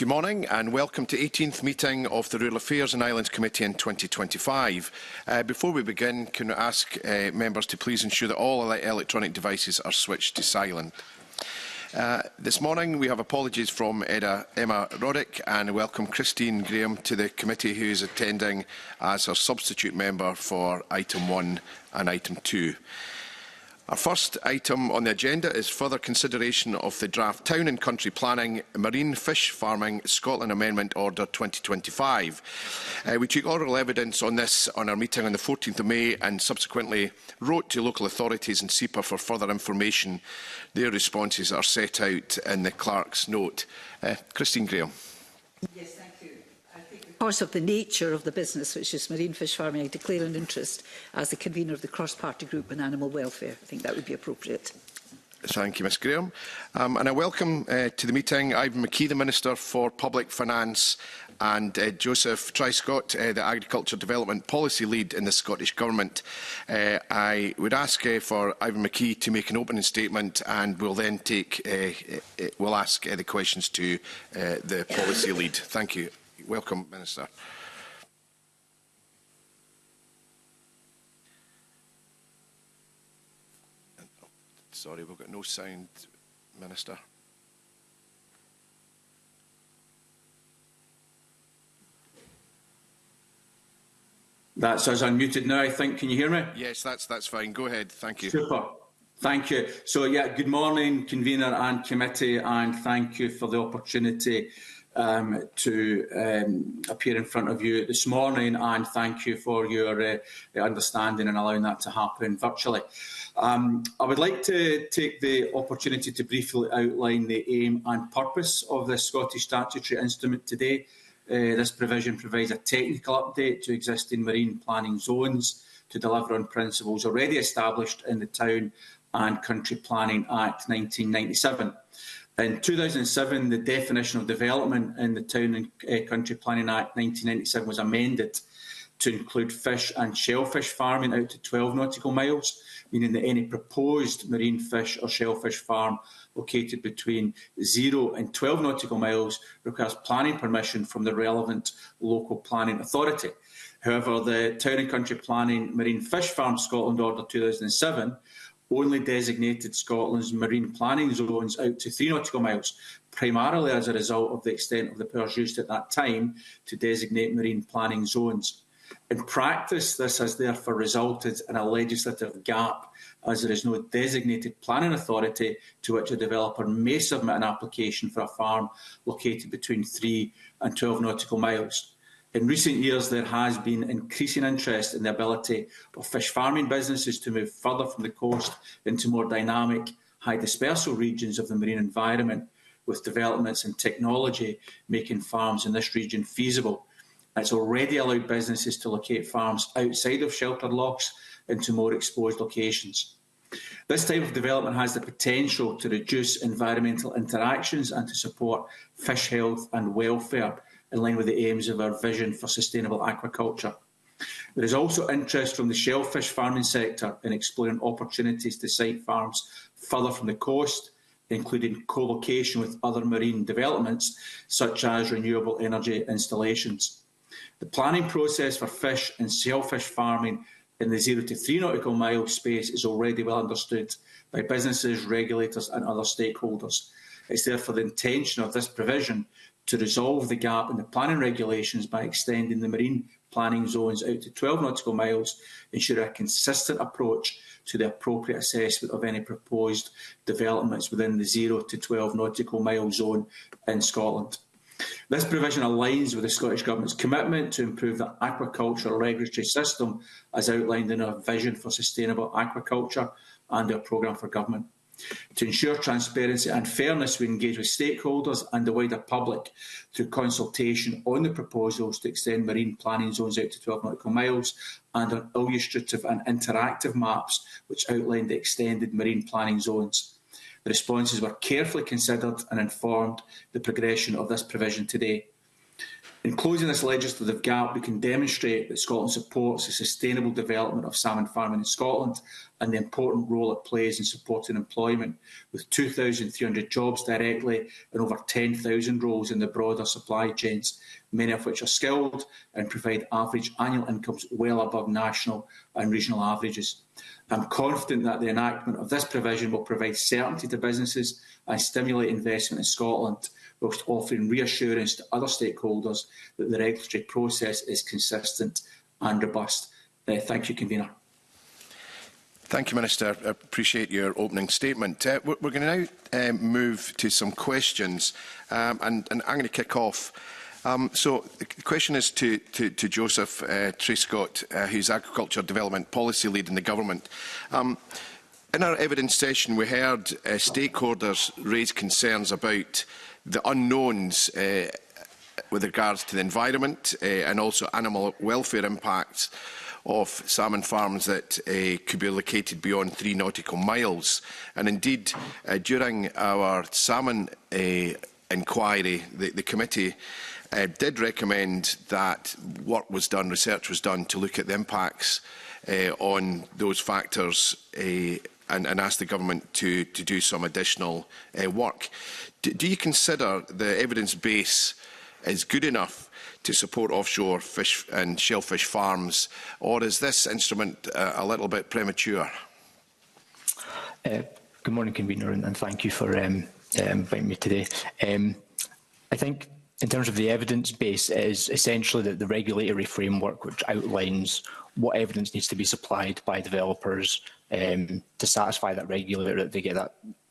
Good morning and welcome to the 18th meeting of the Rural Affairs and Islands Committee in 2025. Before we begin, can I ask members to please ensure that all electronic devices are switched to silent. This morning we have apologies from Emma Roddick and welcome Christine Graham to the committee, who is attending as her substitute member for item 1 and item 2. Our first item on the agenda is further consideration of the draft Town and Country Planning Marine Fish Farming Scotland Amendment Order 2025. We took oral evidence on this on our meeting on the 14th of May and subsequently wrote to local authorities and SEPA for further information. Their responses are set out in the clerk's note. Christine Graham. Yes, thank you. Because of the nature of the business, which is marine fish farming, I declare an interest as the convener of the cross-party group on animal welfare. I think that would be appropriate. Thank you, Ms Graham. And I welcome to the meeting Ivan McKee, the Minister for Public Finance, and Joseph Tryscott, the Agriculture Development Policy Lead in the Scottish Government. I would ask for Ivan McKee to make an opening statement, and we'll then we'll ask the questions to the Policy Lead. Thank you. Welcome, Minister. Sorry, we've got no sound, Minister. That's us unmuted now, I think. Can you hear me? Yes, that's fine. Go ahead. Thank you. Super. Thank you. So, yeah, good morning, convener and committee, and thank you for the opportunity to appear in front of you this morning, and thank you for your understanding and allowing that to happen virtually. I would like to take the opportunity to briefly outline the aim and purpose of this Scottish statutory instrument today. This provision provides a technical update to existing marine planning zones to deliver on principles already established in the Town and Country Planning Act 1997. In 2007, the definition of development in the Town and Country Planning Act 1997 was amended to include fish and shellfish farming out to 12 nautical miles, meaning that any proposed marine fish or shellfish farm located between 0 and 12 nautical miles requires planning permission from the relevant local planning authority. However, the Town and Country Planning Marine Fish Farm Scotland Order 2007 only designated Scotland's marine planning zones out to 3 nautical miles, primarily as a result of the extent of the powers used at that time to designate marine planning zones. In practice, this has therefore resulted in a legislative gap, as there is no designated planning authority to which a developer may submit an application for a farm located between 3 and 12 nautical miles. In recent years, there has been increasing interest in the ability of fish farming businesses to move further from the coast into more dynamic, high dispersal regions of the marine environment, with developments in technology making farms in this region feasible. It's already allowed businesses to locate farms outside of sheltered lochs into more exposed locations. This type of development has the potential to reduce environmental interactions and to support fish health and welfare, in line with the aims of our vision for sustainable aquaculture. There is also interest from the shellfish farming sector in exploring opportunities to site farms further from the coast, including co-location with other marine developments, such as renewable energy installations. The planning process for fish and shellfish farming in the 0 to 3 nautical mile space is already well understood by businesses, regulators and other stakeholders. It's therefore the intention of this provision to resolve the gap in the planning regulations by extending the marine planning zones out to 12 nautical miles, ensure a consistent approach to the appropriate assessment of any proposed developments within the 0 to 12 nautical mile zone in Scotland. This provision aligns with the Scottish Government's commitment to improve the aquaculture regulatory system as outlined in our vision for sustainable aquaculture and our programme for government. To ensure transparency and fairness, we engage with stakeholders and the wider public through consultation on the proposals to extend marine planning zones out to 12 nautical miles and on illustrative and interactive maps which outline the extended marine planning zones. The responses were carefully considered and informed the progression of this provision today. In closing this legislative gap, we can demonstrate that Scotland supports the sustainable development of salmon farming in Scotland and the important role it plays in supporting employment, with 2,300 jobs directly and over 10,000 roles in the broader supply chains, many of which are skilled and provide average annual incomes well above national and regional averages. I'm confident that the enactment of this provision will provide certainty to businesses and stimulate investment in Scotland, whilst offering reassurance to other stakeholders that the regulatory process is consistent and robust. Thank you, Convener. Thank you, Minister. I appreciate your opening statement. We're going to now move to some questions, and I'm going to kick off. So the question is to Joseph Truscott, who's Agriculture Development Policy Lead in the Government. In our evidence session, we heard stakeholders raise concerns about the unknowns with regards to the environment and also animal welfare impacts of salmon farms that could be located beyond 3 nautical miles. And indeed, during our salmon inquiry, the committee did recommend that work was done, research was done to look at the impacts on those factors and ask the government to do some additional work. Do you consider the evidence base is good enough to support offshore fish and shellfish farms, or is this instrument a little bit premature? Good morning, Convener, and thank you for inviting me today. I think in terms of the evidence base, it is essentially the regulatory framework which outlines what evidence needs to be supplied by developers to satisfy that regulator that they get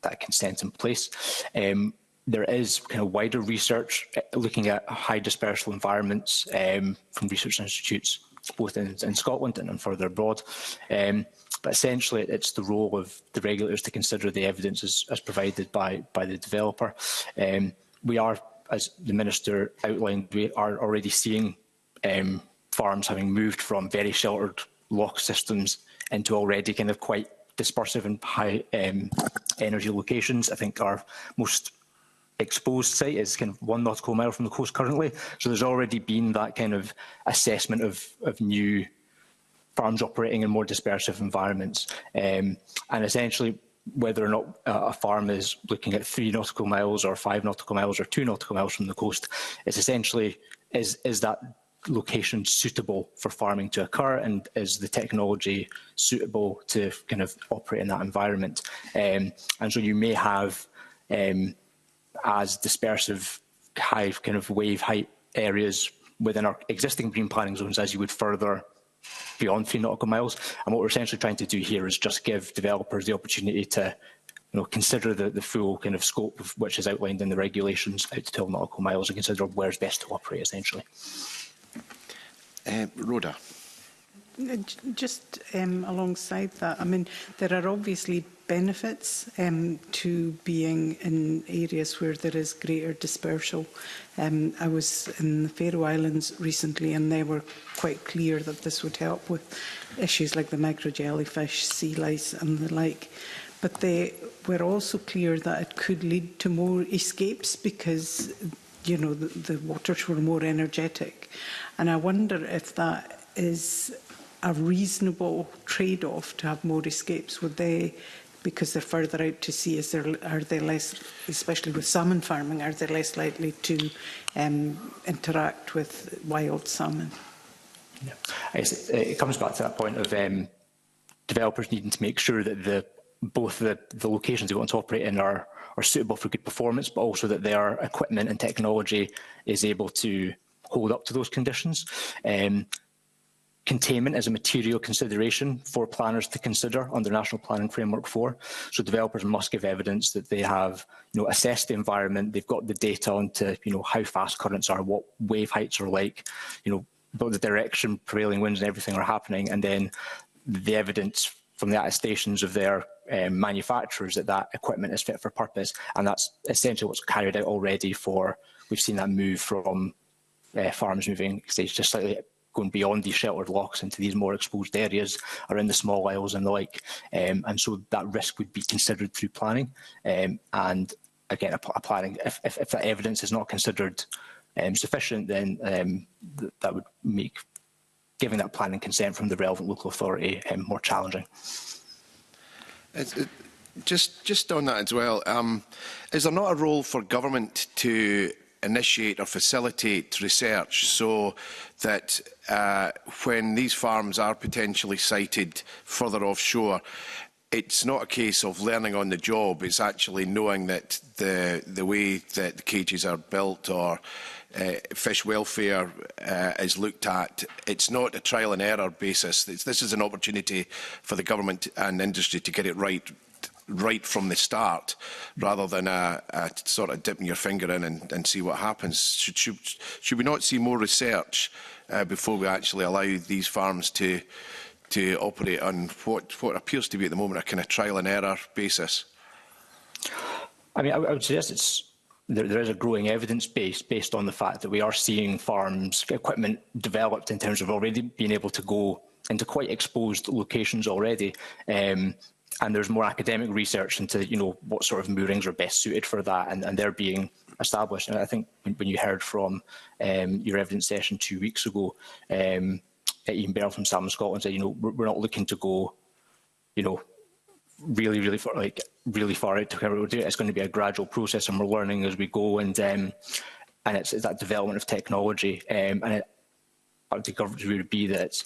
that consent in place. There is kind of wider research looking at high dispersal environments from research institutes, both in Scotland and further abroad. But essentially, it's the role of the regulators to consider the evidence as provided by the developer. We are, as the Minister outlined, we are already seeing farms having moved from very sheltered lock systems into already kind of quite dispersive and high energy locations. I think our most exposed site is kind of 1 nautical mile from the coast currently. So there's already been that kind of assessment of new farms operating in more dispersive environments. And essentially, whether or not a farm is looking at 3 nautical miles or 5 nautical miles or 2 nautical miles from the coast, it's essentially, is that location suitable for farming to occur, and is the technology suitable to kind of operate in that environment? And so you may have as dispersive high kind of wave height areas within our existing green planning zones as you would further beyond 3 nautical miles. And what we're essentially trying to do here is just give developers the opportunity to consider the full kind of scope of which is outlined in the regulations out to 12 nautical miles and consider where's best to operate essentially. Rhoda. Just alongside that, I mean, there are obviously benefits to being in areas where there is greater dispersal. I was in the Faroe Islands recently, and they were quite clear that this would help with issues like the micro jellyfish, sea lice and the like. But they were also clear that it could lead to more escapes because, you know, the waters were more energetic. And I wonder if that is a reasonable trade-off to have more escapes. Would they, because they're further out to sea, are they less, especially with salmon farming, are they less likely to interact with wild salmon? Yeah. It comes back to that point of developers needing to make sure that both the locations they want to operate in are suitable for good performance, but also that their equipment and technology is able to hold up to those conditions. Containment is a material consideration for planners to consider under National Planning Framework 4. So developers must give evidence that they have, assessed the environment, they've got the data onto, how fast currents are, what wave heights are like, what the direction prevailing winds and everything are happening, and then the evidence from the attestations of their manufacturers that equipment is fit for purpose. And that's essentially what's carried out already we've seen that move from farms moving stage just slightly going beyond these sheltered locks into these more exposed areas around the small isles and the like. And so that risk would be considered through planning. And again, planning, if that evidence is not considered sufficient, then that would make giving that planning consent from the relevant local authority more challenging. Just on that as well, is there not a role for government to initiate or facilitate research so that when these farms are potentially sited further offshore, it's not a case of learning on the job, it's actually knowing that the way that the cages are built or fish welfare is looked at. It's not a trial and error basis. This is an opportunity for the government and industry to get it right from the start, rather than a sort of dipping your finger in and see what happens. Should we not see more research before we actually allow these farms to operate on what appears to be at the moment a kind of trial and error basis? I mean, I would suggest there is a growing evidence base based on the fact that we are seeing farms, equipment developed in terms of already being able to go into quite exposed locations already. And there's more academic research into, what sort of moorings are best suited for that, and they're being established. And I think when you heard from your evidence session 2 weeks ago, Ian Bell from Salmon Scotland said, we're not looking to go, really far, really far out to where we're doing it. It's going to be a gradual process, and we're learning as we go. And it's that development of technology. And I think government's view would be that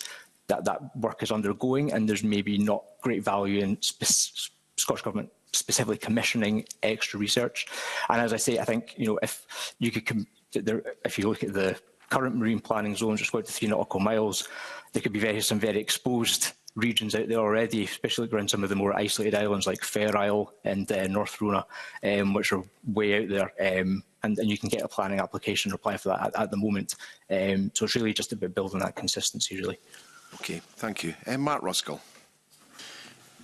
that work is undergoing, and there's maybe not great value in Scottish Government specifically commissioning extra research. And as I say, I think if you could, if you look at the current marine planning zones, just out to 3 nautical miles, there could be some very exposed regions out there already, especially around some of the more isolated islands like Fair Isle and North Rona, which are way out there. And you can get a planning application or apply for that at the moment. So it's really just about building that consistency, really. Okay, thank you. Mark Ruskell.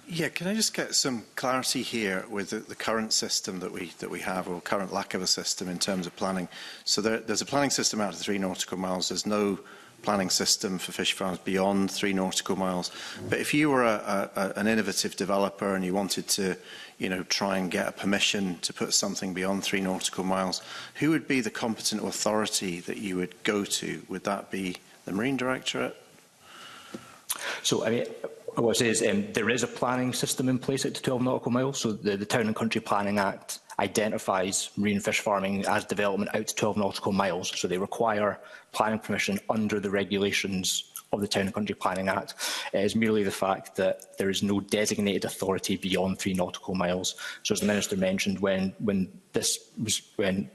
Yeah, can I just get some clarity here with the current system that we have, or current lack of a system in terms of planning? So there's a planning system out to 3 nautical miles. There's no planning system for fish farms beyond 3 nautical miles. But if you were an innovative developer and you wanted to, try and get a permission to put something beyond 3 nautical miles, who would be the competent authority that you would go to? Would that be the Marine Directorate? So, I mean, what I say is there is a planning system in place out to 12 nautical miles. So the Town and Country Planning Act identifies marine fish farming as development out to 12 nautical miles. So they require planning permission under the regulations of the Town and Country Planning Act. It is merely the fact that there is no designated authority beyond 3 nautical miles. So as the Minister mentioned, when fish and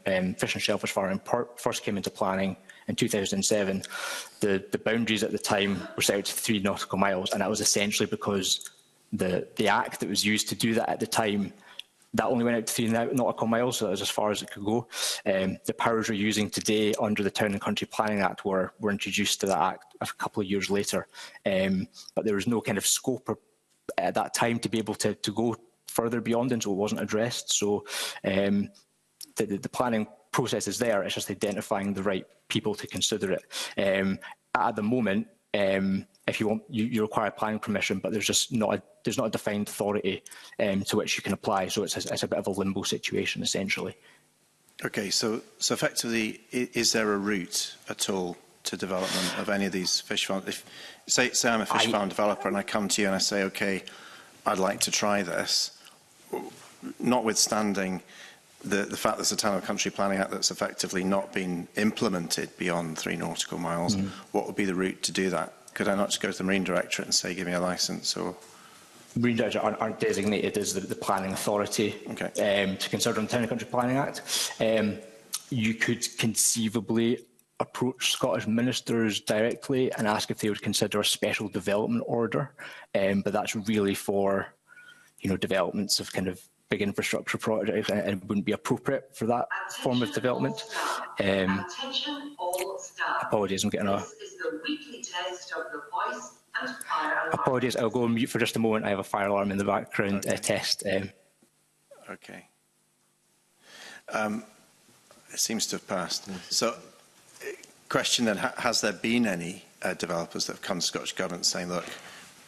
shellfish farming first came into planning in 2007, the boundaries at the time were set out to 3 nautical miles, and that was essentially because the act that was used to do that at the time, that only went out to 3 nautical miles, so that was as far as it could go. The powers we're using today under the Town and Country Planning Act were introduced to that act a couple of years later, but there was no kind of scope at that time to be able to go further beyond, and so it wasn't addressed. So the planning process is there. It's just identifying the right people to consider it. At the moment, if you want, you require planning permission, but there's not a defined authority to which you can apply. So it's a bit of a limbo situation, essentially. Okay, so effectively, is there a route at all to development of any of these fish farms? If say I'm a fish farm developer and I come to you and I say, okay, I'd like to try this, notwithstanding the fact there's a Town and Country Planning Act that's effectively not been implemented beyond 3 nautical miles, what would be the route to do that? Could I not just go to the Marine Directorate and say, give me a licence? Or Marine Directorate aren't designated as the planning authority to consider on the Town and Country Planning Act. You could conceivably approach Scottish ministers directly and ask if they would consider a special development order, but that's really for developments of kind of big infrastructure projects, and it wouldn't be appropriate for that form of development. Apologies, I'm getting a... Apologies, I'll go on mute for just a moment. I have a fire alarm in the background test. Okay. It seems to have passed. So, question then, has there been any developers that have come to Scottish Government saying, look,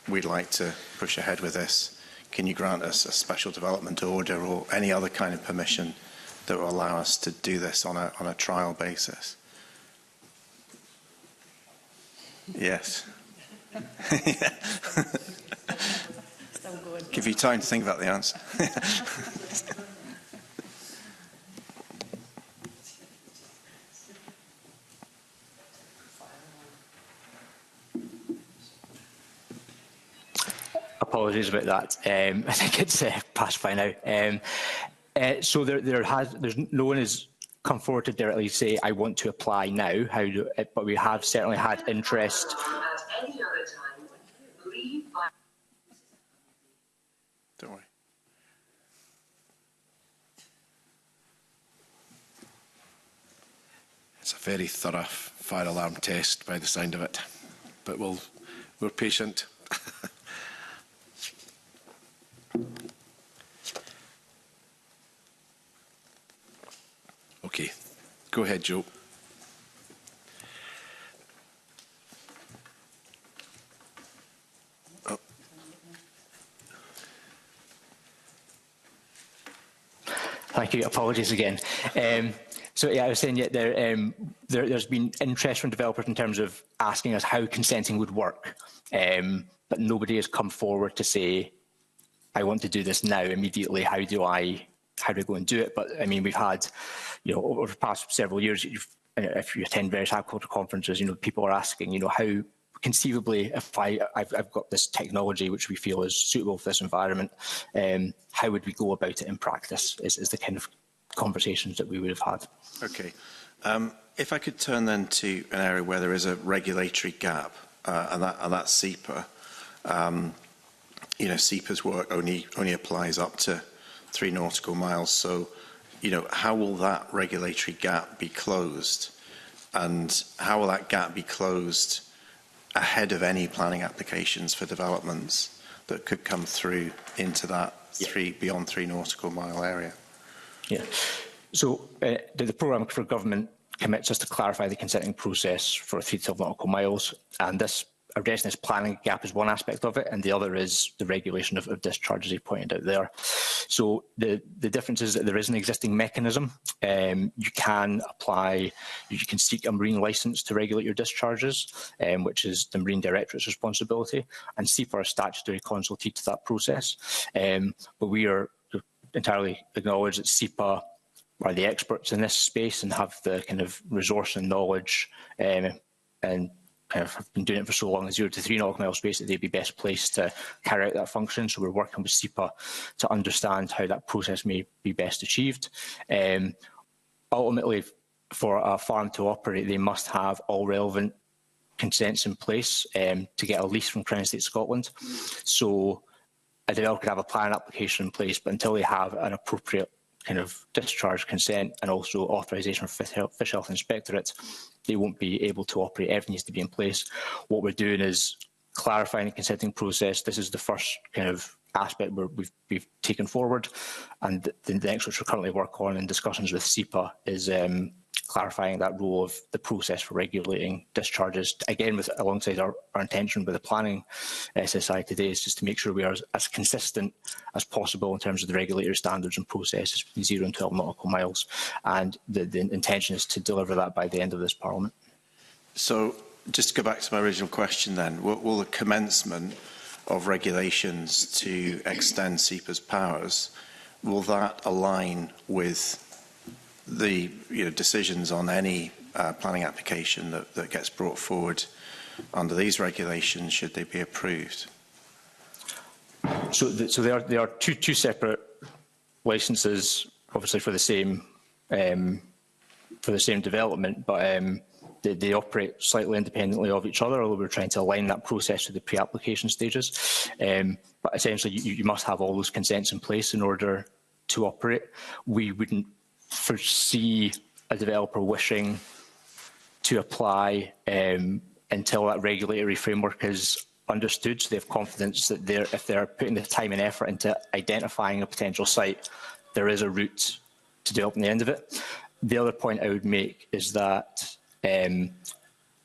we'd like to push ahead with this? Can you grant us a special development order or any other kind of permission that will allow us to do this on a trial basis? Yes. Give you time to think about the answer. Apologies about that. I think it's past by now. So there's no one has come forward to directly say, I want to apply now. But we have certainly had interest. Don't worry. It's a very thorough fire alarm test by the sound of it, but we're patient. Okay, go ahead, Joe. Oh. Thank you. Apologies again. So yeah, I was saying there's been interest from developers in terms of asking us how consenting would work, but nobody has come forward to say, I want to do this now immediately. How do I go and do it? But I mean, we've had, over the past several years, if you attend various agriculture conferences, people are asking, how conceivably, if I've got this technology which we feel is suitable for this environment, how would we go about it in practice? Is the kind of conversations that we would have had. Okay. If I could turn then to an area where there is a regulatory gap, and that's SEPA. SEPA's work only applies up to 3 nautical miles. So, how will that regulatory gap be closed? And how will that gap be closed ahead of any planning applications for developments that could come through into that beyond 3 nautical mile area? Yeah. So the programme for government commits us to clarify the consenting process for 3 to 12 nautical miles, and this addressing this planning gap is one aspect of it, and the other is the regulation of discharge, as you pointed out there. So the difference is that there is an existing mechanism. You can seek a marine licence to regulate your discharges, which is the Marine Directorate's responsibility, and SEPA are statutory consultee to that process. But we are entirely acknowledge that SEPA are the experts in this space and have the kind of resource and knowledge, and kind of have been doing it for so long, the 0 to 3 nautical mile space, that they'd be best placed to carry out that function. So we're working with SEPA to understand how that process may be best achieved. Ultimately, for a farm to operate, they must have all relevant consents in place to get a lease from Crown Estate Scotland. So a developer could have a plan application in place, but until they have an appropriate kind of discharge consent and also authorisation for Fish Health Inspectorate, they won't be able to operate. Everything needs to be in place. What we're doing is clarifying the consenting process. This is the first kind of aspect where we've taken forward, and the next, which we're currently working on in discussions with SEPA, is clarifying that role of the process for regulating discharges. Again, alongside our intention with the planning SSI today, is just to make sure we are as consistent as possible in terms of the regulatory standards and processes between 0 and 12 nautical miles. And the intention is to deliver that by the end of this Parliament. So, just to go back to my original question then, will the commencement of regulations to extend SEPA's powers, will that align with the decisions on any planning application that gets brought forward under these regulations, should they be approved? So there are two separate licences, obviously for the same development, but they operate slightly independently of each other, although we're trying to align that process to the pre-application stages. But essentially, you must have all those consents in place in order to operate. We wouldn't foresee a developer wishing to apply until that regulatory framework is understood, so they have confidence that if they're putting the time and effort into identifying a potential site, there is a route to developing the end of it. The other point I would make is that the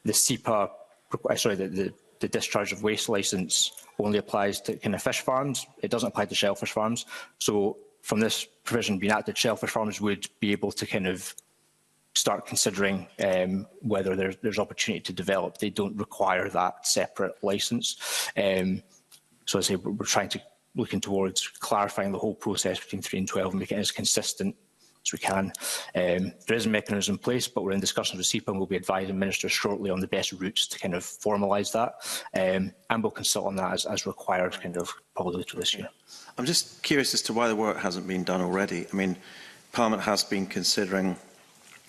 SEPA, the discharge of waste licence only applies to kind of fish farms. It doesn't apply to shellfish farms. So from this provision being acted, shellfish farms would be able to kind of start considering whether there's opportunity to develop. They don't require that separate licence. So as I say, we're trying to looking towards clarifying the whole process between 3 and 12 and making it as consistent as we can. There is a mechanism in place, but we're in discussions with SEPA and we'll be advising ministers shortly on the best routes to kind of formalise that. And we'll consult on that as required, kind of probably later this year. I'm just curious as to why the work hasn't been done already. I mean, Parliament has been considering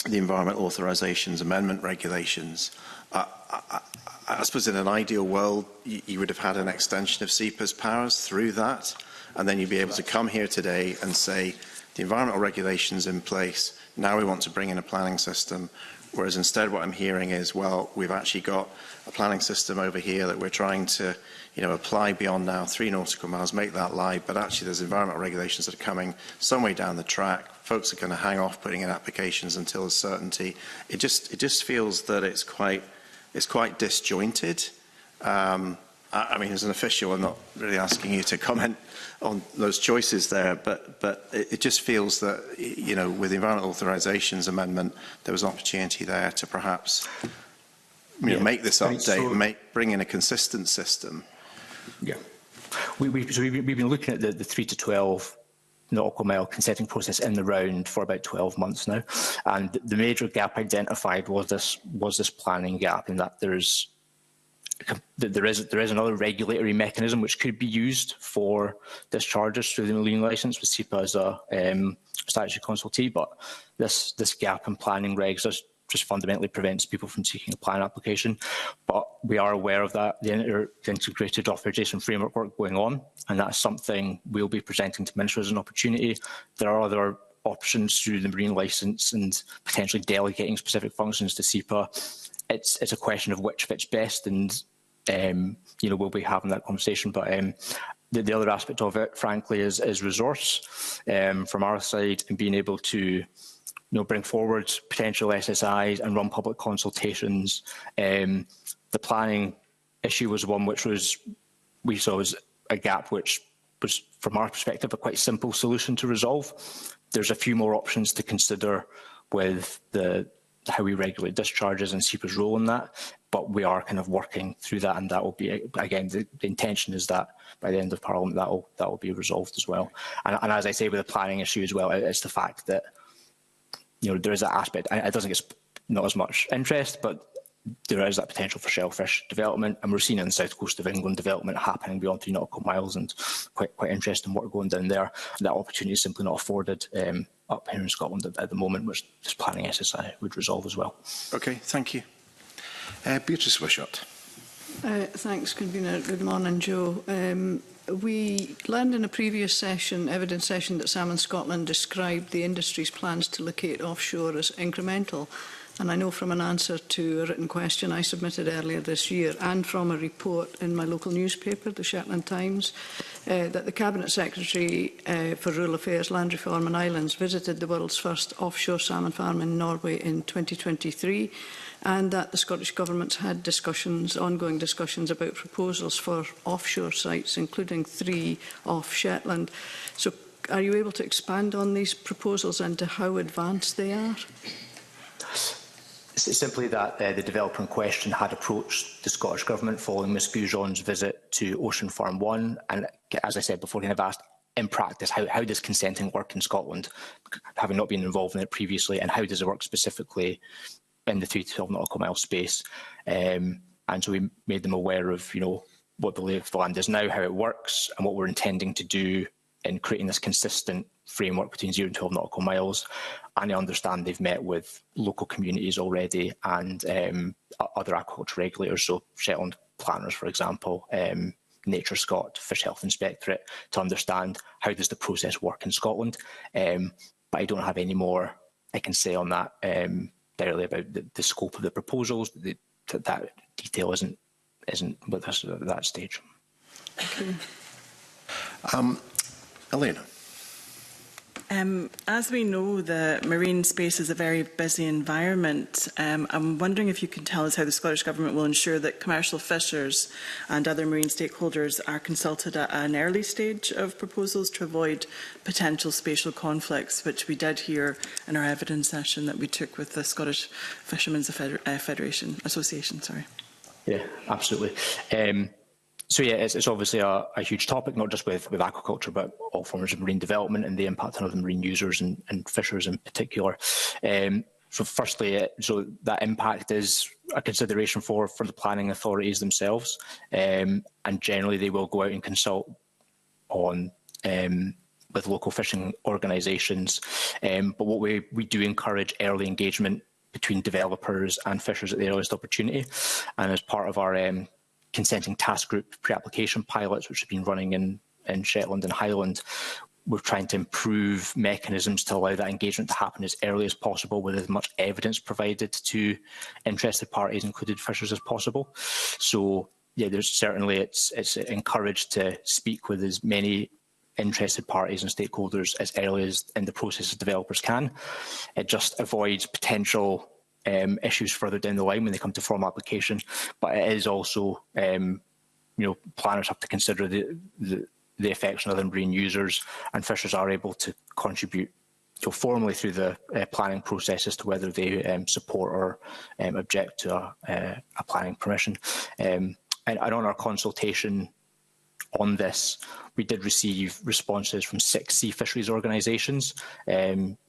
the Environmental Authorisations Amendment regulations. I suppose in an ideal world, you would have had an extension of SEPA's powers through that, and then you'd be able to come here today and say, the environmental regulations in place, now we want to bring in a planning system, whereas instead what I'm hearing is, well, we've actually got a planning system over here that we're trying to, apply beyond now 3 nautical miles, make that live, but actually there's environmental regulations that are coming some way down the track. Folks are going to hang off putting in applications until there's certainty. It just feels that it's quite disjointed. I mean, as an official, I'm not really asking you to comment on those choices there, but it just feels that, with the Environmental Authorisations Amendment, there was an opportunity there to perhaps make this update, bring in a consistent system. Yeah. We've been looking at the 3 to 12 nautical mile consenting process in the round for about 12 months now, and the major gap identified was this planning gap, in that there is another regulatory mechanism which could be used for discharges through the marine licence with SEPA as a statutory consultee, but this gap in planning regs just fundamentally prevents people from seeking a plan application. But we are aware of that, the integrated authorisation framework work going on, and that's something we'll be presenting to ministers as an opportunity. There are other options through the marine licence and potentially delegating specific functions to SEPA. It's a question of which fits best, and we'll be having that conversation. But the other aspect of it, frankly, is resource from our side, and being able to bring forward potential SSIs and run public consultations. The planning issue was one which we saw as a gap, which was, from our perspective, a quite simple solution to resolve. There's a few more options to consider with how we regulate discharges and SEPA's role in that, but we are kind of working through that, and that will be, again, the intention is that by the end of Parliament that will be resolved as well. And as I say, with the planning issue as well, it's the fact that there is that aspect. It doesn't get not as much interest, but there is that potential for shellfish development, and we're seeing in the south coast of England development happening beyond 3 nautical miles, and quite interesting work going down there. That opportunity is simply not afforded up here in Scotland at the moment, which this planning SSI would resolve as well. Okay, thank you. Beatrice Wishart. Thanks, Convener. Good morning, Joe. We learned in a previous evidence session, that Salmon Scotland described the industry's plans to locate offshore as incremental. And I know from an answer to a written question I submitted earlier this year, and from a report in my local newspaper, the Shetland Times, that the Cabinet Secretary for Rural Affairs, Land Reform and Islands visited the world's first offshore salmon farm in Norway in 2023, and that the Scottish Government had ongoing discussions about proposals for offshore sites, including 3 off Shetland. So are you able to expand on these proposals and to how advanced they are? It's simply that the developer in question had approached the Scottish Government following Ms Goujon's visit to Ocean Farm 1, and as I said before, I've asked in practice how does consenting work in Scotland, having not been involved in it previously, and how does it work specifically in the 3 to 12 nautical mile space. And so we made them aware of what the lay of the land is now, how it works, and what we're intending to do in creating this consistent framework between 0 and 12 nautical miles. And I understand they've met with local communities already and other aquaculture regulators, so Shetland planners, for example, Nature Scot, Fish Health Inspectorate, to understand how does the process work in Scotland. But I don't have any more I can say on that directly about the scope of the proposals. That detail isn't with us at that stage. Okay. Elena. As we know, the marine space is a very busy environment. I'm wondering if you can tell us how the Scottish Government will ensure that commercial fishers and other marine stakeholders are consulted at an early stage of proposals to avoid potential spatial conflicts, which we did hear in our evidence session that we took with the Scottish Fishermen's Association. Sorry. Yeah, absolutely. So yeah, it's obviously a huge topic, not just with aquaculture, but all forms of marine development and the impact on other marine users and fishers in particular. So firstly, so that impact is a consideration for the planning authorities themselves, and generally they will go out and consult on with local fishing organisations. But what we do encourage early engagement between developers and fishers at the earliest opportunity, and as part of our consenting task group pre-application pilots, which have been running in Shetland and Highland, we're trying to improve mechanisms to allow that engagement to happen as early as possible with as much evidence provided to interested parties, including fishers, as possible. So yeah, there's certainly it's encouraged to speak with as many interested parties and stakeholders as early as in the process as developers can. It just avoids potential issues further down the line when they come to formal application, but it is also, planners have to consider the effects on other marine users, and fishers are able to contribute formally through the planning process as to whether they support or object to a planning permission. And on our consultation on this, we did receive responses from 6 sea fisheries organisations.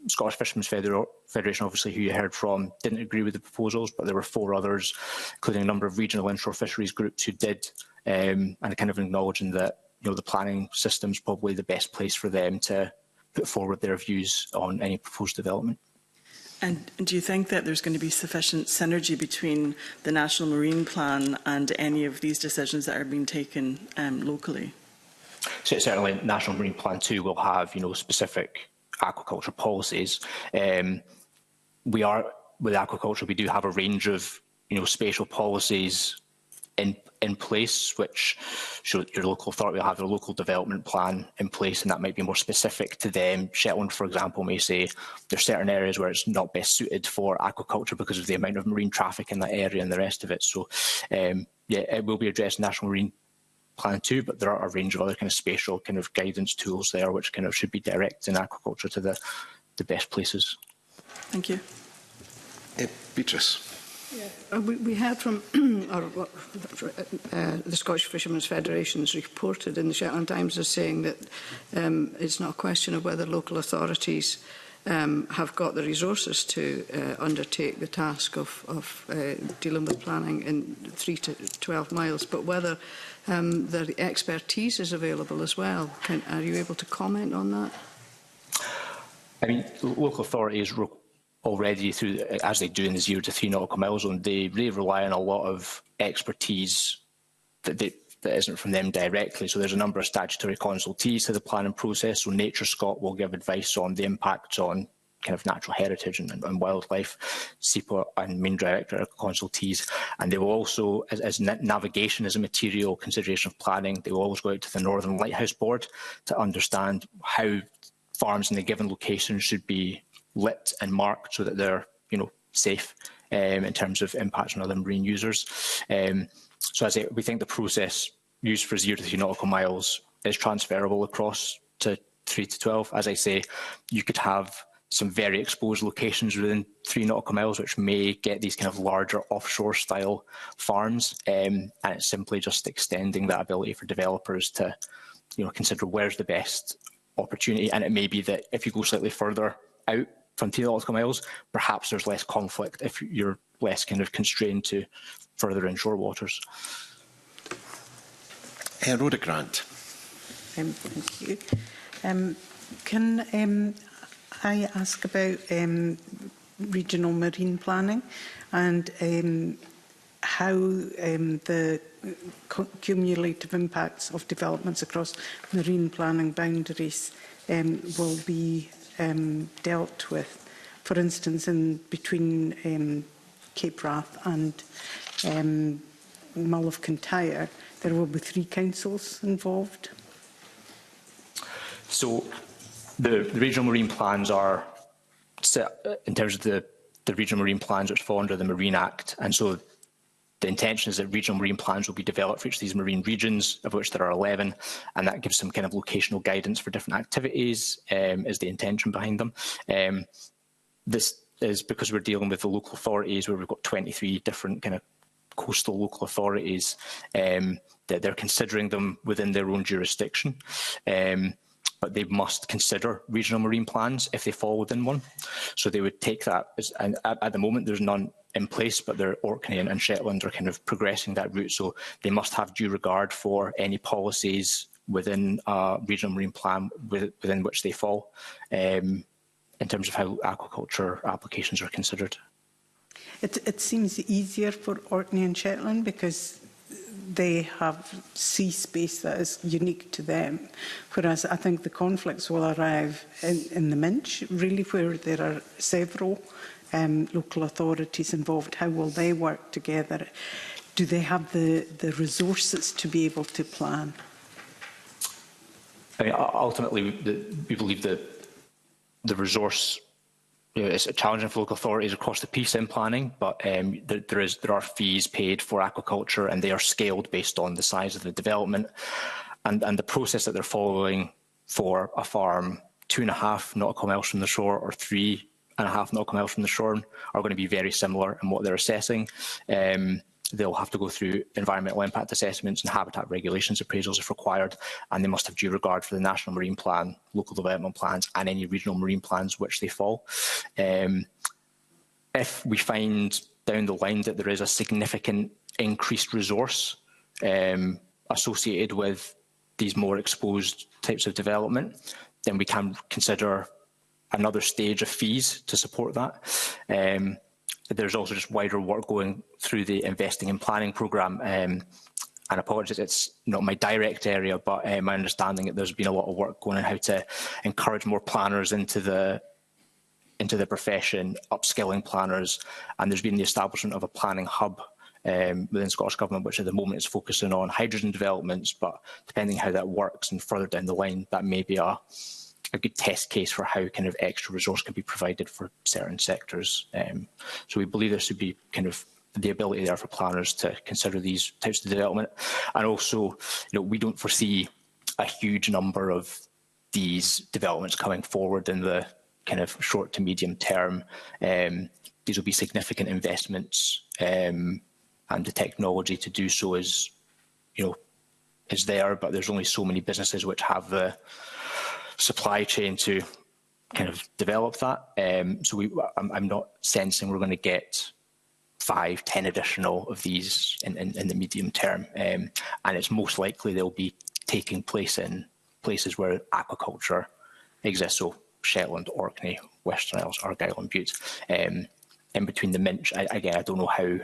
Scottish Fishermen's Federation, obviously, who you heard from, didn't agree with the proposals, but there were 4 others, including a number of regional inshore fisheries groups who did, and kind of acknowledging that the planning system is probably the best place for them to put forward their views on any proposed development. And do you think that there's going to be sufficient synergy between the National Marine Plan and any of these decisions that are being taken locally? So certainly, National Marine Plan 2 will have, specific aquaculture policies. We are, with aquaculture, we do have a range of, spatial policies in place, which show your local authority will have their local development plan in place, and that might be more specific to them. Shetland, for example, may say there's certain areas where it's not best suited for aquaculture because of the amount of marine traffic in that area and the rest of it. So, yeah, it will be addressed in National Marine Plan 2, but there are a range of other kind of spatial kind of guidance tools there, which kind of should be directing aquaculture to the best places. Thank you. Beatrice. Yeah. We heard from the Scottish Fishermen's Federation's reported in the Shetland Times as saying that it's not a question of whether local authorities have got the resources to undertake the task of dealing with planning in 3 to 12 miles, but whether the expertise is available as well. Are you able to comment on that? I mean, local authorities already, through as they do in the 0 to 3 nautical mile zone, they really rely on a lot of expertise that isn't from them directly. So there's a number of statutory consultees to the planning process. So Nature Scot will give advice on the impacts on kind of natural heritage and wildlife. SEPA and Main Director are consultees, and they will also, as navigation is a material consideration of planning, they will always go out to the Northern Lighthouse Board to understand how farms in a given location should be lit and marked so that they're, safe in terms of impacts on other marine users. So as we think the process used for 0 to 3 nautical miles is transferable across to 3 to 12. As I say, you could have some very exposed locations within 3 nautical miles, which may get these kind of larger offshore style farms, and it's simply just extending that ability for developers to, consider where's the best opportunity. And it may be that if you go slightly further out from 3 nautical miles, perhaps there's less conflict if you're less kind of constrained to further inshore waters. Rhoda Grant. Thank you. Can I ask about regional marine planning and how the cumulative impacts of developments across marine planning boundaries will be dealt with? For instance, in between Cape Wrath and Mull of Kintyre, there will be 3 councils involved. So the regional marine plans are set in terms of the regional marine plans which fall under the Marine Act, and so the intention is that regional marine plans will be developed for each of these marine regions, of which there are 11, and that gives some kind of locational guidance for different activities, is the intention behind them. This is because we're dealing with the local authorities where we've got 23 different kind of coastal local authorities, that they're considering them within their own jurisdiction. But they must consider regional marine plans if they fall within one. So they would take that, and at the moment there's none in place, but Orkney and Shetland are kind of progressing that route. So they must have due regard for any policies within a regional marine plan within which they fall, in terms of how aquaculture applications are considered. It seems easier for Orkney and Shetland because they have sea space that is unique to them, whereas I think the conflicts will arrive in the Minch, really, where there are several local authorities involved. How will they work together? Do they have the resources to be able to plan? I mean, ultimately, we believe that the resource, it's challenging for local authorities across the piece in planning, but there are fees paid for aquaculture, and they are scaled based on the size of the development, and the process that they're following for a farm 2.5 nautical miles from the shore or 3.5 nautical miles from the shore are going to be very similar in what they're assessing. They'll have to go through environmental impact assessments and habitat regulations appraisals if required, and they must have due regard for the National Marine Plan, local development plans, and any regional marine plans which they fall. If we find down the line that there is a significant increased resource associated with these more exposed types of development, then we can consider another stage of fees to support that. There's also just wider work going through the investing and planning programme, and apologies, it's not my direct area, but my understanding that there's been a lot of work going on how to encourage more planners into the profession, upskilling planners, and there's been the establishment of a planning hub within Scottish Government, which at the moment is focusing on hydrogen developments, but depending how that works and further down the line, that may be a good test case for how kind of extra resource can be provided for certain sectors. So we believe there should be kind of the ability there for planners to consider these types of development. And also, we don't foresee a huge number of these developments coming forward in the kind of short to medium term. These will be significant investments, and the technology to do so is there, but there's only so many businesses which have the supply chain to kind of develop that. So I'm not sensing we're going to get 5, 10 additional of these in the medium term. And it's most likely they'll be taking place in places where aquaculture exists. So Shetland, Orkney, Western Isles, Argyll and Bute. In between the Minch, I don't know how.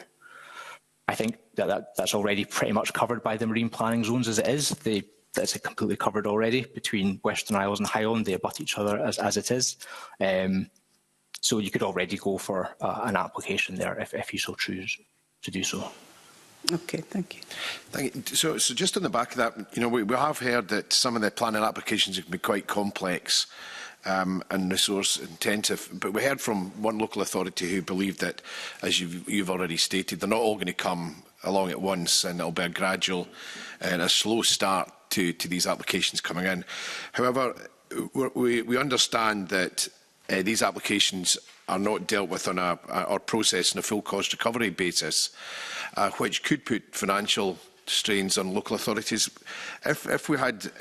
I think that's already pretty much covered by the marine planning zones as it is. That's completely covered already between Western Isles and Highland. They abut each other as it is. So you could already go for an application there if you so choose to do so. Okay, thank you. Thank you. So just on the back of that, we have heard that some of the planning applications can be quite complex and resource intensive, but we heard from one local authority who believed that, as you've already stated, they're not all going to come along at once, and it'll be a gradual and a slow start to these applications coming in. However, we understand that these applications are not dealt with on or processed on a full cost recovery basis, which could put financial strains on local authorities. If we had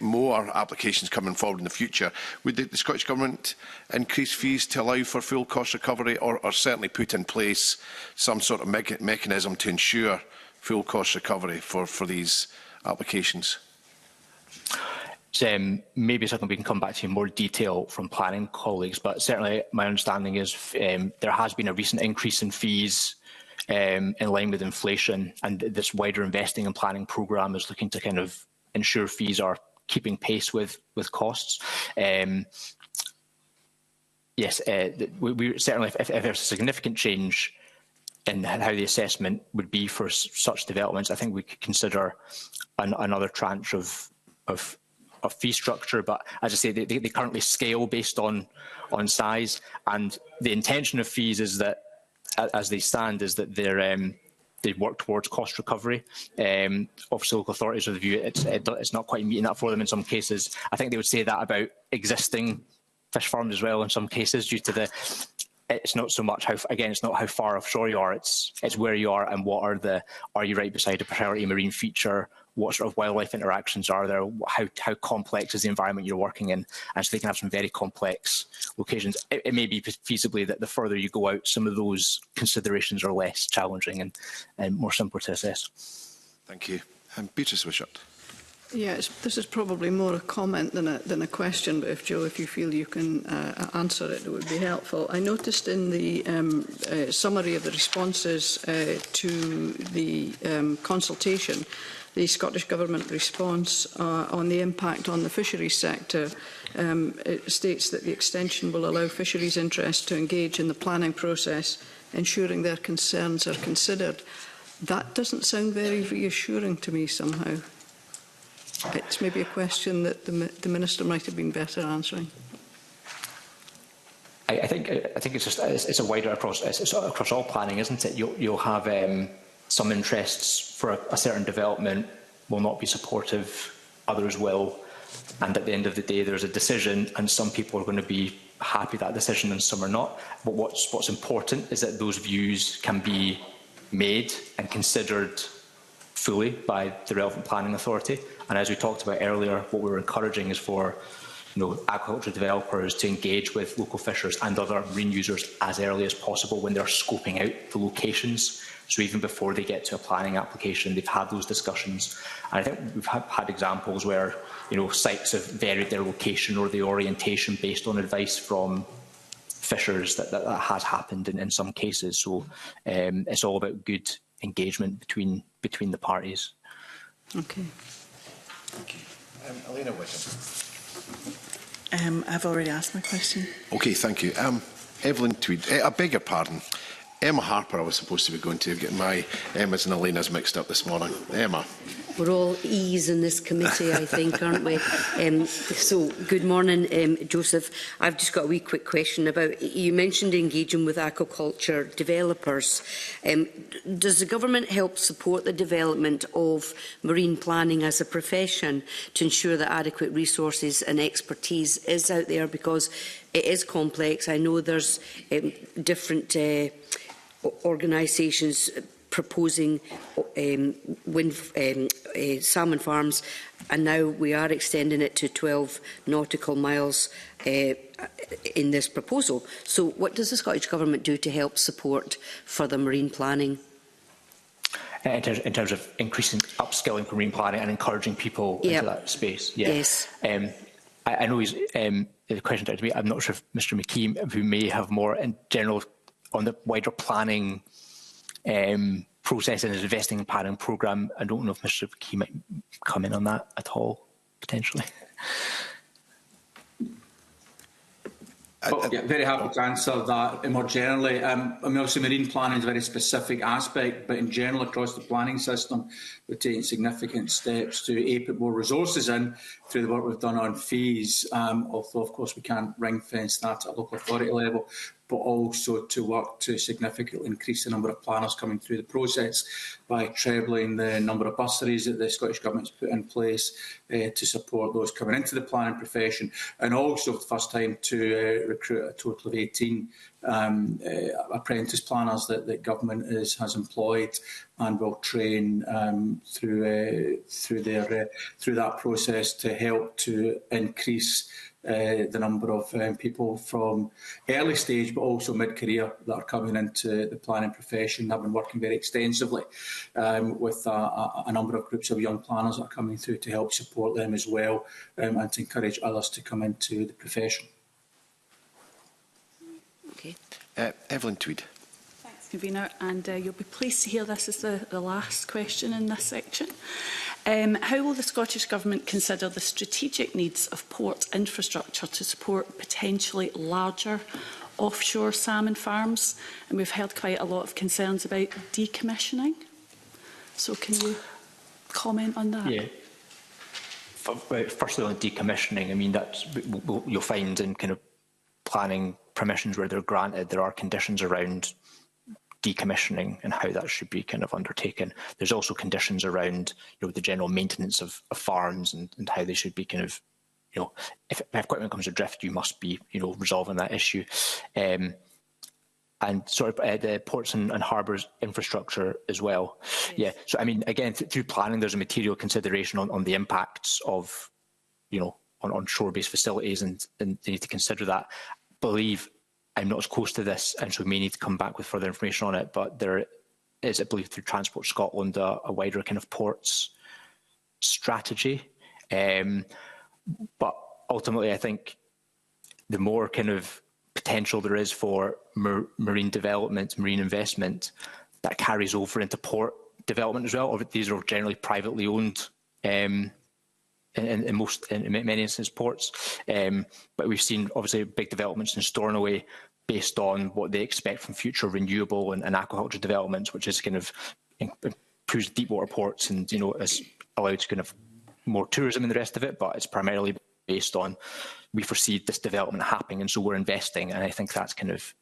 more applications coming forward in the future, would the Scottish Government increase fees to allow for full cost recovery, or certainly put in place some sort of mechanism to ensure full cost recovery for these applications? Maybe something we can come back to in more detail from planning colleagues, but certainly my understanding is there has been a recent increase in fees in line with inflation, and this wider investing and planning programme is looking to kind of ensure fees are keeping pace with costs. Yes, we certainly, if there's a significant change in how the assessment would be for such developments, I think we could consider another tranche of fee structure. But as I say, they currently scale based on size, and the intention of fees is that, as they stand, is that they work towards cost recovery. Obviously, local authorities of the view it's not quite meeting that for them in some cases. I think they would say that about existing fish farms as well in some cases, due to it's not so much how, again, it's not how far offshore you are, it's where you are and are you right beside a priority marine feature, what sort of wildlife interactions are there, how complex is the environment you're working in, and so they can have some very complex locations. It may be feasibly that the further you go out, some of those considerations are less challenging and more simple to assess. Thank you. Beatrice Wishart. Yes, this is probably more a comment than a question, but if you feel you can answer it, it would be helpful. I noticed in the summary of the responses to the consultation, the Scottish Government response on the impact on the fisheries sector. It states that the extension will allow fisheries interests to engage in the planning process, ensuring their concerns are considered. That doesn't sound very reassuring to me somehow. It's maybe a question that the Minister might have been better answering. I think it's a wider across all planning, isn't it? You'll have some interests for a certain development will not be supportive, others will, and at the end of the day there's a decision and some people are going to be happy with that decision and some are not. But what's important is that those views can be made and considered fully by the relevant planning authority. And as we talked about earlier, what we're encouraging is for aquaculture developers to engage with local fishers and other marine users as early as possible when they're scoping out the locations. So even before they get to a planning application, they've had those discussions. And I think we've had examples where sites have varied their location or the orientation based on advice from fishers. That has happened in some cases. So it's all about good engagement between the parties. Okay. Thank you. Elena Whittam. I've already asked my question. Okay, thank you. Evelyn Tweed. I beg your pardon. Emma Harper I was supposed to be going to. Getting my Emmas and Elenas mixed up this morning. Emma. We're all E's in this committee, I think, aren't we? So, good morning, Joseph. I've just got a wee quick question about, you mentioned engaging with aquaculture developers. Does the government help support the development of marine planning as a profession to ensure that adequate resources and expertise is out there? Because it is complex. I know there's different organisations proposing salmon farms, and now we are extending it to 12 nautical miles in this proposal. So what does the Scottish Government do to help support further marine planning? In terms of increasing upskilling for marine planning and encouraging people into that space? Yeah. Yes. I know the question to me, I'm not sure if Mr McKee, who may have more in general on the wider planning process and investing in planning programme. I don't know if Mr McKee might come in on that at all, potentially. Yeah, very happy to answer that more generally. Obviously marine planning is a very specific aspect, but in general across the planning system, we're taking significant steps to put more resources in through the work we've done on fees, although of course we can't ring fence that at a local authority level, but also to work to significantly increase the number of planners coming through the process by trebling the number of bursaries that the Scottish Government's put in place to support those coming into the planning profession, and also for the first time to recruit a total of 18 apprentice planners that the Government has employed and will train through that process to help to increase the number of people from early stage but also mid-career that are coming into the planning profession. I've been working very extensively with a number of groups of young planners that are coming through to help support them as well and to encourage others to come into the profession. Okay. Evelyn Tweed. Thanks, Convener, and you'll be pleased to hear this is the last question in this section. How will the Scottish Government consider the strategic needs of port infrastructure to support potentially larger offshore salmon farms? And we've heard quite a lot of concerns about decommissioning. So can you comment on that? Yeah. Firstly, on decommissioning, I mean, that's you'll find in kind of planning permissions where they're granted, there are conditions around decommissioning and how that should be kind of undertaken. There's also conditions around, the general maintenance of farms and how they should be kind of, if equipment comes adrift, you must be, resolving that issue. and the ports and harbours infrastructure as well. Yes. Yeah. So I mean, again, through planning, there's a material consideration on the impacts of, on shore-based facilities, and they need to consider that. Believe I'm not as close to this, and so we may need to come back with further information on it. But there is, I believe, through Transport Scotland, a wider kind of ports strategy. But ultimately, I think the more kind of potential there is for marine development, marine investment, that carries over into port development as well. Or these are generally privately owned, in many instances, ports. But we've seen obviously big developments in Stornoway based on what they expect from future renewable and aquaculture developments, which is kind of improves deep water ports and is allowed to kind of more tourism and the rest of it. But it's primarily based on we foresee this development happening, and so we're investing. And I think that's kind of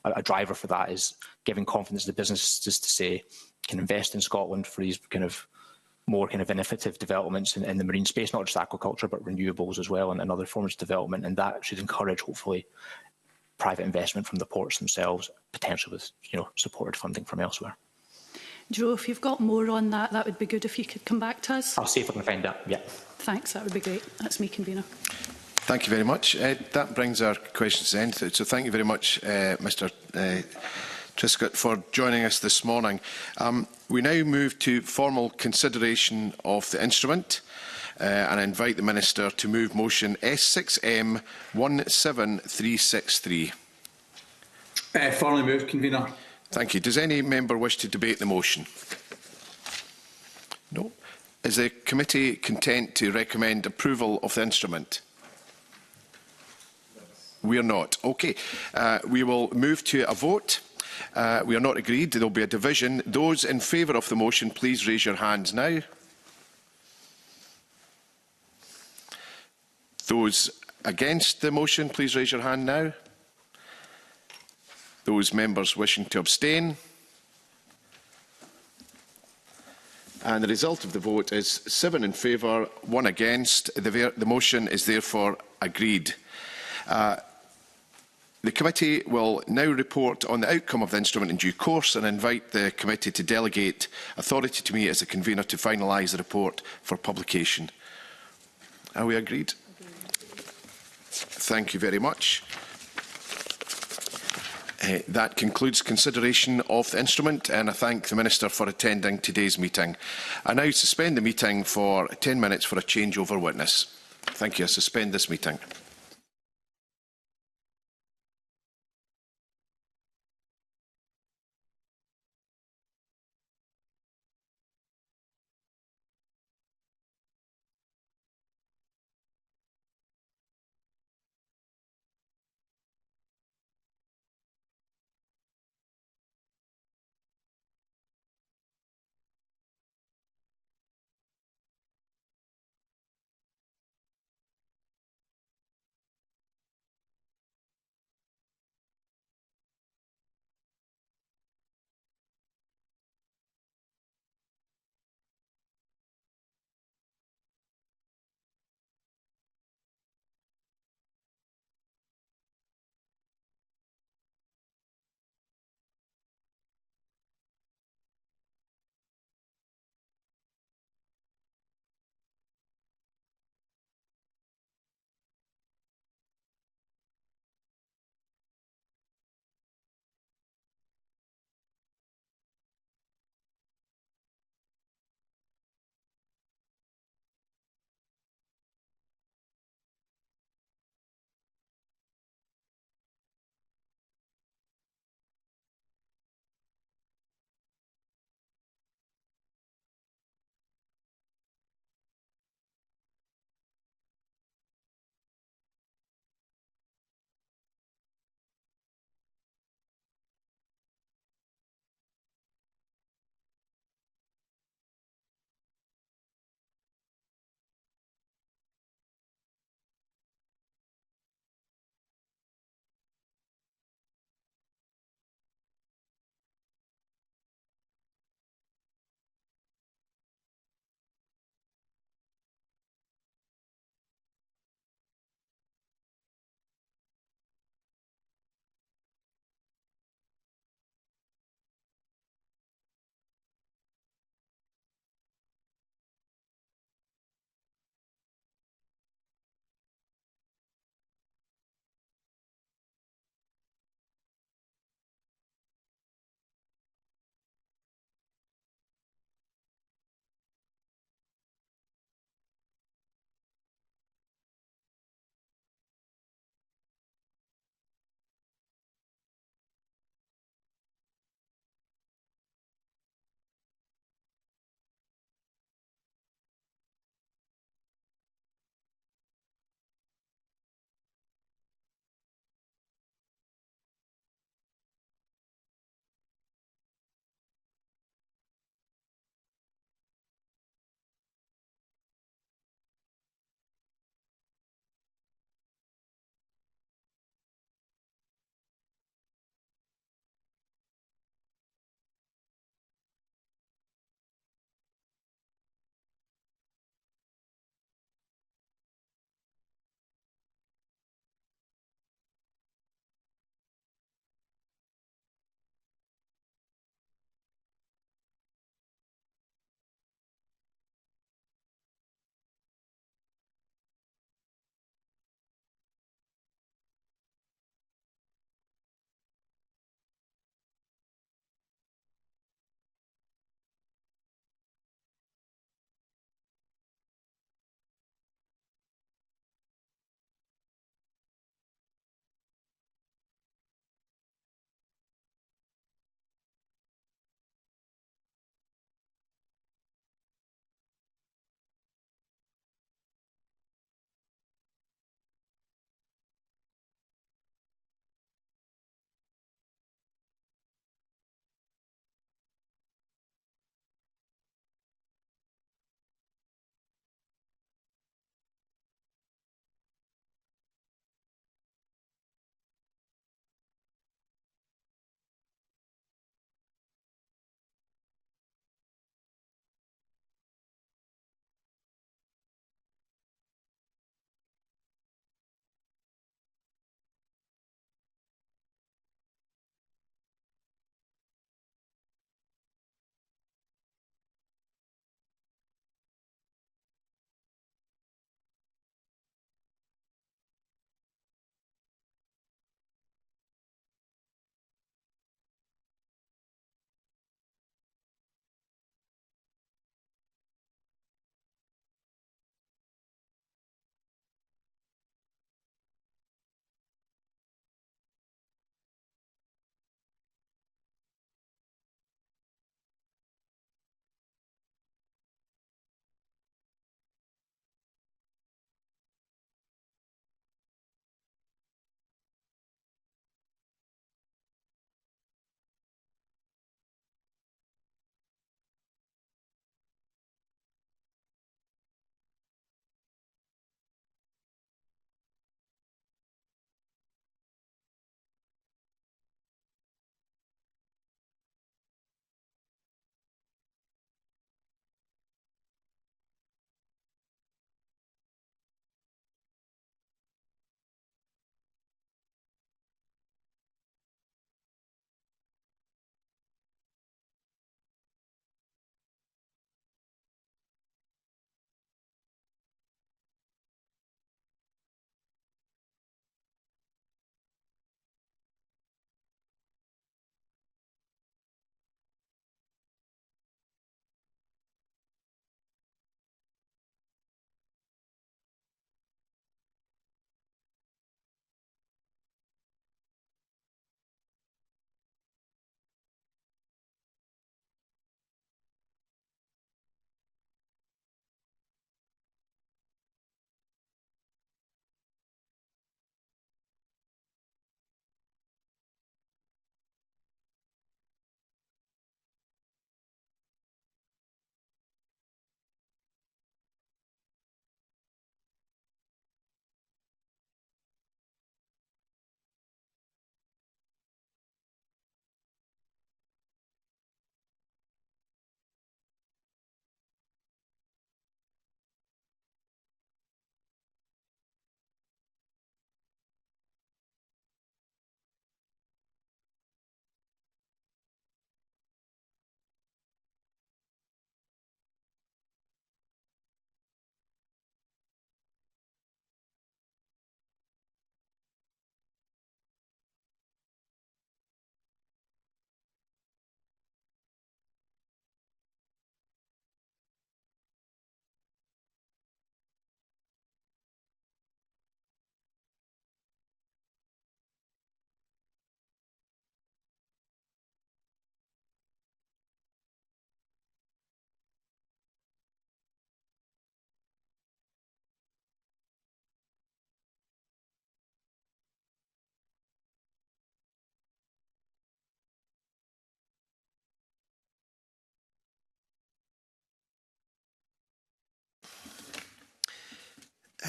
a driver for that, is giving confidence to the businesses to say can invest in Scotland for these kind of more kind of innovative developments in the marine space, not just aquaculture, but renewables as well, and other forms of development. And that should encourage, hopefully, private investment from the ports themselves, potentially with supported funding from elsewhere. Joe, if you've got more on that, that would be good if you could come back to us. I'll see if I can find that. Yeah. Thanks, that would be great. That's me, convener. Thank you very much. That brings our questions to end. So thank you very much, Mr Truscott, for joining us this morning. We now move to formal consideration of the instrument, and I invite the Minister to move motion S6M 17363. Formally moved, convener. Thank you. Does any member wish to debate the motion? No. Is the committee content to recommend approval of the instrument? We are not. Okay. We will move to a vote. We are not agreed. There will be a division. Those in favour of the motion, please raise your hands now. Those against the motion, please raise your hand now. Those members wishing to abstain. And the result of the vote is 7 in favour, 1 against. The motion is therefore agreed. The committee will now report on the outcome of the instrument in due course, and invite the committee to delegate authority to me as a convener to finalise the report for publication. Are we agreed? Thank you very much. That concludes consideration of the instrument, and I thank the Minister for attending today's meeting. I now suspend the meeting for 10 minutes for a changeover witness. Thank you. I suspend this meeting.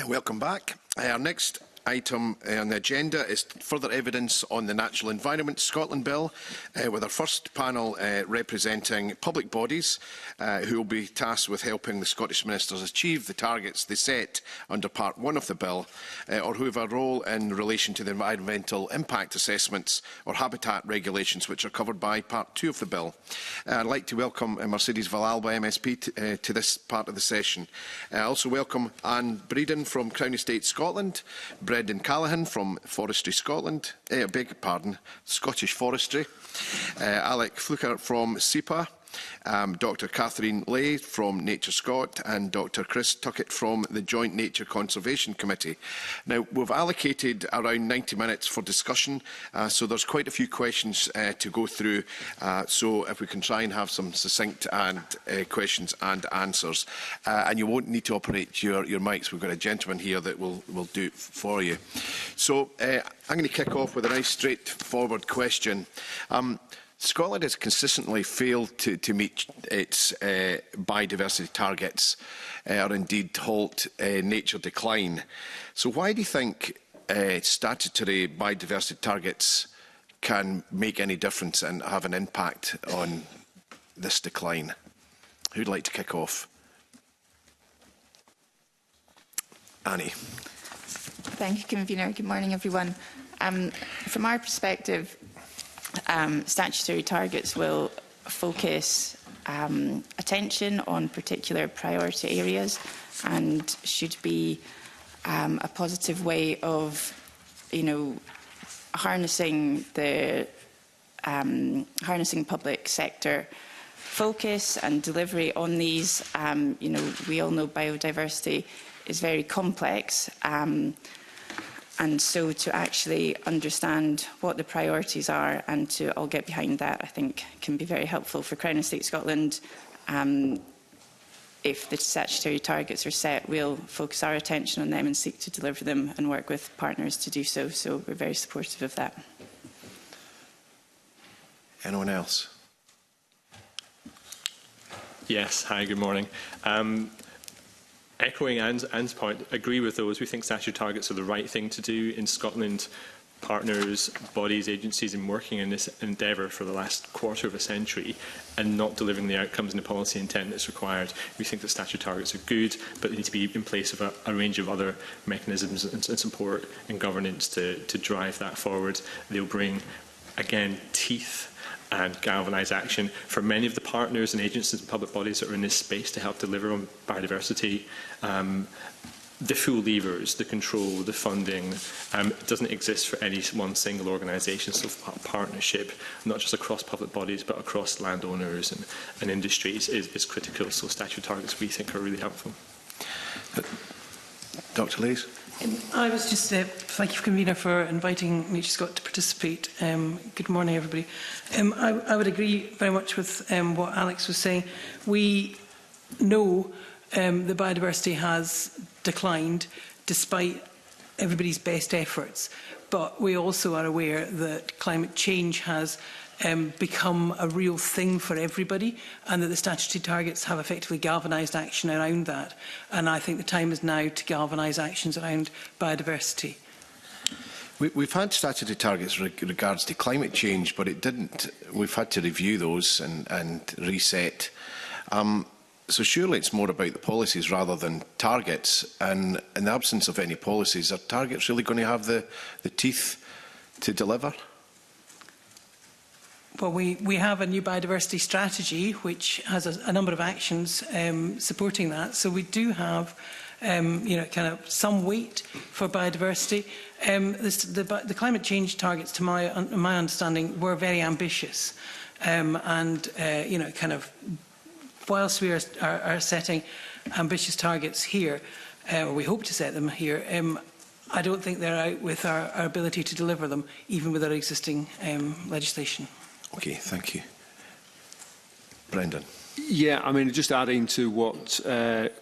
Welcome back. Our next item on the agenda is further evidence on the Natural Environment Scotland Bill, with our first panel representing public bodies who will be tasked with helping the Scottish Ministers achieve the targets they set under Part 1 of the bill, or who have a role in relation to the environmental impact assessments or habitat regulations which are covered by Part 2 of the bill. I'd like to welcome Mercedes Villalba MSP to this part of the session. I also welcome Anne Breeden from Crown Estate Scotland, Brendan Callaghan from Forestry Scotland, beg your pardon, Scottish Forestry, Alec Fluker from SEPA, Dr Catherine Lay from Nature Scot and Dr Chris Tuckett from the Joint Nature Conservation Committee. Now, we've allocated around 90 minutes for discussion, so there's quite a few questions to go through, so if we can try and have some succinct and questions and answers. And you won't need to operate your mics. We've got a gentleman here that will do it for you. So I'm going to kick off with a nice straightforward question. Scotland has consistently failed to meet its biodiversity targets or indeed halt nature decline. So why do you think statutory biodiversity targets can make any difference and have an impact on this decline? Who'd like to kick off? Annie. Thank you, Convener. Good morning, everyone. From our perspective, statutory targets will focus attention on particular priority areas and should be a positive way of, harnessing public sector focus and delivery on these. We all know biodiversity is very complex. And so to actually understand what the priorities are and to all get behind that, I think can be very helpful for Crown Estate Scotland. If the statutory targets are set, we'll focus our attention on them and seek to deliver them and work with partners to do so. So we're very supportive of that. Anyone else? Yes, hi, good morning. Echoing Anne's point, agree with those. We think statutory targets are the right thing to do in Scotland. Partners, bodies, agencies in working in this endeavour for the last quarter of a century and not delivering the outcomes and the policy intent that's required. We think that statutory targets are good, but they need to be in place of a range of other mechanisms and support and governance to drive that forward. They'll bring, again, teeth and galvanise action for many of the partners and agencies and public bodies that are in this space to help deliver on biodiversity. The full levers, the control, the funding, doesn't exist for any one single organisation. So partnership, not just across public bodies, but across landowners and industries is critical. So statutory targets, we think, are really helpful. Dr Lees? I was just, thank you, Convener, for inviting Nature Scot to participate. Good morning, everybody. I would agree very much with what Alex was saying. We know the biodiversity has declined despite everybody's best efforts, but we also are aware that climate change has become a real thing for everybody and that the statutory targets have effectively galvanised action around that. And I think the time is now to galvanise actions around biodiversity. We've had statutory targets regards to climate change, but it didn't. We've had to review those and reset. So surely it's more about the policies rather than targets. And in the absence of any policies, are targets really going to have the teeth to deliver? Well, we have a new biodiversity strategy which has a number of actions supporting that. So we do have, kind of some weight for biodiversity. The climate change targets, to my understanding, were very ambitious, kind of whilst we are setting ambitious targets here, or we hope to set them here. I don't think they're out with our ability to deliver them, even with our existing legislation. Okay, thank you. Brendan. Yeah, I mean, just adding to what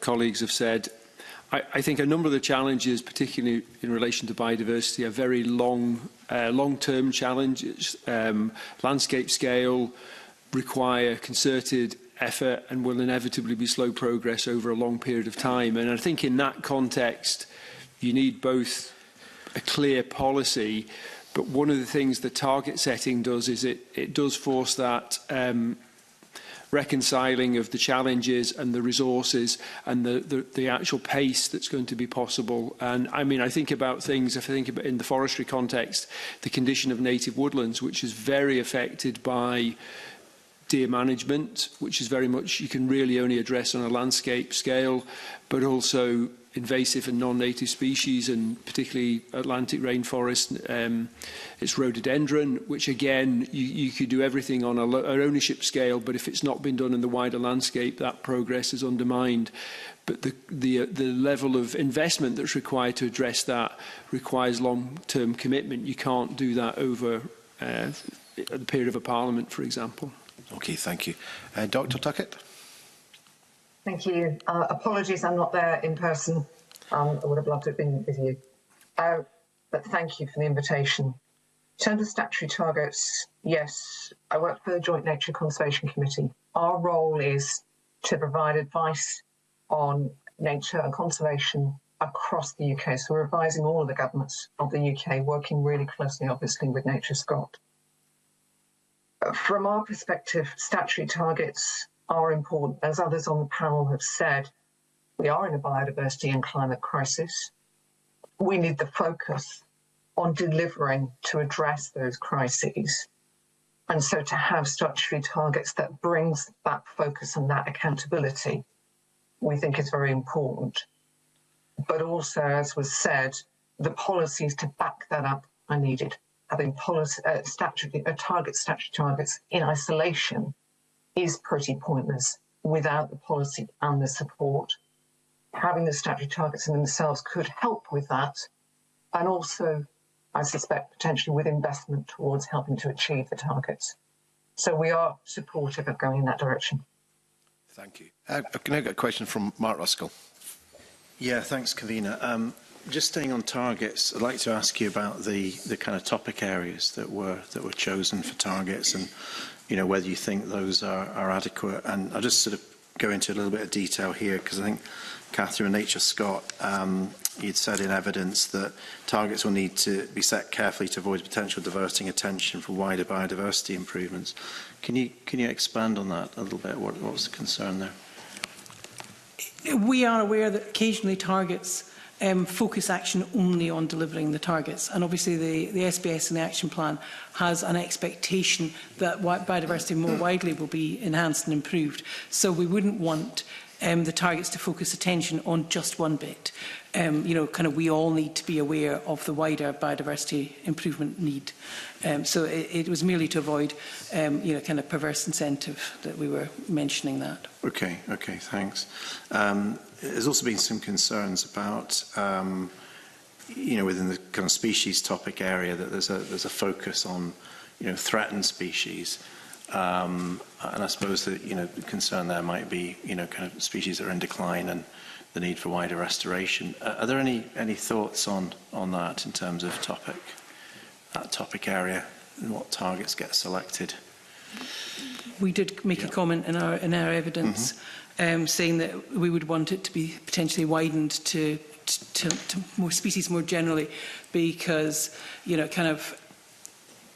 colleagues have said, I think a number of the challenges, particularly in relation to biodiversity, are very long-term challenges. Landscape scale require concerted effort and will inevitably be slow progress over a long period of time. And I think in that context, you need both a clear policy, but one of the things the target setting does is it does force that reconciling of the challenges and the resources and the actual pace that's going to be possible. And I mean, I think about things, if I think about in the forestry context, the condition of native woodlands, which is very affected by deer management, which is very much you can really only address on a landscape scale, but also invasive and non-native species, and particularly Atlantic rainforest. It's rhododendron, which again, you could do everything on an ownership scale, but if it's not been done in the wider landscape, that progress is undermined. But the level of investment that's required to address that requires long-term commitment. You can't do that over the period of a parliament, for example. Okay, thank you. Dr. Tuckett? Thank you. Apologies, I'm not there in person. I would have loved to have been with you. But thank you for the invitation. In terms of statutory targets, yes, I work for the Joint Nature Conservation Committee. Our role is to provide advice on nature and conservation across the UK. So we're advising all of the governments of the UK, working really closely, obviously, with Nature Scot. From our perspective, statutory targets are important. As others on the panel have said, we are in a biodiversity and climate crisis. We need the focus on delivering to address those crises. And so to have statutory targets that brings that focus and that accountability, we think is very important. But also, as was said, the policies to back that up are needed. Having statutory targets in isolation is pretty pointless without the policy and the support. Having the statutory targets in themselves could help with that, and also, I suspect, potentially with investment towards helping to achieve the targets. So we are supportive of going in that direction. Thank you. I've now got a question from Mark Ruskell. Yeah, thanks, Convener. Just staying on targets, I'd like to ask you about the kind of topic areas that were chosen for targets, and whether you think those are adequate. And I'll just sort of go into a little bit of detail here, because I think Catherine Nature Scott, you'd said in evidence that targets will need to be set carefully to avoid potential diverting attention from wider biodiversity improvements. Can you expand on that a little bit? What was the concern there? We are aware that occasionally targets focus action only on delivering the targets. And obviously the SBS and the action plan has an expectation that biodiversity more widely will be enhanced and improved. So we wouldn't want the targets to focus attention on just one bit. We all need to be aware of the wider biodiversity improvement need. So it was merely to avoid, kind of perverse incentive that we were mentioning that. Okay, thanks. There's also been some concerns about, within the kind of species topic area, that there's a focus on, threatened species. And I suppose that, the concern there might be, kind of species that are in decline and the need for wider restoration. Are there any thoughts on that in terms of that topic area, and what targets get selected? We did make a comment in our evidence, saying that we would want it to be potentially widened to more species more generally, because kind of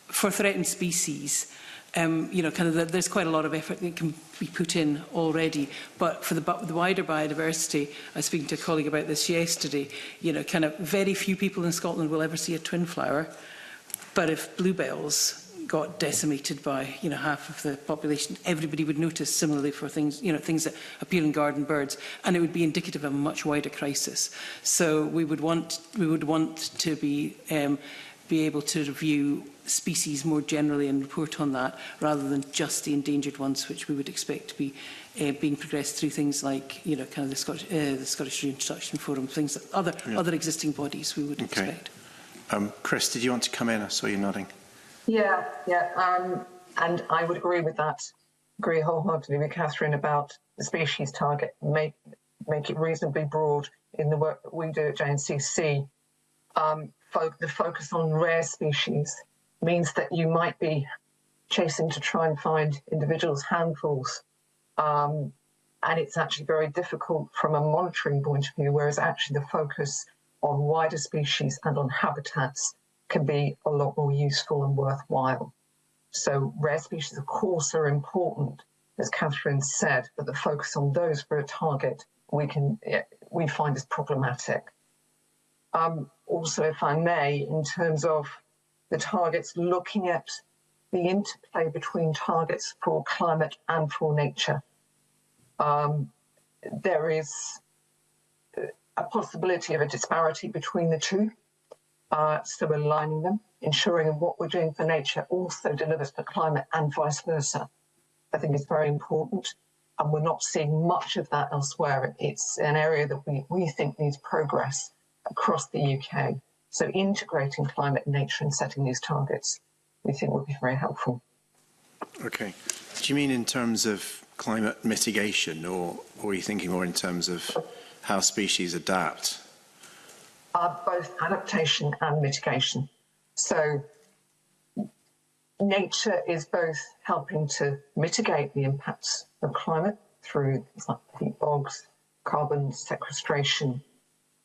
for threatened species, there's quite a lot of effort that can be put in already. But for the wider biodiversity, I was speaking to a colleague about this yesterday, kind of very few people in Scotland will ever see a twin flower. But if bluebells got decimated by, half of the population, everybody would notice. Similarly for things, things that appear in garden birds, and it would be indicative of a much wider crisis. So we would want to be able to review species more generally and report on that, rather than just the endangered ones, which we would expect to be being progressed through things like, kind of the Scottish Reintroduction Forum, things that other existing bodies we would expect. Chris, did you want to come in? I saw you nodding. Yeah. And I would agree with that. Agree wholeheartedly with Catherine about the species target. Make it reasonably broad in the work that we do at JNCC. The focus on rare species means that you might be chasing to try and find individuals, handfuls, And it's actually very difficult from a monitoring point of view, whereas actually the focus on wider species and on habitats can be a lot more useful and worthwhile. So rare species, of course, are important, as Catherine said, but the focus on those for a target we find is problematic. Also, if I may, in terms of the targets, looking at the interplay between targets for climate and for nature. There is a possibility of a disparity between the two. So aligning them, ensuring what we're doing for nature also delivers for climate and vice versa, I think is very important. And we're not seeing much of that elsewhere. It's an area that we think needs progress across the UK. So integrating climate and nature and setting these targets, we think would be very helpful. Okay. Do you mean in terms of climate mitigation, or are you thinking more in terms of how species adapt? Both adaptation and mitigation. So nature is both helping to mitigate the impacts of climate through things like peat bogs, carbon sequestration,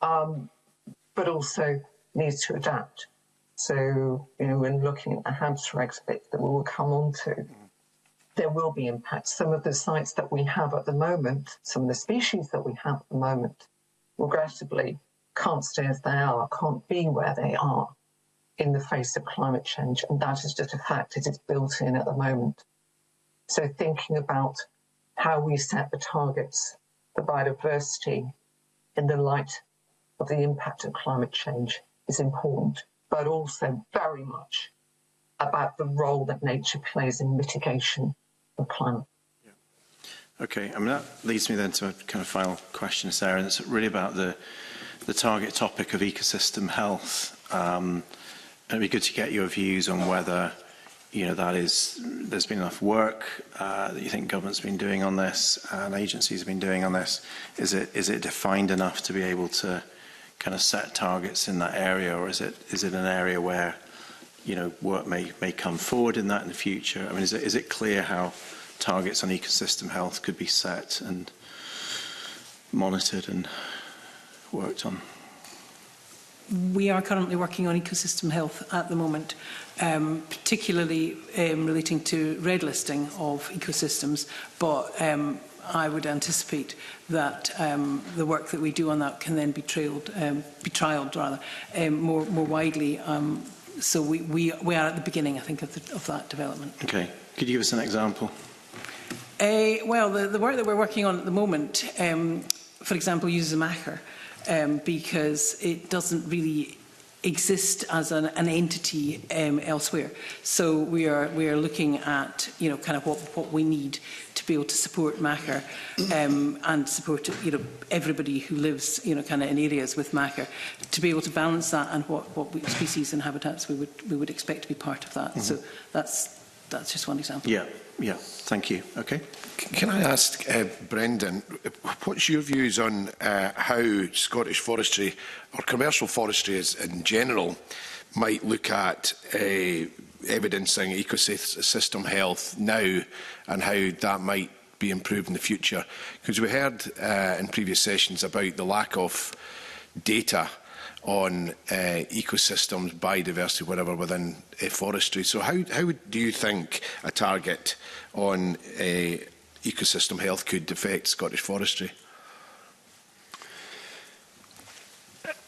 but also needs to adapt. So, when looking at the hamster exhibit that we will come on to, there will be impacts. Some of the sites that we have at the moment, some of the species that we have at the moment, regrettably can't stay as they are, can't be where they are in the face of climate change. And that is just a fact. It is built in at the moment. So thinking about how we set the targets for biodiversity in the light of the impact of climate change is important, but also very much about the role that nature plays in mitigation of climate. Okay, I mean, that leads me then to a kind of final question, Sarah, and it's really about the target topic of ecosystem health. It'd be good to get your views on whether, there's been enough work that you think government's been doing on this and agencies have been doing on this. Is it defined enough to be able to kind of set targets in that area, or is it an area where, work may come forward in that in the future? I mean, is it clear how targets on ecosystem health could be set and monitored and worked on? We are currently working on ecosystem health at the moment, particularly relating to red listing of ecosystems, but I would anticipate that the work that we do on that can then be trialled more widely. So we are at the beginning, I think, of that development. Okay. Could you give us an example? Well, the work that we're working on at the moment, for example, uses MACHR, because it doesn't really exist as an entity elsewhere. So we are looking at kind of what we need to be able to support MACHR and support everybody who lives kind of in areas with MACHR, to be able to balance that and what species and habitats we would expect to be part of that. Mm-hmm. So that's just one example. Yeah, thank you. Okay. Can I ask Brendan, what's your views on how Scottish forestry or commercial forestry in general might look at evidencing ecosystem health now and how that might be improved in the future? Because we heard in previous sessions about the lack of data on ecosystems, biodiversity, whatever, within forestry. So how do you think a target on ecosystem health could affect Scottish forestry?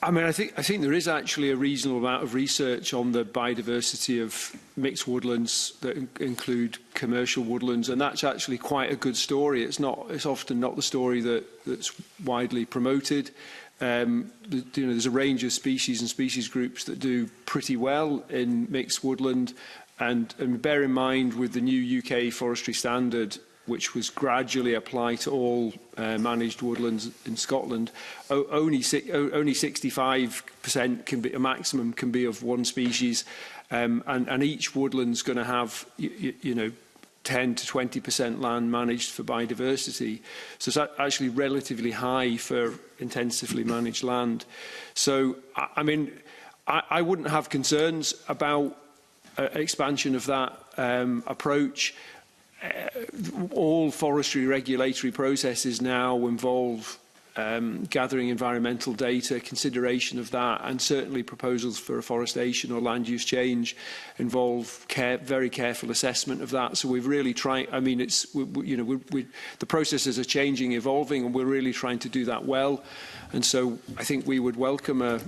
I mean, I think there is actually a reasonable amount of research on the biodiversity of mixed woodlands that include commercial woodlands, and that's actually quite a good story. It's often not the story that's widely promoted. There's a range of species and species groups that do pretty well in mixed woodland, and bear in mind, with the new UK forestry standard, which was gradually applied to all managed woodlands in Scotland, only 65% can be a maximum can be of one species, and each woodland's going to have 10 to 20% land managed for biodiversity. So it's actually relatively high for intensively managed land. So, I mean, I wouldn't have concerns about expansion of that approach. all forestry regulatory processes now involve gathering environmental data, consideration of that, and certainly proposals for afforestation or land use change involve very careful assessment of that. So we've really tried. I mean, the processes are changing, evolving, and we're really trying to do that well. And so I think we would welcome a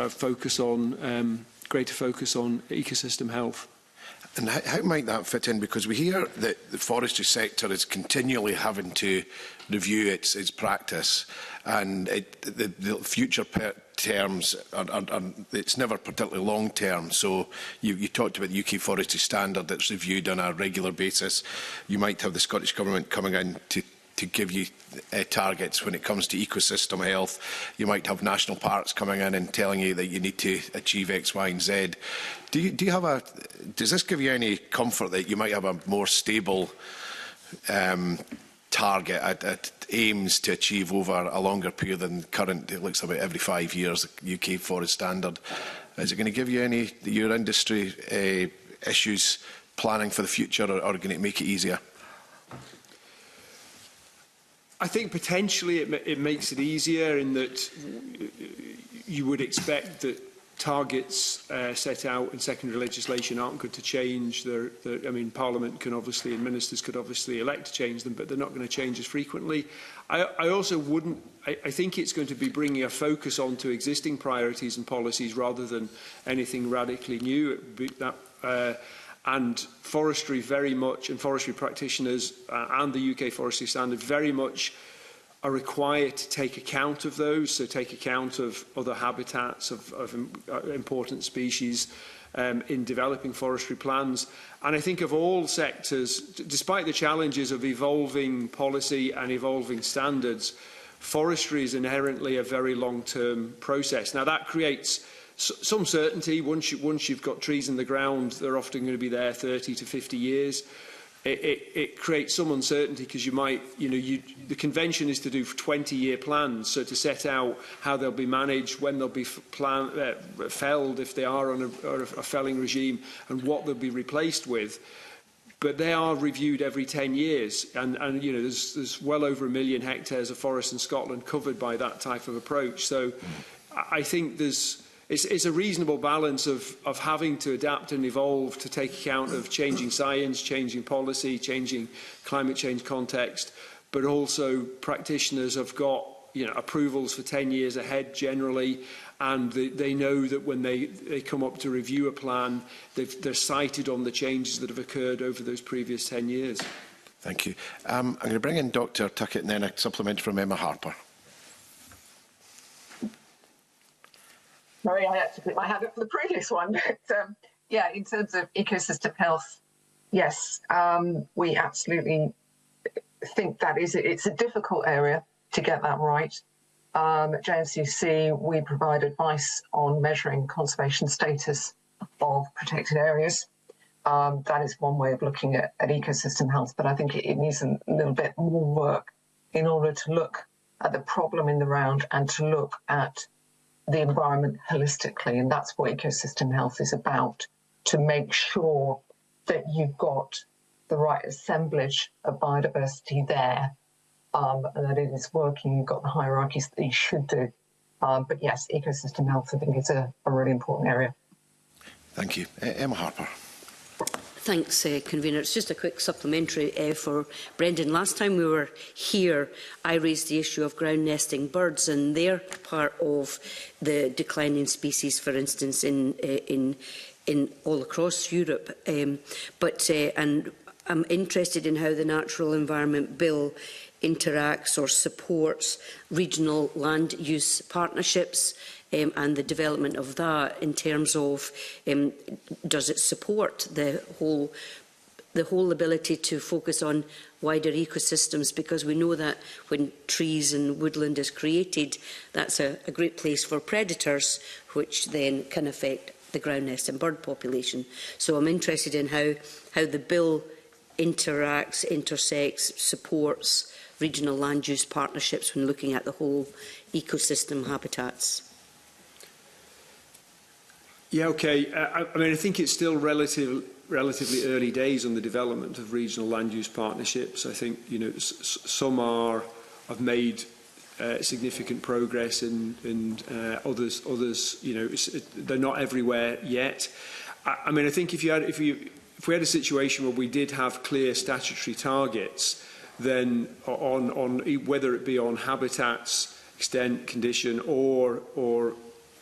focus on greater focus on ecosystem health. And how might that fit in? Because we hear that the forestry sector is continually having to review its practice, and the future terms it's never particularly long term. So you talked about the UK Forestry Standard that's reviewed on a regular basis. You might have the Scottish Government coming in to give you targets when it comes to ecosystem health. You might have national parks coming in and telling you that you need to achieve X, Y and Z. Does this give you any comfort that you might have a more stable target at aims to achieve over a longer period than current? It looks about every 5 years, the UK Forest Standard. Is it going to give you any, your industry, issues planning for the future, or going to make it easier? I think potentially it makes it easier in that you would expect that targets set out in secondary legislation aren't going to change. I mean, Parliament can obviously, and ministers could obviously elect to change them, but they're not going to change as frequently. I also wouldn't. I think it's going to be bringing a focus onto existing priorities and policies rather than anything radically new. And forestry very much, and forestry practitioners and the UK Forestry Standard very much are required to take account of those, so take account of other habitats, of important species in developing forestry plans. And I think of all sectors, despite the challenges of evolving policy and evolving standards, forestry is inherently a very long-term process. Now that creates some certainty. Once you've got trees in the ground, they're often going to be there 30 to 50 years. It creates some uncertainty because the convention is to do 20-year plans, so to set out how they'll be managed, when they'll be felled if they are on a felling regime, and what they'll be replaced with. But they are reviewed every 10 years, and there's well over 1 million hectares of forest in Scotland covered by that type of approach. So I think it's a reasonable balance of having to adapt and evolve to take account of changing science, changing policy, changing climate change context, but also practitioners have got approvals for 10 years ahead generally, and they know that when they come up to review a plan, they're cited on the changes that have occurred over those previous 10 years. Thank you. I'm going to bring in Dr Tuckett and then a supplement from Emma Harper. Sorry, I had to put my hand up for the previous one. But, yeah, in terms of ecosystem health, yes, we absolutely think that it's a difficult area to get that right. At JNCC, we provide advice on measuring conservation status of protected areas. That is one way of looking at ecosystem health, but I think it needs a little bit more work in order to look at the problem in the round and to look at the environment holistically, and that's what ecosystem health is about, to make sure that you've got the right assemblage of biodiversity there, and that it is working, you've got the hierarchies that you should do. But yes, ecosystem health, I think, is a really important area. Thank you. Emma Harper. Thanks, Convener. It's just a quick supplementary for Brendan. Last time we were here, I raised the issue of ground nesting birds, and they're part of the declining species, for instance, in all across Europe. And I'm interested in how the Natural Environment Bill interacts or supports regional land use partnerships. And the development of that in terms of does it support the whole ability to focus on wider ecosystems, because we know that when trees and woodland is created, that's a great place for predators, which then can affect the ground nest and bird population. So I'm interested in how the bill interacts, intersects, supports regional land use partnerships when looking at the whole ecosystem habitats. Yeah, okay. I mean, I think it's still relatively relatively early days on the development of regional land use partnerships. I think, you know, some have made significant progress, and others, you know, they're not everywhere yet. I mean, I think if we had a situation where we did have clear statutory targets, then on whether it be on habitats, extent, condition, or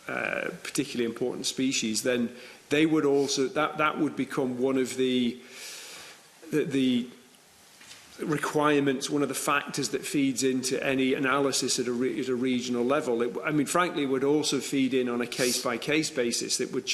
particularly important species, then they would also that would become one of the requirements, one of the factors that feeds into any analysis at a regional level. I mean, frankly, it would also feed in on a case-by-case basis. It would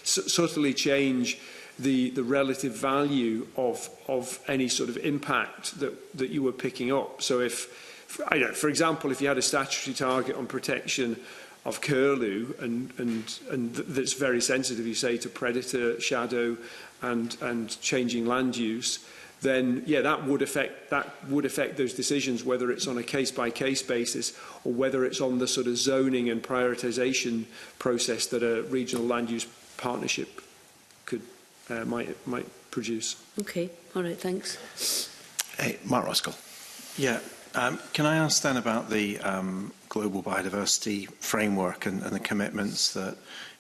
subtly change the relative value of any sort of impact that you were picking up. So if, I don't know, for example, if you had a statutory target on protection of curlew and that's very sensitive, you say, to predator, shadow and changing land use, then yeah, that would affect those decisions, whether it's on a case-by-case basis or whether it's on the sort of zoning and prioritisation process that a regional land use partnership could might produce. Okay, all right, thanks. Hey, Mark Ruskell. Yeah, can I ask then about the global biodiversity framework and the commitments that,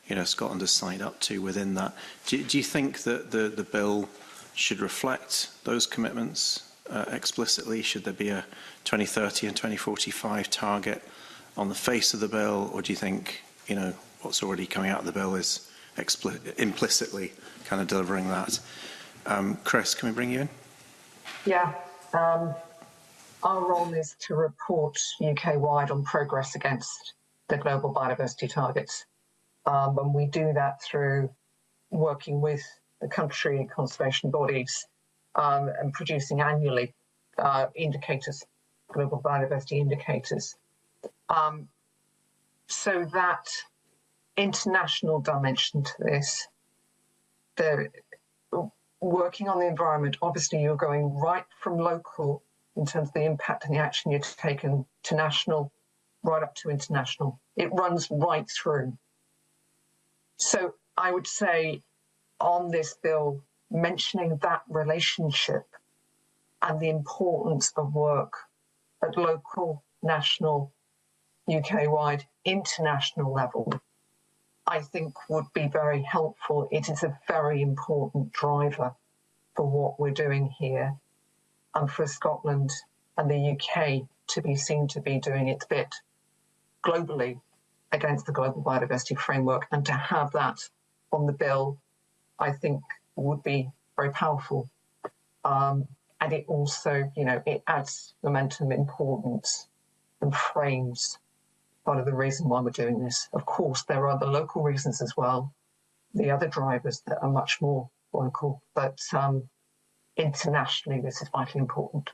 you know, Scotland has signed up to within that? Do you think that the bill should reflect those commitments explicitly? Should there be a 2030 and 2045 target on the face of the bill, or do you think, you know, what's already coming out of the bill is implicitly kind of delivering that? Chris, can we bring you in? Yeah. Our role is to report UK-wide on progress against the global biodiversity targets. And we do that through working with the country conservation bodies and producing annually indicators, global biodiversity indicators. So that international dimension to this, working on the environment, obviously you're going right from local in terms of the impact and the action you're taking to national, right up to international. It runs right through. So I would say on this bill, mentioning that relationship and the importance of work at local, national, UK-wide, international level, I think would be very helpful. It is a very important driver for what we're doing here and for Scotland and the UK to be seen to be doing its bit globally against the global biodiversity framework, and to have that on the bill, I think would be very powerful. And it also, you know, it adds momentum, importance and frames part of the reason why we're doing this. Of course, there are the local reasons as well, the other drivers that are much more local, but internationally this is vitally important.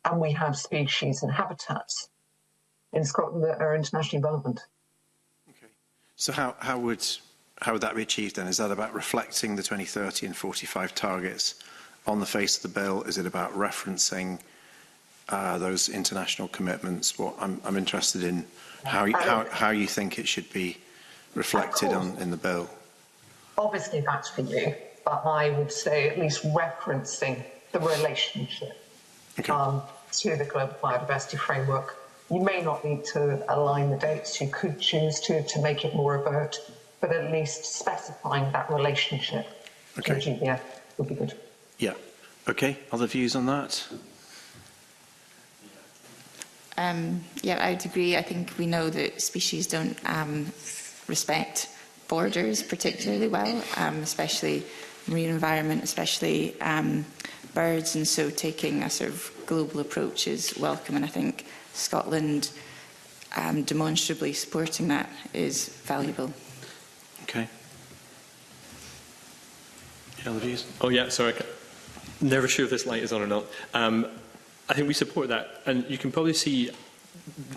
And we have species and habitats in Scotland that are internationally relevant. Okay. So how would that be achieved then? Is that about reflecting the 2030 and 45 targets on the face of the bill? Is it about referencing those international commitments? What I'm interested in how you think it should be reflected in the bill. Obviously that's for you, but I would say at least referencing the relationship to the global biodiversity framework. You may not need to align the dates. You could choose to make it more overt, but at least specifying that relationship to the GBF would be good. Yeah. Okay. Other views on that? Yeah, I would agree. I think we know that species don't respect borders particularly well, especially marine environment, especially birds, and so taking a sort of global approach is welcome, and I think Scotland demonstrably supporting that is valuable. Okay. Other views? Oh yeah, sorry. Never sure if this light is on or not. I think we support that, and you can probably see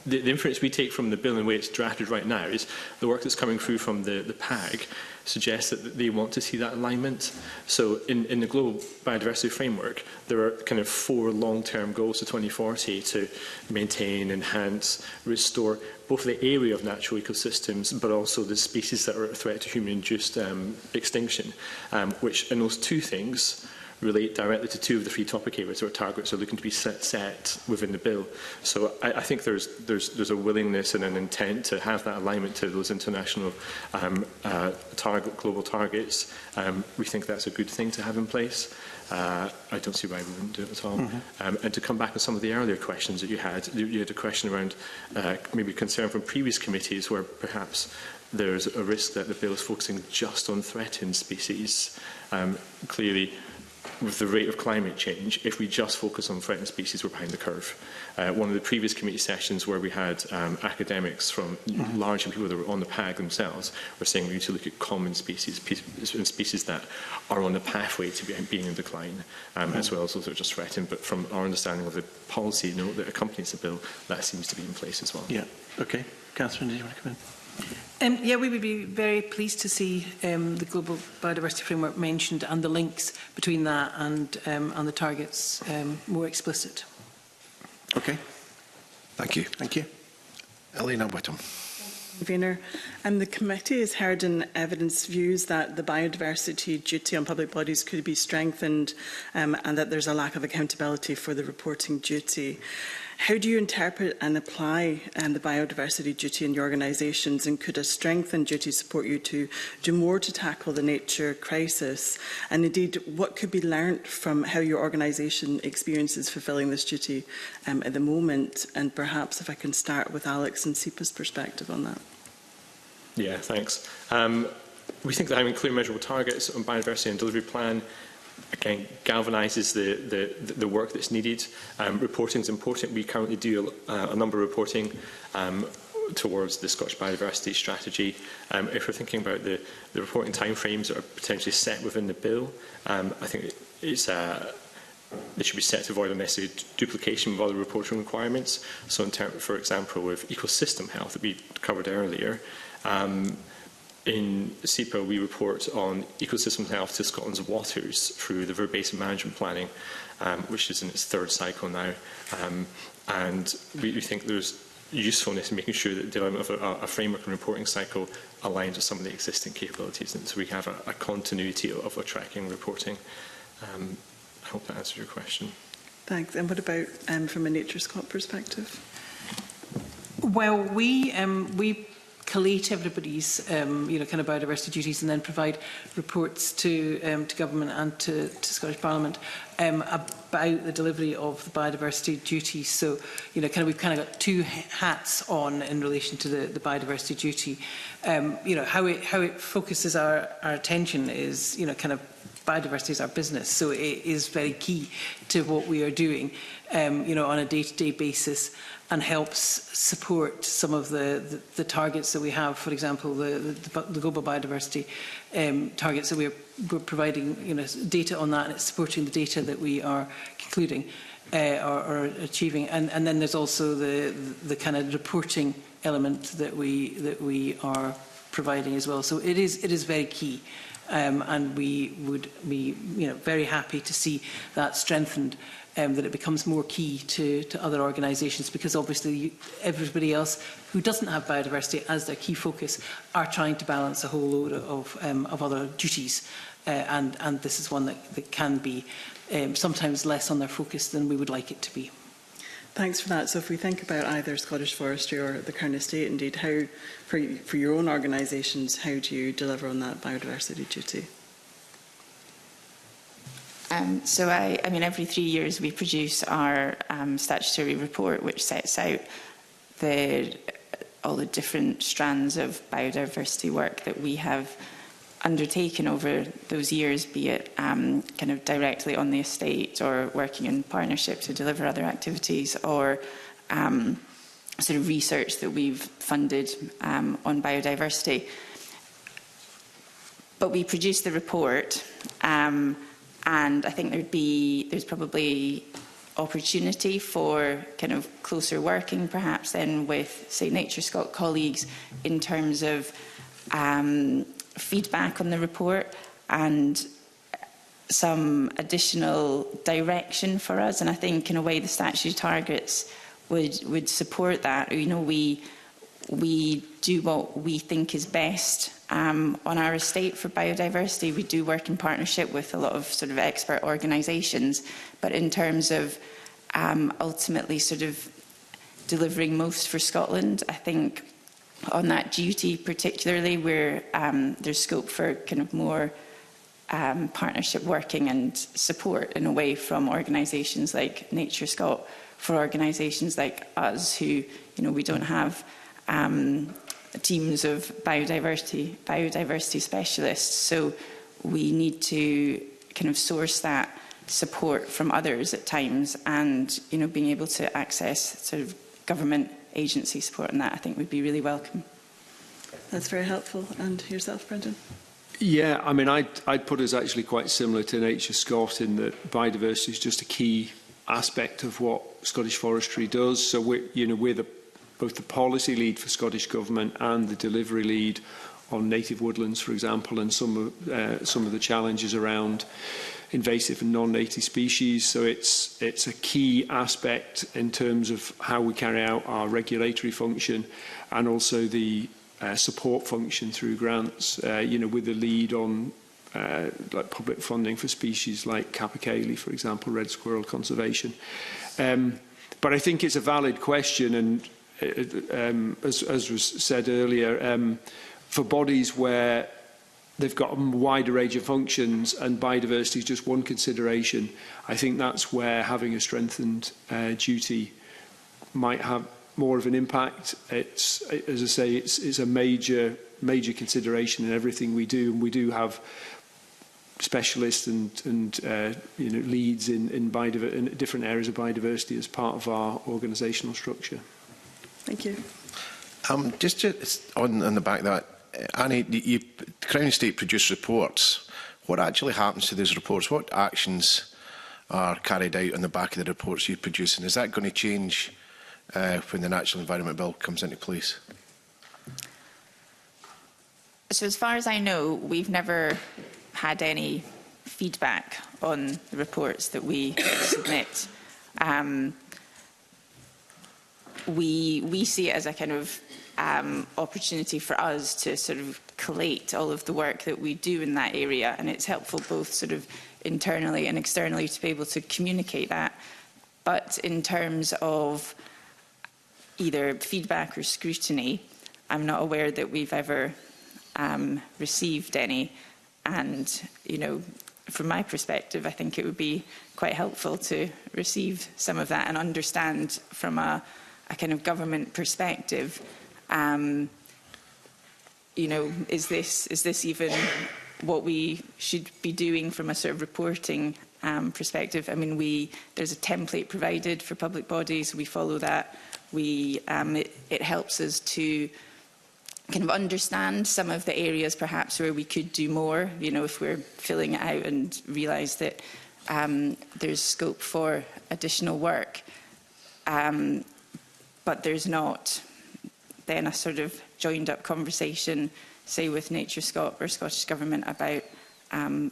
the inference we take from the bill and the way it's drafted right now is the work that's coming through from the PAG suggests that they want to see that alignment. So in the Global Biodiversity Framework, there are kind of 4 long-term goals to 2040 to maintain, enhance, restore both the area of natural ecosystems, but also the species that are a threat to human-induced extinction, which in those 2 things relate directly to 2 of the 3 topic areas where targets are looking to be set within the bill. So I think there's a willingness and an intent to have that alignment to those international global targets. We think that's a good thing to have in place. I don't see why we wouldn't do it at all. And to come back on some of the earlier questions that you had a question around maybe concern from previous committees where perhaps there's a risk that the bill is focusing just on threatened species. Clearly, with the rate of climate change, if we just focus on threatened species, we're behind the curve. One of the previous committee sessions where we had academics from largely people that were on the PAG themselves were saying we need to look at common species, species that are on the pathway to being in decline, as well as those that are just threatened. But from our understanding of the policy note that accompanies the bill, that seems to be in place as well. Yeah, okay. Catherine, did you want to come in? Yeah, we would be very pleased to see the Global Biodiversity Framework mentioned and the links between that and the targets more explicit. Okay. Thank you. Thank you. Elena Whittam. Convener. The committee has heard in evidence views that the biodiversity duty on public bodies could be strengthened and that there's a lack of accountability for the reporting duty. How do you interpret and apply the biodiversity duty in your organisations, and could a strengthened duty support you to do more to tackle the nature crisis? And indeed, what could be learnt from how your organisation experiences fulfilling this duty at the moment? And perhaps if I can start with Alex and SEPA's perspective on that. Yeah, thanks. We think that having clear measurable targets on biodiversity and delivery plan again galvanises the work that's needed. Reporting is important. We currently do a number of reporting towards the Scottish Biodiversity Strategy. If we're thinking about the reporting timeframes that are potentially set within the bill, I think it should be set to avoid unnecessary duplication with other reporting requirements. So, for example, with ecosystem health that we covered earlier, in SEPA, we report on ecosystem health to Scotland's waters through the River Basin Management Planning, which is in its 3rd cycle now. And we think there's usefulness in making sure that the development of a framework and reporting cycle aligns with some of the existing capabilities, and so we have a continuity of tracking and reporting. I hope that answers your question. Thanks. And what about from a NatureScot perspective? Well, we collate everybody's kind of biodiversity duties and then provide reports to government and to Scottish Parliament about the delivery of the biodiversity duties. So we've kind of got 2 hats on in relation to the biodiversity duty. How it focuses our attention is biodiversity is our business, so it is very key to what we are doing on a day-to-day basis, and helps support some of the targets that we have. For example, the global biodiversity targets that we're providing data on that, and it's supporting the data that we are concluding or achieving. And then there's also the kind of reporting element that we are providing as well. So it is very key. And we would be very happy to see that strengthened, that it becomes more key to other organisations, because obviously everybody else who doesn't have biodiversity as their key focus are trying to balance a whole load of other duties, and this is one that can be sometimes less on their focus than we would like it to be. Thanks for that. So if we think about either Scottish Forestry or the Crown Estate, indeed, how, for your own organisations, how do you deliver on that biodiversity duty? So I mean, every 3 years we produce our statutory report, which sets out all the different strands of biodiversity work that we have undertaken over those years, be it kind of directly on the estate or working in partnership to deliver other activities, or sort of research that we've funded on biodiversity. But we produce the report, and I think there's probably opportunity for kind of closer working perhaps then with, say, NatureScot colleagues in terms of feedback on the report and some additional direction for us. And I think in a way the statutory targets would support that. You know, we do what we think is best on our estate for biodiversity. We do work in partnership with a lot of sort of expert organisations, but in terms of ultimately sort of delivering most for Scotland, I think on that duty particularly where there's scope for kind of more partnership working and support in a way from organisations like NatureScot, for organisations like us who, you know, we don't have teams of biodiversity specialists, so we need to kind of source that support from others at times, and, you know, being able to access sort of government agency support on that, I think would be really welcome. That's very helpful. And yourself, Brendan? Yeah, I mean, I'd put us actually quite similar to NatureScot in that biodiversity is just a key aspect of what Scottish Forestry does. So we're both the policy lead for Scottish Government and the delivery lead on native woodlands, for example, and some of the challenges around invasive and non-native species. So it's a key aspect in terms of how we carry out our regulatory function and also the support function through grants, with the lead on like public funding for species like capercaillie, for example, red squirrel conservation. But I think it's a valid question, and as was said earlier, for bodies where they've got a wider range of functions and biodiversity is just one consideration, I think that's where having a strengthened duty might have more of an impact. It's, as I say, it's a major consideration in everything we do, and we do have specialists and leads in different areas of biodiversity as part of our organisational structure. Thank you. Just on the back of that, Annie, the Crown Estate produce reports. What actually happens to those reports? What actions are carried out on the back of the reports you produce? And is that going to change when the Natural Environment Bill comes into place? So as far as I know, we've never had any feedback on the reports that we submit. We see it as a kind of opportunity for us to sort of collate all of the work that we do in that area, and it's helpful both sort of internally and externally to be able to communicate that. But in terms of either feedback or scrutiny, I'm not aware that we've ever received any. And, from my perspective, I think it would be quite helpful to receive some of that and understand from a kind of government perspective, is this even what we should be doing from a sort of reporting perspective? I mean, there's a template provided for public bodies. We follow that. It helps us to kind of understand some of the areas perhaps where we could do more, if we're filling it out and realise that there's scope for additional work. But there's not then a sort of joined up conversation, say with NatureScot or Scottish Government about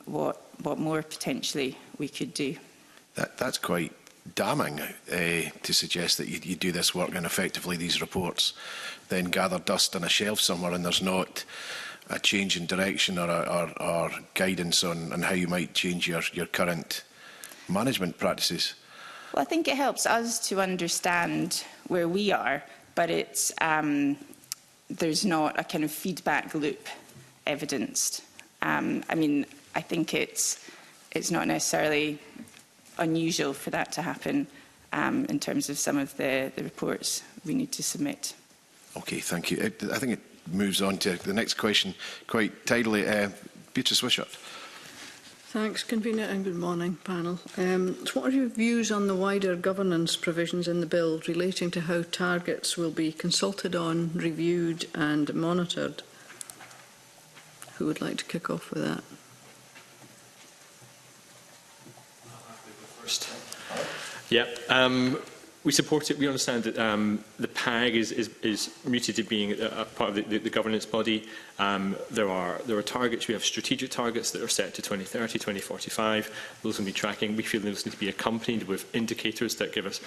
what more potentially we could do. That's quite damning to suggest that you do this work and effectively these reports then gather dust on a shelf somewhere and there's not a change in direction or guidance on how you might change your current management practices. Well, I think it helps us to understand where we are, but it's there's not a kind of feedback loop evidenced. I mean, I think it's not necessarily unusual for that to happen in terms of some of the reports we need to submit. Okay, thank you. I think it moves on to the next question quite tidily. Beatrice Wishart. Thanks, Convener, and good morning, panel. So what are your views on the wider governance provisions in the bill relating to how targets will be consulted on, reviewed and monitored? Who would like to kick off with that? Yeah. We support it. We understand that the PAG is mooted to being a part of the governance body. There are targets. We have strategic targets that are set to 2030, 2045. Those will be tracking. We feel those need to be accompanied with indicators that give us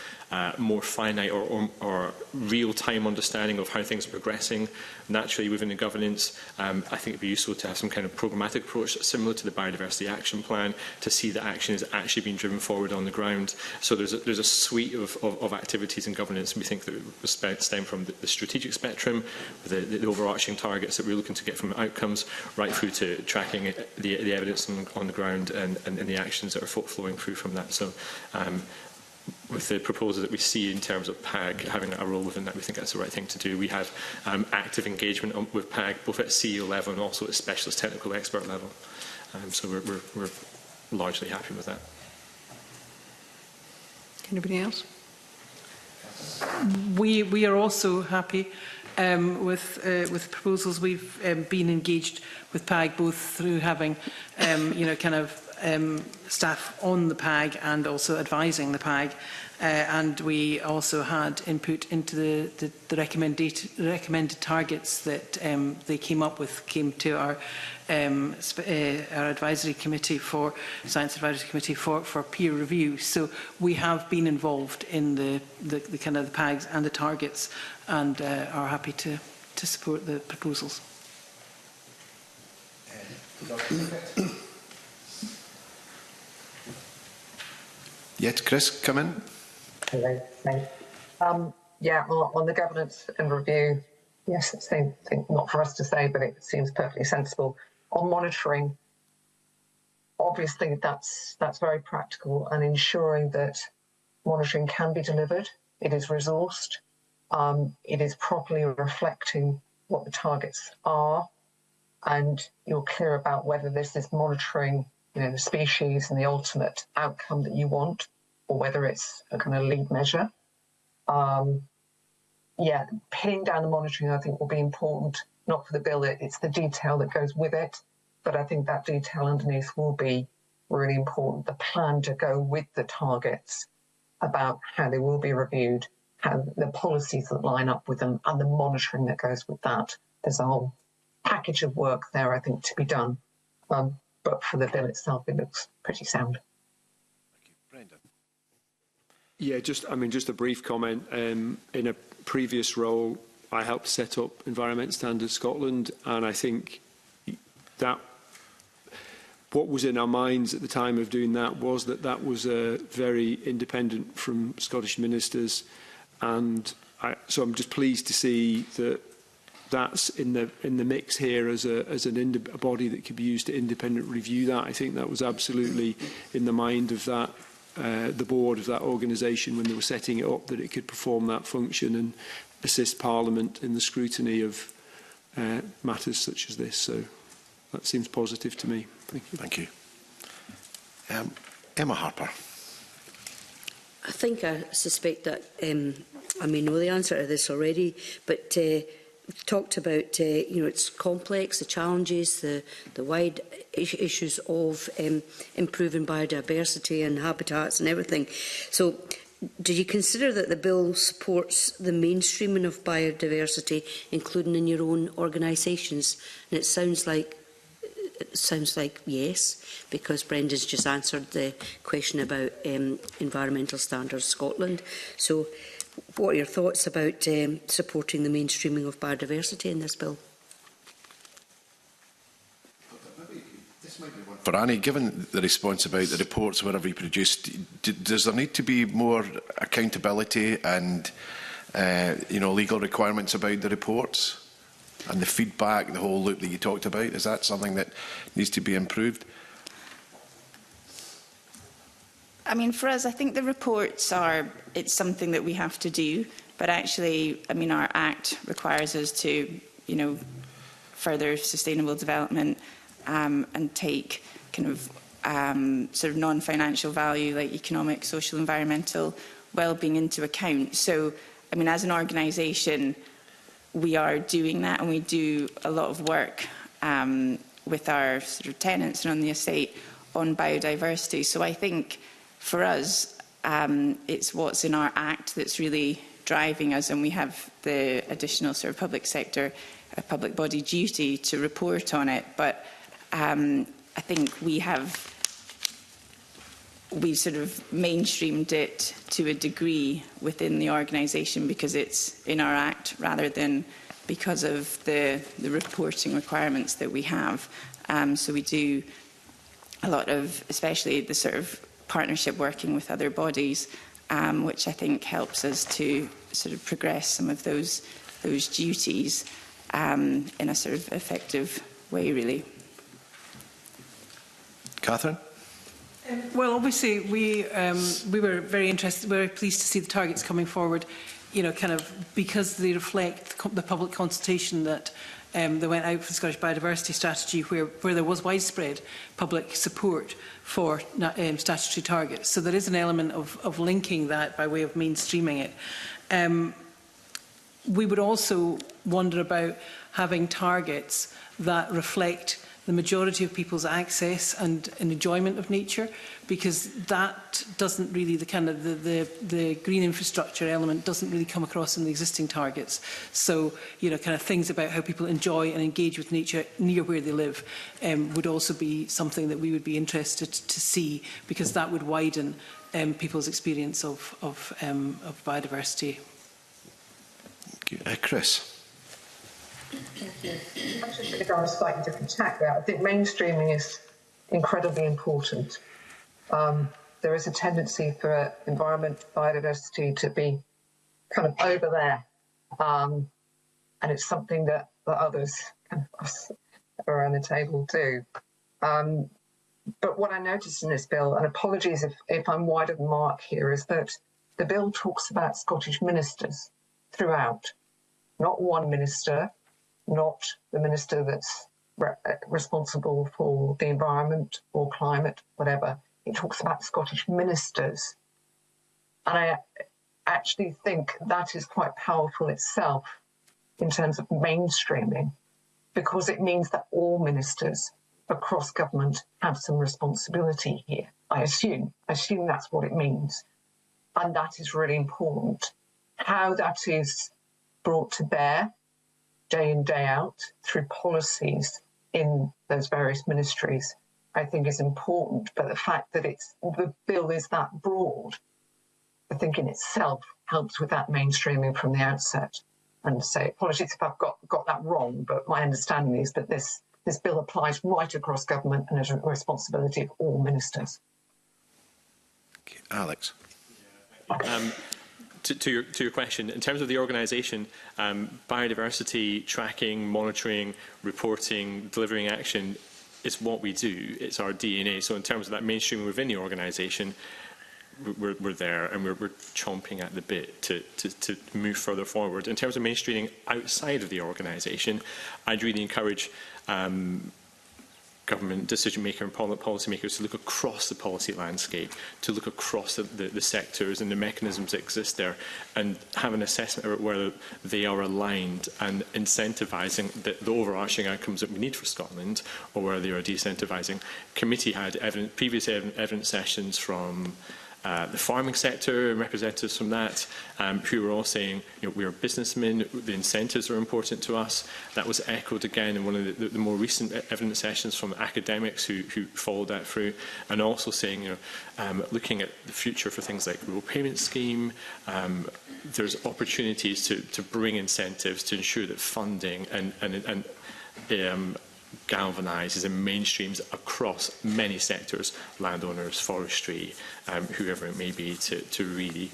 more finite or real-time understanding of how things are progressing naturally within the governance. I think it would be useful to have some kind of programmatic approach similar to the Biodiversity Action Plan to see that action is actually being driven forward on the ground. So there's a suite of activities in governance we think that stem from the strategic spectrum, the overarching targets that we're looking to get from outcomes, right through to tracking the evidence on the ground and the actions that are flowing through from that. So with the proposal that we see in terms of PAG having a role within that, we think that's the right thing to do. We have active engagement with PAG, both at CEO level and also at specialist technical expert level. So we're largely happy with that. Anybody else? We are also happy with proposals. We've been engaged with PAG both through having staff on the PAG and also advising the PAG, and we also had input into the recommended targets that they came up with, came to our advisory committee for Science Advisory Committee for peer review. So we have been involved in the PAGs and the targets, and are happy to support the proposals. Yet, Chris, come in. Hello. Yeah, on the governance and review, yes, same thing, not for us to say, but it seems perfectly sensible. On monitoring, obviously that's very practical, and ensuring that monitoring can be delivered, it is resourced, it is properly reflecting what the targets are, and you're clear about whether this is monitoring, the species and the ultimate outcome that you want, or whether it's a kind of lead measure. Yeah, pinning down the monitoring, I think, will be important, not for the bill, it's the detail that goes with it, but I think that detail underneath will be really important. The plan to go with the targets, about how they will be reviewed, how the policies that line up with them, and the monitoring that goes with that. There's a whole package of work there, I think, to be done. But for the bill itself, it looks pretty sound. Thank you. Brendan. Yeah, just a brief comment. In a previous role, I helped set up Environment Standards Scotland, and I think that what was in our minds at the time of doing that was that was very independent from Scottish ministers, and so I'm just pleased to see that that's in the mix here as a body that could be used to independently review that. I think that was absolutely in the mind of that the board of that organisation when they were setting it up, that it could perform that function and assist Parliament in the scrutiny of matters such as this. So that seems positive to me. Thank you. Thank you. Emma Harper. I think I suspect that I may know the answer to this already, but talked about it's complex, the challenges, the wide issues of improving biodiversity and habitats and everything. So do you consider that the bill supports the mainstreaming of biodiversity, including in your own organisations? And it sounds like yes, because Brendan's just answered the question about Environmental Standards Scotland. So what are your thoughts about supporting the mainstreaming of biodiversity in this bill? This might be one for Annie. Given the response about the reports, whatever you produced, does there need to be more accountability and legal requirements about the reports and the feedback, the whole loop that you talked about? Is that something that needs to be improved? I mean, for us, I think the reports it's something that we have to do, but actually, I mean, our Act requires us to, further sustainable development and take kind of sort of non-financial value like economic, social, environmental well-being into account. So, I mean, as an organisation, we are doing that, and we do a lot of work with our sort of tenants and on the estate on biodiversity. So I think for us, it's what's in our Act that's really driving us, and we have the additional sort of public sector, public body duty to report on it. But I think we've sort of mainstreamed it to a degree within the organisation because it's in our Act rather than because of the reporting requirements that we have. So we do a lot of, especially the sort of partnership working with other bodies, which I think helps us to sort of progress some of those duties in a sort of effective way, really. Catherine? Well, obviously, we were very interested, very pleased to see the targets coming forward, you know, kind of because they reflect the public consultation that they went out for the Scottish Biodiversity Strategy, where there was widespread public support for statutory targets. So there is an element of linking that by way of mainstreaming it. We would also wonder about having targets that reflect the majority of people's access and enjoyment of nature, because that doesn't really, the green infrastructure element doesn't really come across in the existing targets. So, you know, kind of things about how people enjoy and engage with nature near where they live would also be something that we would be interested to see, because that would widen people's experience of biodiversity. Chris? I'm just going to go on a slightly different tack there. I think mainstreaming is incredibly important. There is a tendency for environment, biodiversity to be kind of over there. And it's something that others around the table do. But what I noticed in this bill, and apologies if I'm wide of the mark here, is that the bill talks about Scottish ministers throughout. Not one minister, not the minister that's responsible for the environment or climate, whatever. It talks about Scottish ministers. And I actually think that is quite powerful itself in terms of mainstreaming, because it means that all ministers across government have some responsibility here. I assume that's what it means. And that is really important. How that is brought to bear day in, day out through policies in those various ministries, I think is important. But the fact that the bill is that broad, I think in itself helps with that mainstreaming from the outset. And so apologies if I've got that wrong, but my understanding is that this bill applies right across government and is a responsibility of all ministers. Okay. Alex? To your question, in terms of the organisation, biodiversity tracking, monitoring, reporting, delivering action is what we do. It's our DNA. So in terms of that mainstreaming within the organisation, we're there and we're chomping at the bit to move further forward. In terms of mainstreaming outside of the organisation, I'd really encourage government decision-maker and policymakers to look across the policy landscape, to look across the sectors and the mechanisms that exist there, and have an assessment about whether they are aligned and incentivising the overarching outcomes that we need for Scotland, or whether they are decentivising. Committee had previous evidence sessions from the farming sector and representatives from that, who were all saying, you know, we are businessmen, the incentives are important to us. That was echoed again in one of the more recent evidence sessions from academics who followed that through, and also saying, you know, looking at the future for things like rural payment scheme, there's opportunities to bring incentives to ensure that funding and galvanises and mainstreams across many sectors, landowners, forestry, whoever it may be, to really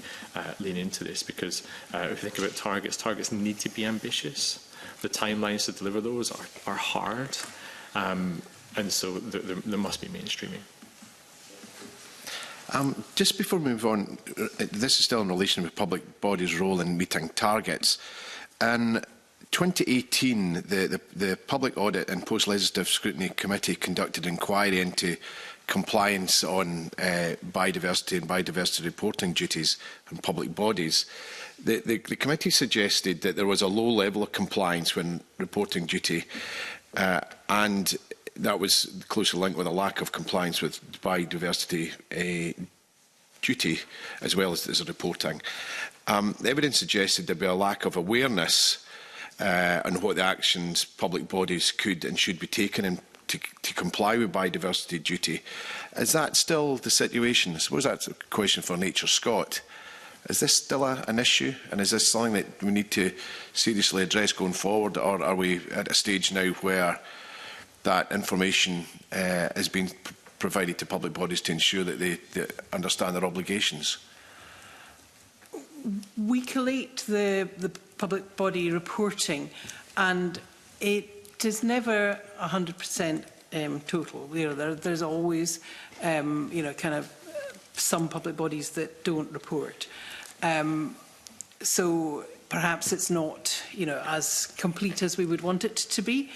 lean into this. Because if you think about targets need to be ambitious. The timelines to deliver those are hard, and so there must be mainstreaming. Just before we move on, this is still in relation with public bodies' role in meeting targets. In 2018, the Public Audit and Post-Legislative Scrutiny Committee conducted inquiry into compliance on biodiversity and biodiversity reporting duties on public bodies. The committee suggested that there was a low level of compliance when reporting duty, and that was closely linked with a lack of compliance with biodiversity duty as well as reporting. The evidence suggested there'd be a lack of awareness on what the actions public bodies could and should be taken to comply with biodiversity duty. Is that still the situation? I suppose that's a question for Nature Scott. Is this still an issue, and is this something that we need to seriously address going forward, or are we at a stage now where that information is being provided to public bodies to ensure that they understand their obligations? We collate the public body reporting, and it is never 100% total. There's always, kind of some public bodies that don't report. So perhaps it's not, as complete as we would want it to be.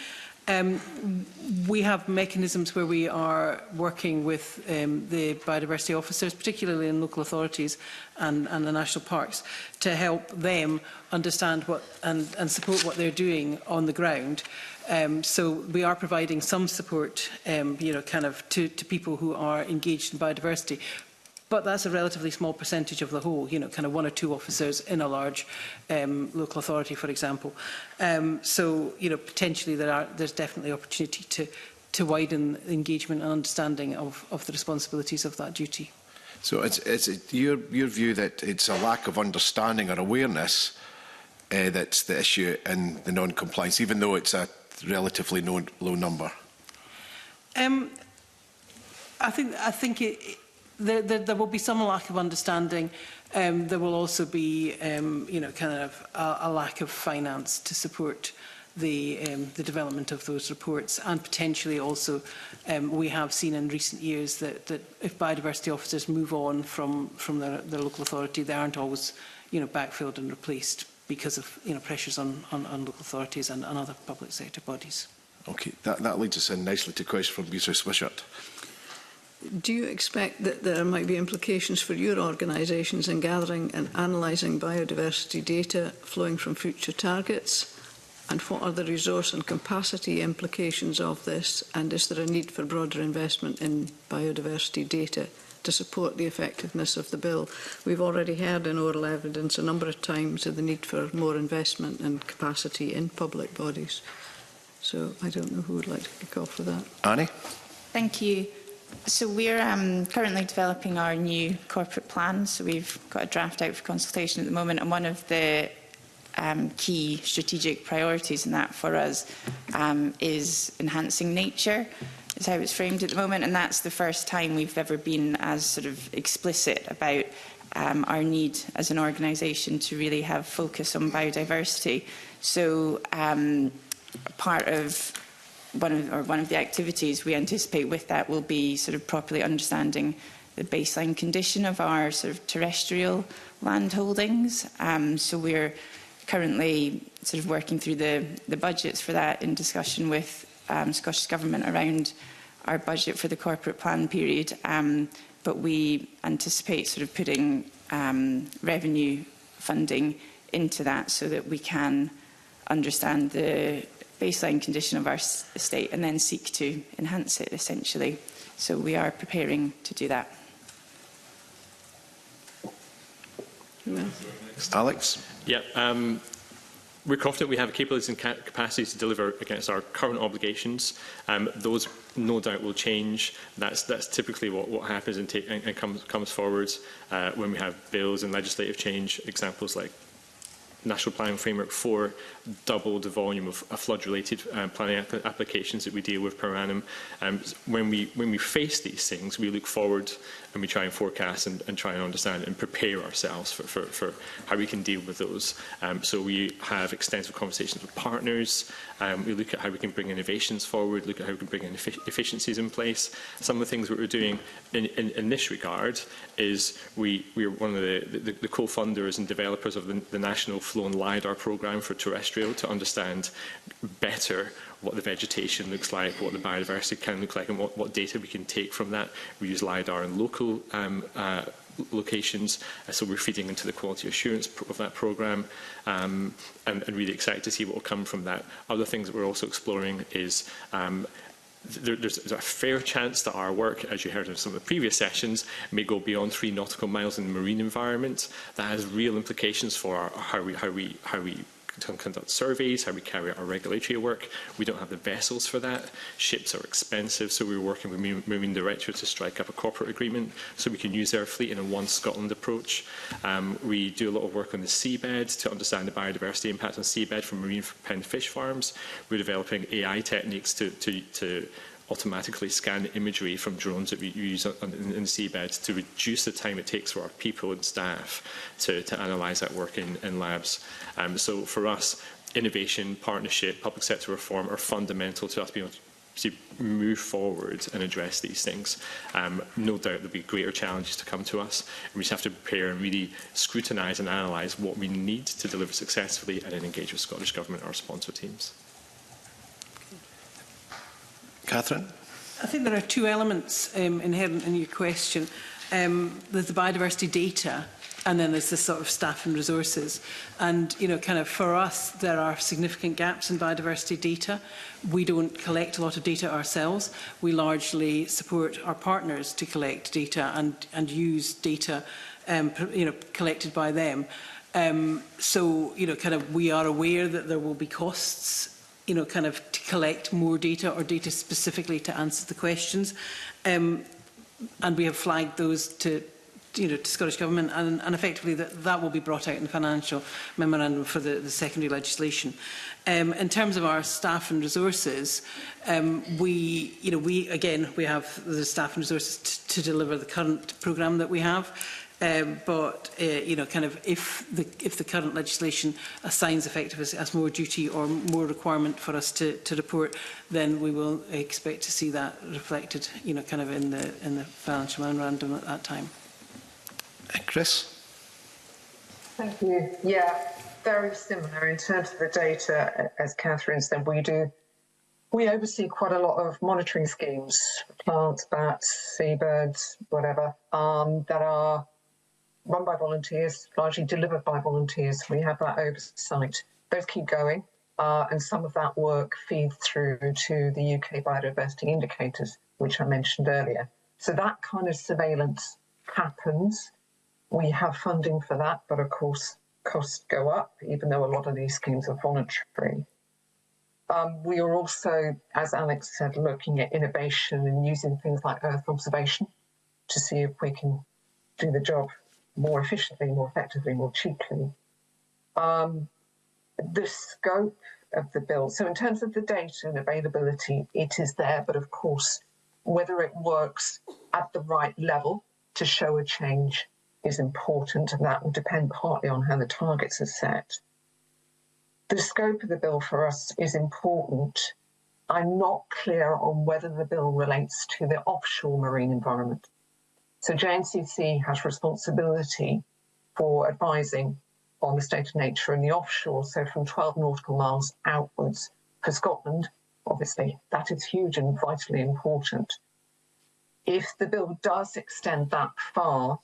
We have mechanisms where we are working with the biodiversity officers, particularly in local authorities and the national parks, to help them understand what and support what they're doing on the ground. So we are providing some support, to people who are engaged in biodiversity. But that's a relatively small percentage of the whole, kind of 1 or 2 officers in a large local authority, for example. So, potentially there's definitely opportunity to widen engagement and understanding of the responsibilities of that duty. So it's your view that it's a lack of understanding or awareness that's the issue in the non-compliance, even though it's a relatively low number? I think there will be some lack of understanding. There will also be, kind of a lack of finance to support the development of those reports, and potentially also we have seen in recent years that if biodiversity officers move on from their local authority, they aren't always, backfilled and replaced because of pressures on local authorities and other public sector bodies. Okay, that leads us in nicely to a question from Beatrice Wishart. Do you expect that there might be implications for your organisations in gathering and analysing biodiversity data flowing from future targets? And what are the resource and capacity implications of this? And is there a need for broader investment in biodiversity data to support the effectiveness of the bill? We've already heard in oral evidence a number of times of the need for more investment and capacity in public bodies. So I don't know who would like to kick off with that. Annie? Thank you. So we're currently developing our new corporate plan. So we've got a draft out for consultation at the moment, and one of the key strategic priorities in that for us is enhancing nature, is how it's framed at the moment, and that's the first time we've ever been as sort of explicit about our need as an organisation to really have focus on biodiversity. So part of one of the activities we anticipate with that will be sort of properly understanding the baseline condition of our sort of terrestrial land holdings. So we're currently sort of working through the budgets for that in discussion with Scottish Government around our budget for the corporate plan period. But we anticipate sort of putting revenue funding into that so that we can understand the baseline condition of our estate and then seek to enhance it, essentially. So we are preparing to do that. Alex? Yeah. We're confident we have capabilities and capacities to deliver against our current obligations. Those, no doubt, will change. That's typically what happens and comes forward when we have bills and legislative change. Examples like National Planning Framework 4 doubled the volume of flood-related planning applications that we deal with per annum. When we face these things, we look forward and we try and forecast and try and understand and prepare ourselves for how we can deal with those. So we have extensive conversations with partners. We look at how we can bring innovations forward, look at how we can bring in efficiencies in place. Some of the things that we're doing in this regard is we are one of the co-funders and developers of the National Flow and LiDAR programme for terrestrial, to understand better what the vegetation looks like, what the biodiversity can look like, and what data we can take from that. We use LiDAR in local locations, so we're feeding into the quality assurance of that programme, and really excited to see what will come from that. Other things that we're also exploring is there's a fair chance that our work, as you heard in some of the previous sessions, may go beyond 3 nautical miles in the marine environment. That has real implications for how we conduct surveys, how we carry out our regulatory work. We don't have the vessels for that. Ships are expensive, so we're working with Marine Directorate to strike up a corporate agreement so we can use their fleet in a One Scotland approach. We do a lot of work on the seabed to understand the biodiversity impact on seabed from marine pen fish farms. We're developing AI techniques to automatically scan imagery from drones that we use in the seabed to reduce the time it takes for our people and staff to analyse that work in labs. So for us, innovation, partnership, public sector reform are fundamental to us being able to move forward and address these things. No doubt there'll be greater challenges to come to us, and we just have to prepare and really scrutinise and analyse what we need to deliver successfully and then engage with Scottish Government and our sponsor teams. Catherine? I think there are two elements inherent in your question. There's the biodiversity data, and then there's the sort of staff and resources. And, you know, kind of for us, there are significant gaps in biodiversity data. We don't collect a lot of data ourselves. We largely support our partners to collect data and use data, you know, collected by them. So, you know, kind of we are aware that there will be costs, you know, kind of to collect more data or data specifically to answer the questions. And we have flagged those to, you know, to Scottish Government, and effectively that will be brought out in the financial memorandum for the secondary legislation. In terms of our staff and resources, we have the staff and resources to deliver the current programme that we have. But you know, kind of if the current legislation assigns effectively as more duty or more requirement for us to report, then we will expect to see that reflected, you know, kind of in the financial memorandum at that time. Chris? Thank you. Yeah, very similar in terms of the data, as Catherine said. We oversee quite a lot of monitoring schemes, plants, bats, seabirds, whatever, that are run by volunteers, largely delivered by volunteers. We have that oversight. Those keep going, and some of that work feeds through to the UK biodiversity indicators, which I mentioned earlier. So that kind of surveillance happens. We have funding for that, but of course costs go up, even though a lot of these schemes are voluntary. We are also, as Alex said, looking at innovation and using things like Earth observation to see if we can do the job more efficiently, more effectively, more cheaply. The scope of the bill, so in terms of the data and availability, it is there, but of course, whether it works at the right level to show a change is important, and that will depend partly on how the targets are set. The scope of the bill for us is important. I'm not clear on whether the bill relates to the offshore marine environment. So JNCC has responsibility for advising on the state of nature in the offshore, so from 12 nautical miles outwards. For Scotland, obviously, that is huge and vitally important. If the bill does extend that far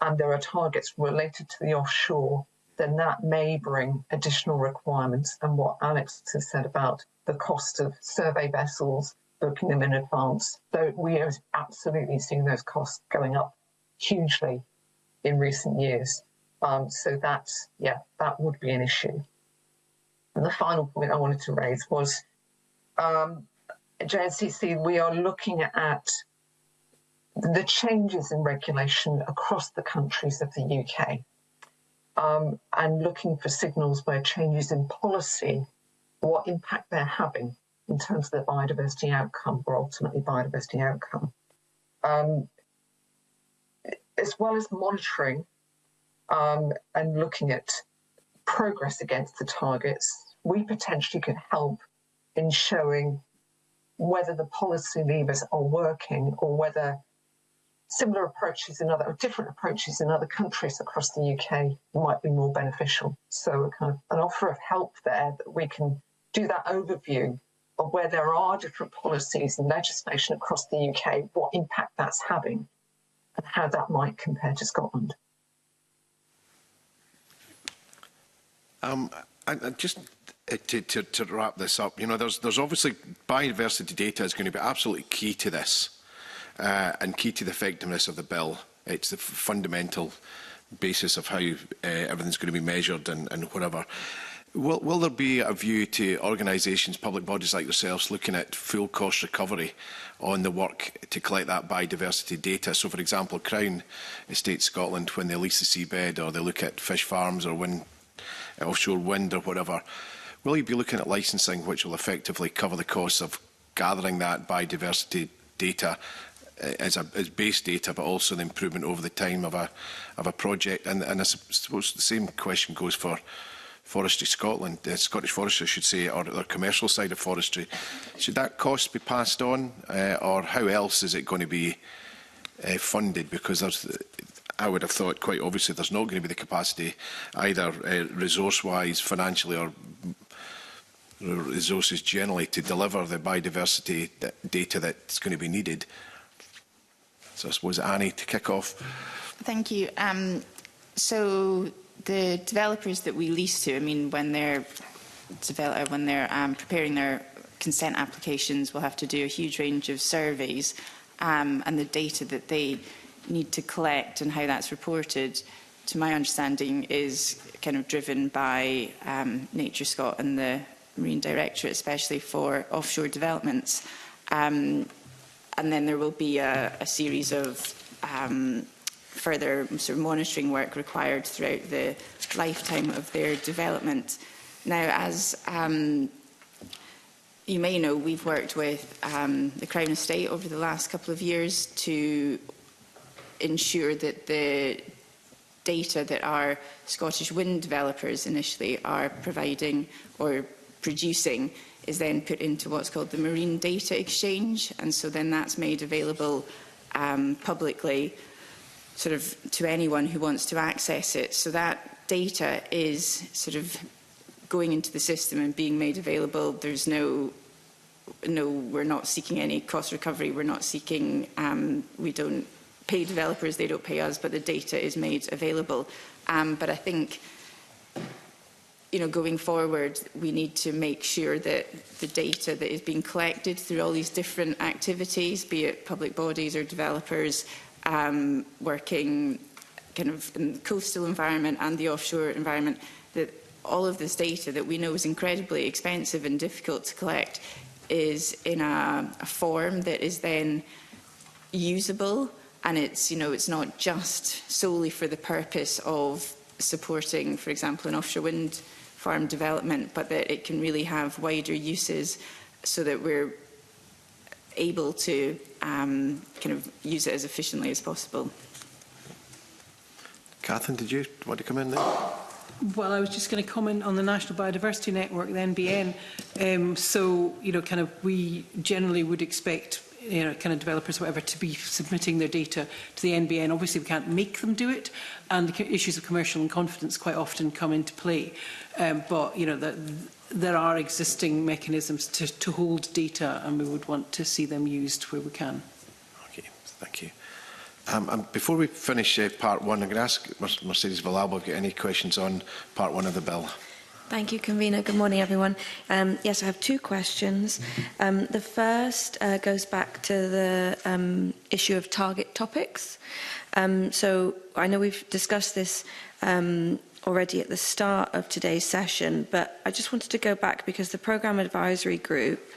and there are targets related to the offshore, then that may bring additional requirements. And what Alex has said about the cost of survey vessels, booking them in advance, though we are absolutely seeing those costs going up hugely in recent years. So that's, yeah, that would be an issue. And the final point I wanted to raise was JNCC, we are looking at the changes in regulation across the countries of the UK and looking for signals where changes in policy, what impact they're having in terms of the biodiversity outcome, or ultimately biodiversity outcome. As well as monitoring and looking at progress against the targets, we potentially could help in showing whether the policy levers are working or whether similar approaches in other, different approaches in other countries across the UK might be more beneficial. So a kind of an offer of help there that we can do that overview of where there are different policies and legislation across the UK, what impact that's having and how that might compare to Scotland. And just to wrap this up, you know, there's obviously biodiversity data is going to be absolutely key to this and key to the effectiveness of the bill. It's the fundamental basis of how everything's going to be measured and whatever. Will there be a view to organisations, public bodies like yourselves, looking at full cost recovery on the work to collect that biodiversity data? So, for example, Crown Estate Scotland, when they lease the seabed or they look at fish farms or offshore wind or whatever, will you be looking at licensing which will effectively cover the costs of gathering that biodiversity data as base data, but also the improvement over the time of a project? And I suppose the same question goes for Forestry Scotland, Scottish Forestry, I should say, or the commercial side of forestry. Should that cost be passed on, or how else is it going to be funded? Because I would have thought, quite obviously, there's not going to be the capacity, either resource-wise, financially, or resources generally, to deliver the biodiversity data that's going to be needed. So I suppose, Annie, to kick off. Thank you. So the developers that we lease to, I mean, when they're preparing their consent applications, will have to do a huge range of surveys, and the data that they need to collect and how that's reported, to my understanding, is kind of driven by Nature Scot and the Marine Directorate, especially for offshore developments. And then there will be a series of further sort of monitoring work required throughout the lifetime of their development. Now, as you may know, we've worked with the Crown Estate over the last couple of years to ensure that the data that our Scottish wind developers initially are providing or producing is then put into what's called the Marine Data Exchange, and so then that's made available publicly, sort of to anyone who wants to access it. So that data is sort of going into the system and being made available. There's no, we're not seeking any cost recovery. We're not seeking, we don't pay developers, they don't pay us, but the data is made available. But I think, you know, going forward, we need to make sure that the data that is being collected through all these different activities, be it public bodies or developers, working kind of in the coastal environment and the offshore environment, that all of this data that we know is incredibly expensive and difficult to collect is in a form that is then usable, and it's, you know, it's not just solely for the purpose of supporting, for example, an offshore wind farm development, but that it can really have wider uses so that we're able to kind of use it as efficiently as possible. Catherine, did you want to come in there? Well, I was just going to comment on the National Biodiversity Network, the NBN. So, you know, kind of we generally would expect, you know, kind of developers, whatever, to be submitting their data to the NBN. Obviously, we can't make them do it, and the issues of commercial and confidence quite often come into play. But, you know, there are existing mechanisms to hold data, and we would want to see them used where we can. Okay, thank you. And before we finish part one, I'm going to ask Mercedes Villalba if you've got any questions on part one of the bill. Thank you, Convener. Good morning, everyone. Yes, I have two questions. The first goes back to the issue of target topics. So I know we've discussed this already at the start of today's session, but I just wanted to go back because the Programme Advisory Group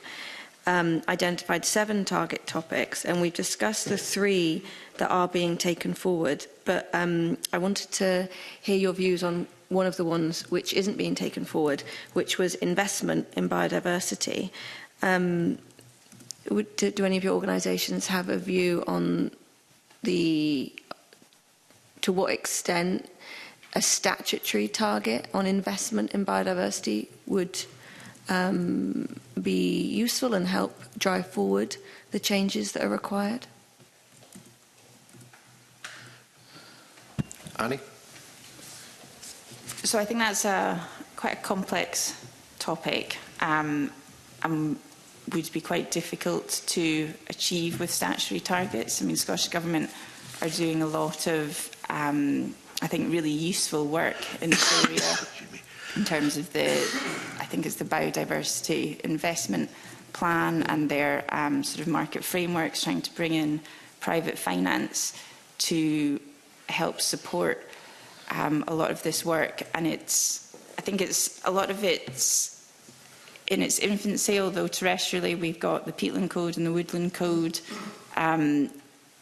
identified 7 target topics, and we've discussed the 3 that are being taken forward. But I wanted to hear your views on one of the ones which isn't being taken forward, which was investment in biodiversity. Do any of your organisations have a view on to what extent a statutory target on investment in biodiversity would be useful and help drive forward the changes that are required? Annie? So I think that's quite a complex topic and would be quite difficult to achieve with statutory targets. I mean, the Scottish Government are doing a lot of, I think, really useful work in this area. in terms of the, I think it's the biodiversity investment plan and their sort of market frameworks, trying to bring in private finance to help support a lot of this work. And I think a lot of it's in its infancy, although terrestrially we've got the Peatland Code and the Woodland Code.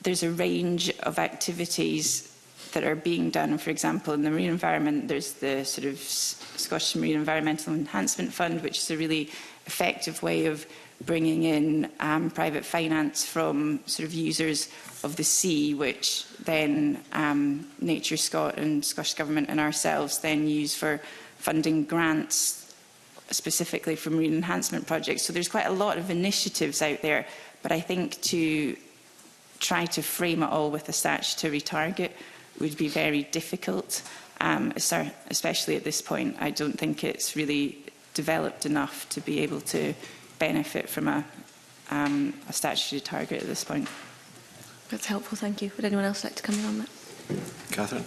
There's a range of activities that are being done. For example, in the marine environment, there's the sort of Scottish Marine Environmental Enhancement Fund, which is a really effective way of bringing in private finance from sort of users of the sea, which then Nature Scot and Scottish Government and ourselves then use for funding grants specifically for marine enhancement projects. So there's quite a lot of initiatives out there, but I think to try to frame it all with a statutory target would be very difficult, especially at this point. I don't think it's really developed enough to be able to benefit from a statutory target at this point. That's helpful, thank you. Would anyone else like to come in on that? Catherine?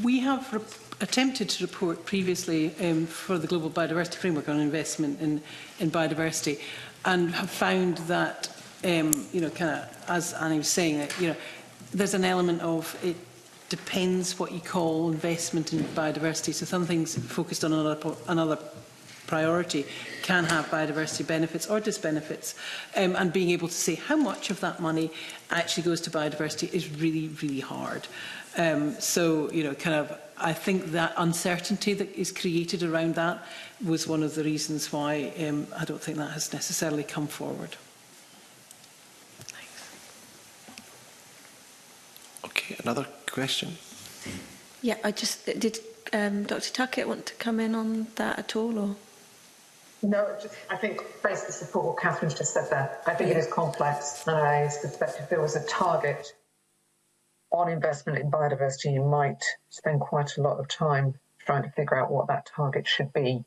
We have attempted to report previously for the Global Biodiversity Framework on investment in biodiversity, and have found that, you know, kind of, as Annie was saying, that, you know, there's an element of it depends what you call investment in biodiversity. So some things focused on another priority can have biodiversity benefits or disbenefits, and being able to say how much of that money actually goes to biodiversity is really, really hard. So, you know, kind of, I think that uncertainty that is created around that was one of the reasons why I don't think that has necessarily come forward. Okay, another question? Yeah, did Dr. Tuckett want to come in on that at all, or? No, I think basically support what Catherine's just said there. I think it is complex, and I suspect if there was a target on investment in biodiversity, you might spend quite a lot of time trying to figure out what that target should be,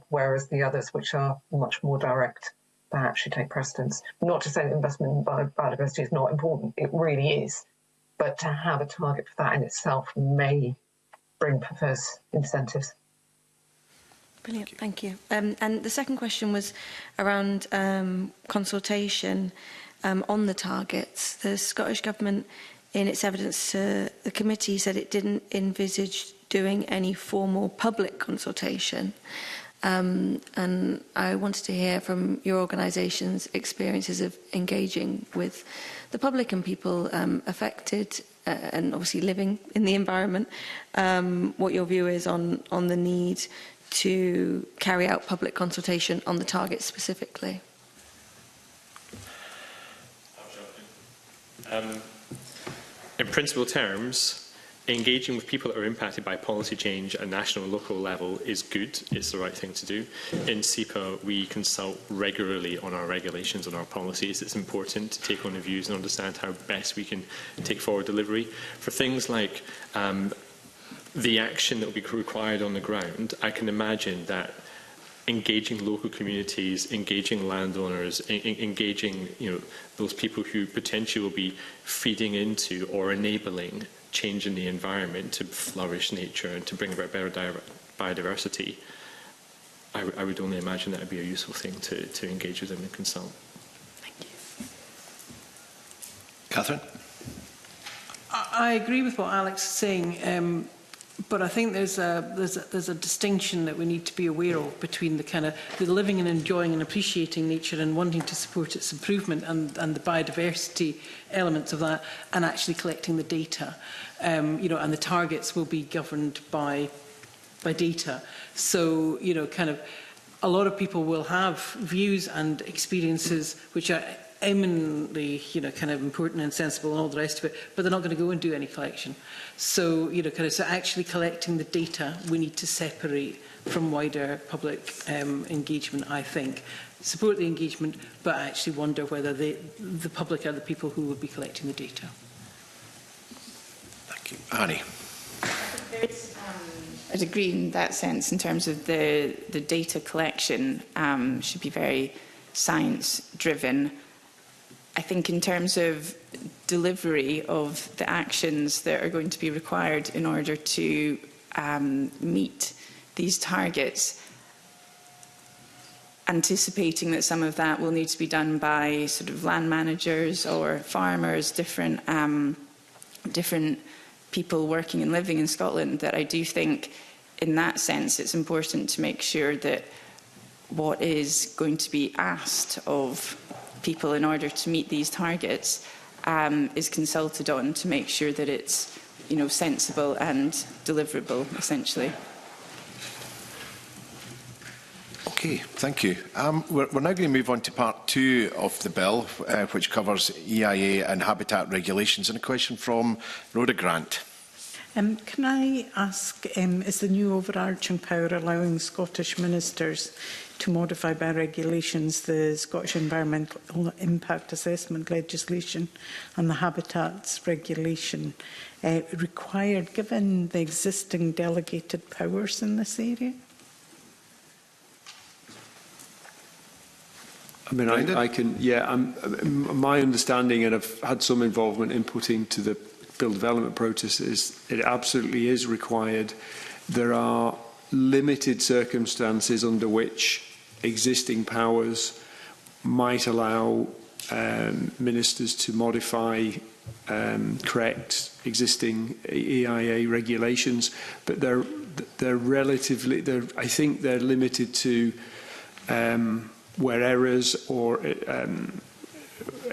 whereas the others, which are much more direct, perhaps should take precedence. Not to say that investment in biodiversity is not important, it really is, but to have a target for that in itself may bring perverse incentives. Brilliant, thank you. And the second question was around consultation on the targets. The Scottish Government, in its evidence to the committee, said it didn't envisage doing any formal public consultation. And I wanted to hear from your organisation's experiences of engaging with the public and people affected and obviously living in the environment, what your view is on the need to carry out public consultation on the targets specifically. In principal terms, engaging with people that are impacted by policy change at national and local level is good. It's the right thing to do. In SEPA, we consult regularly on our regulations, on our policies. It's important to take on the views and understand how best we can take forward delivery. For things like the action that will be required on the ground, I can imagine that engaging local communities, engaging landowners, engaging those people who potentially will be feeding into or enabling change in the environment to flourish nature and to bring about better biodiversity, I would only imagine that would be a useful thing to engage with them and consult. Thank you. Catherine? I agree with what Alex is saying. But I think there's a distinction that we need to be aware of between the living and enjoying and appreciating nature and wanting to support its improvement and the biodiversity elements of that, and actually collecting the data. And the targets will be governed by data. So a lot of people will have views and experiences which are eminently, important and sensible and all the rest of it, but they're not going to go and do any collection. So, so actually collecting the data, we need to separate from wider public engagement, I think. Support the engagement, but actually wonder whether the public are the people who will be collecting the data. Thank you. Annie? I'd agree in that sense in terms of the data collection should be very science-driven. I think in terms of delivery of the actions that are going to be required in order to meet these targets, anticipating that some of that will need to be done by sort of land managers or farmers, different people working and living in Scotland, that I do think in that sense it's important to make sure that what is going to be asked of people in order to meet these targets is consulted on, to make sure that it's, you know, sensible and deliverable, essentially. Okay, thank you. We're now going to move on to part 2 of the bill, which covers EIA and habitat regulations. And a question from Rhoda Grant. Can I ask, is the new overarching power allowing Scottish ministers to modify by regulations the Scottish Environmental Impact Assessment legislation and the Habitats regulation required, given the existing delegated powers in this area? I mean, I can, yeah, my understanding, and I've had some involvement inputting to the bill development process, is it absolutely is required. There are limited circumstances under which existing powers might allow ministers to modify, correct existing EIA regulations, but they're relatively, I think they're limited to where errors or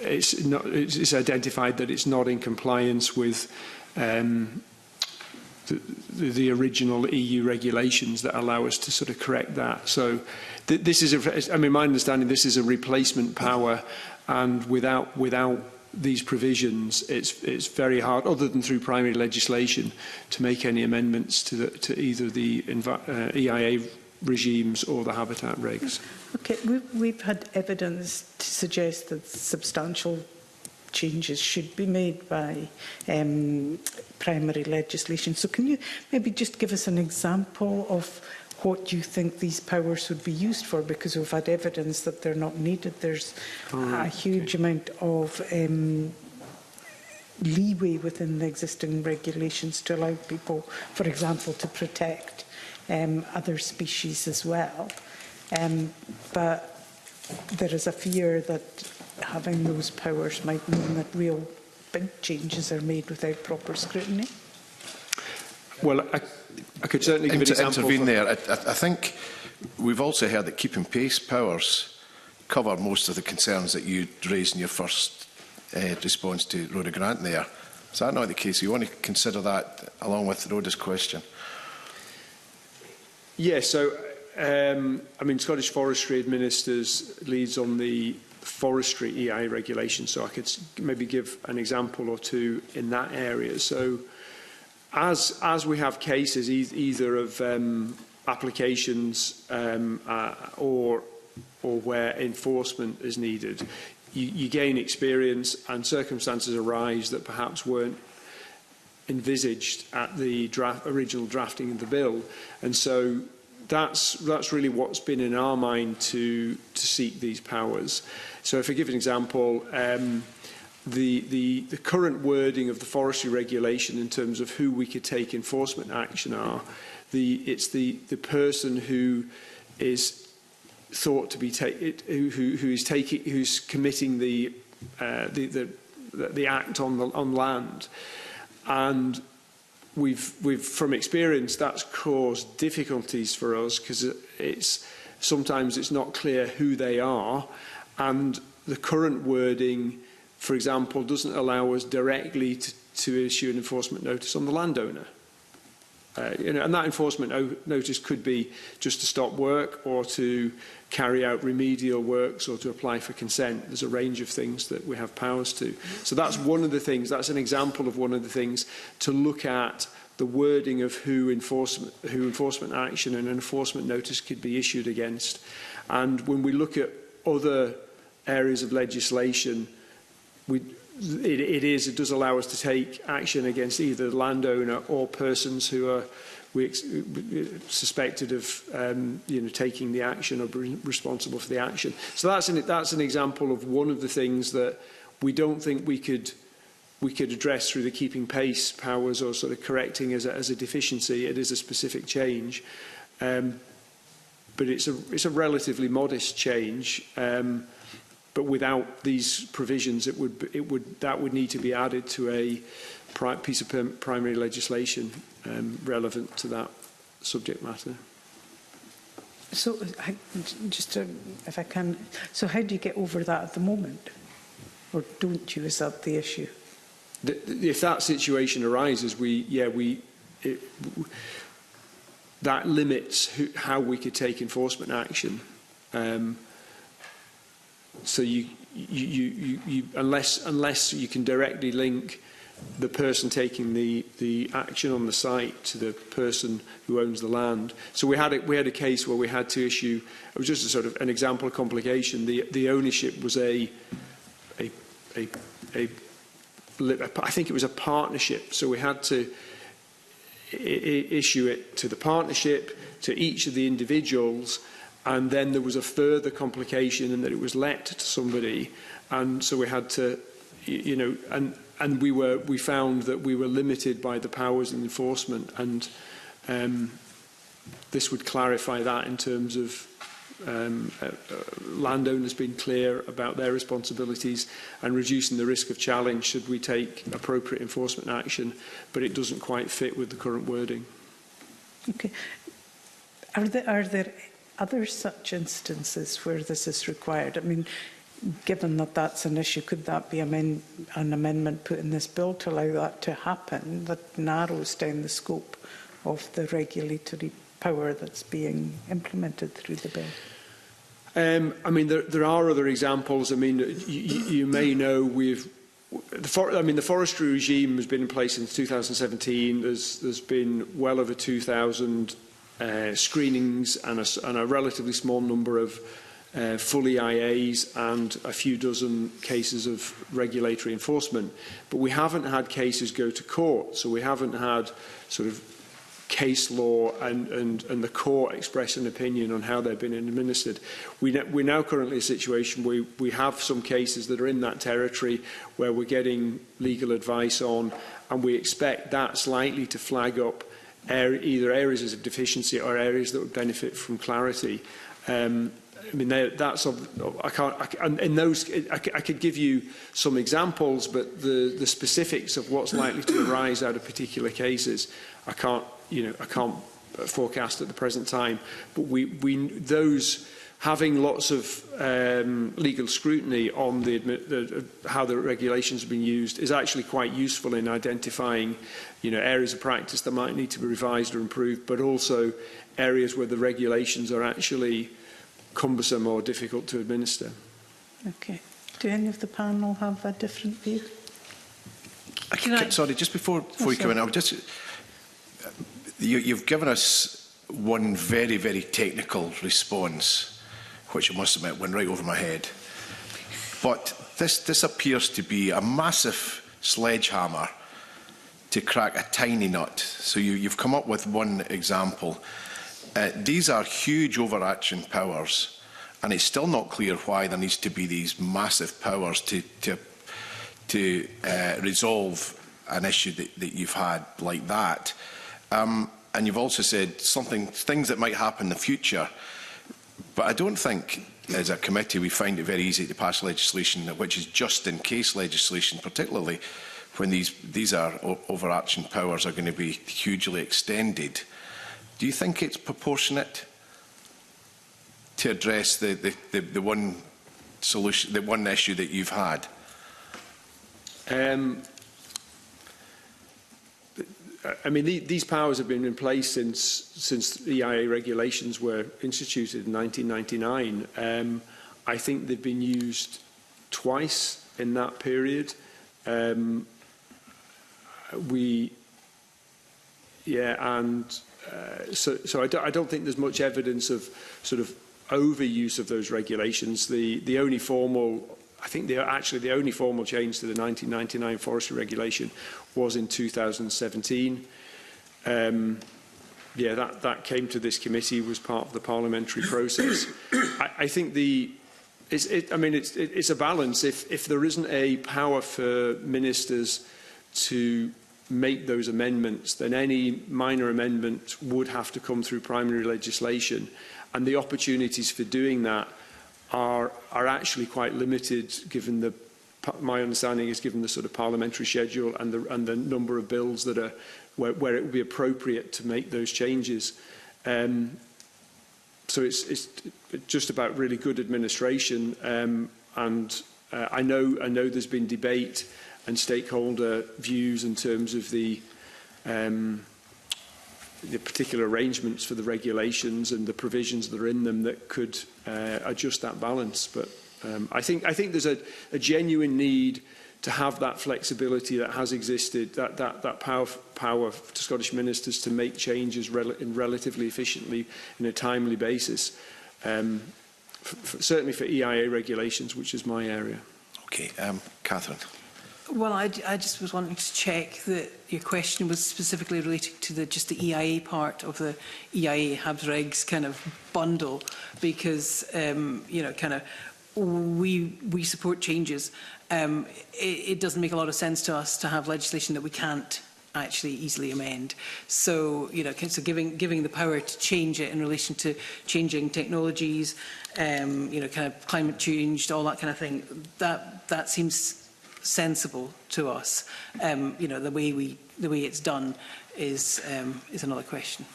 it's identified that it's not in compliance with the original EU regulations that allow us to sort of correct that. So this is, I mean, my understanding, this is a replacement power, and without these provisions, it's very hard, other than through primary legislation, to make any amendments to either the EIA regimes or the habitat regs. Okay, we've had evidence to suggest that substantial changes should be made by primary legislation. So can you maybe just give us an example of what you think these powers would be used for? Because we've had evidence that they're not needed. There's a huge amount of leeway within the existing regulations to allow people, for example, to protect other species as well. But there is a fear that having those powers might mean that real big changes are made without proper scrutiny. Well, I could certainly give an example. Intervene there. I think we've also heard that keeping pace powers cover most of the concerns that you raised in your first response to Rhoda Grant there. Is that not the case? You want to consider that along with Rhoda's question? Yes, so I mean, Scottish Forestry administers leads on the forestry EIA regulation, so I could maybe give an example or two in that area. So as we have cases either of applications or where enforcement is needed, you gain experience and circumstances arise that perhaps weren't envisaged at the original drafting of the bill, and so that's really what's been in our mind to seek these powers. So if I give an example, the current wording of the forestry regulation in terms of who we could take enforcement action are, it's the person who is thought to be who's committing the act on land, and we've from experience that's caused difficulties for us because sometimes it's not clear who they are, and the current wording, for example, doesn't allow us directly to issue an enforcement notice on the landowner. And that enforcement notice could be just to stop work or to carry out remedial works or to apply for consent. There's a range of things that we have powers to. So that's one of the things, that's an example of one of the things to look at, the wording of who enforcement action and an enforcement notice could be issued against. And when we look at other areas of legislation, it does allow us to take action against either the landowner or persons who are suspected of taking the action or being responsible for the action. So that's an example of one of the things that we don't think we could we could address through the keeping pace powers or sort of correcting as a deficiency. It is a specific change, but it's a relatively modest change. But without these provisions, that would need to be added to a piece of primary legislation relevant to that subject matter. So, if I can, so how do you get over that at the moment? Or don't you? Is that the issue? If that situation arises, that limits how we could take enforcement action. So unless you can directly link the person taking the action on the site to the person who owns the land. So we had a case where we had to issue. It was just a sort of an example of complication. The ownership was I think it was a partnership, so we had to issue it to the partnership, to each of the individuals, and then there was a further complication in that it was let to somebody, and so we had to, and we found that we were limited by the powers of enforcement, and this would clarify that in terms of landowners being clear about their responsibilities and reducing the risk of challenge should we take appropriate enforcement action, but it doesn't quite fit with the current wording. Okay. Are there other such instances where this is required? I mean, given that that's an issue, could that be an amendment put in this bill to allow that to happen, that narrows down the scope of the regulatory power that's being implemented through the bill? I mean, there are other examples. I mean, you may know the forestry regime has been in place since 2017. There's been well over 2,000 screenings and a relatively small number of full EIAs and a few dozen cases of regulatory enforcement. But we haven't had cases go to court, so we haven't had sort of case law and the court express an opinion on how they've been administered. We're now currently in a situation where we have some cases that are in that territory where we're getting legal advice on, and we expect that's likely to flag up either areas of deficiency or areas that would benefit from clarity. I mean, I could give you some examples, but the specifics of what's likely to arise out of particular cases, I can't forecast at the present time. But those having lots of legal scrutiny on how the regulations have been used is actually quite useful in identifying, areas of practice that might need to be revised or improved, but also areas where the regulations are actually cumbersome or difficult to administer. Okay. Do any of the panel have a different view? Sorry, just before you come in, you've given us one very, very technical response, which I must admit went right over my head. But this appears to be a massive sledgehammer to crack a tiny nut. So you've come up with one example. These are huge overarching powers, and it's still not clear why there needs to be these massive powers to resolve an issue that you've had like that. And you've also said things that might happen in the future. But I don't think, as a committee, we find it very easy to pass legislation which is just in case legislation, particularly when these are overarching powers are going to be hugely extended. Do you think it's proportionate to address the one solution, the one issue that you've had? I mean, these powers have been in place since the EIA regulations were instituted in 1999. I think they've been used twice in that period. So I don't think there's much evidence of sort of overuse of those regulations. The only formal, I think the only formal change to the 1999 forestry regulation was in 2017. That came to this committee, was part of the parliamentary process. I think it's a balance. If there isn't a power for ministers to make those amendments, then any minor amendment would have to come through primary legislation, and the opportunities for doing that are actually quite limited, given the. My understanding is, given the sort of parliamentary schedule and the number of bills that are where it would be appropriate to make those changes. So it's just about really good administration, and I know there's been debate and stakeholder views in terms of the particular arrangements for the regulations and the provisions that are in them that could adjust that balance. But I think there's a genuine need to have that flexibility that has existed, that power to Scottish ministers to make changes relatively efficiently in a timely basis, certainly for EIA regulations, which is my area. Okay, Catherine. Well, I just was wanting to check that your question was specifically related to just the EIA part of the EIA Habs Regs kind of bundle, because we support changes. It doesn't make a lot of sense to us to have legislation that we can't actually easily amend. So, so giving the power to change it in relation to changing technologies, kind of climate change, all that kind of thing, that seems sensible to us. The way it's done is another question.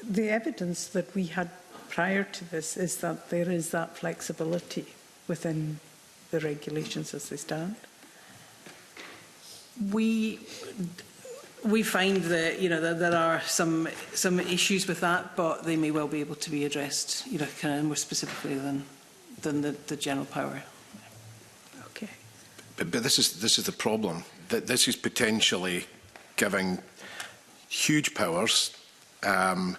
The evidence that we had prior to this is that there is that flexibility within the regulations as they stand. We find that that there are some issues with that, but they may well be able to be addressed kind of more specifically than the general power. Okay. But this is the problem, that this is potentially giving huge powers to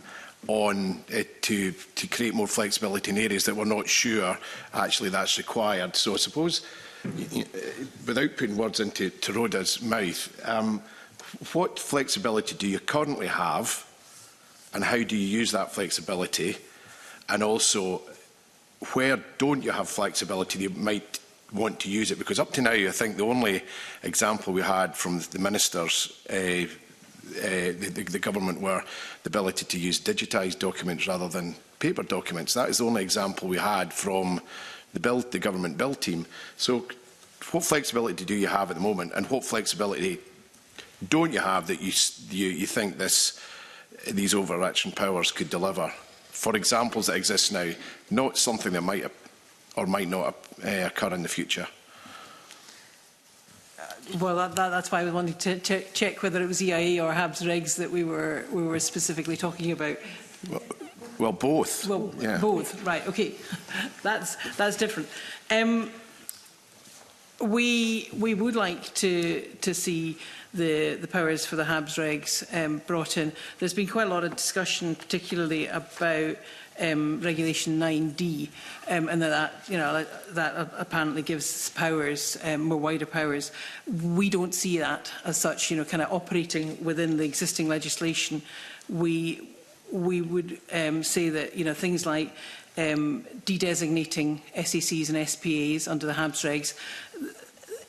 create more flexibility in areas that we're not sure actually that's required. So I suppose, without putting words into Rhoda's mouth, what flexibility do you currently have, and how do you use that flexibility? And also, where don't you have flexibility that you might want to use it? Because up to now, I think the only example we had from the ministers, the government, were the ability to use digitised documents rather than paper documents. That is the only example we had from the government build team. So what flexibility do you have at the moment, and what flexibility don't you have that you think these overarching powers could deliver for examples that exist now, not something that might or might not occur in the future? Well, that's why we wanted to check whether it was EIA or Habs Regs that we were specifically talking about. Well, both. Well, yeah. Both. Right. Okay. That's different. We would like to see the powers for the Habs Regs brought in. There's been quite a lot of discussion, particularly about Regulation 9D, and that apparently gives powers, more wider powers. We don't see that as such, kind of operating within the existing legislation. We would say that things like de-designating SACs and SPAs under the Habs Regs,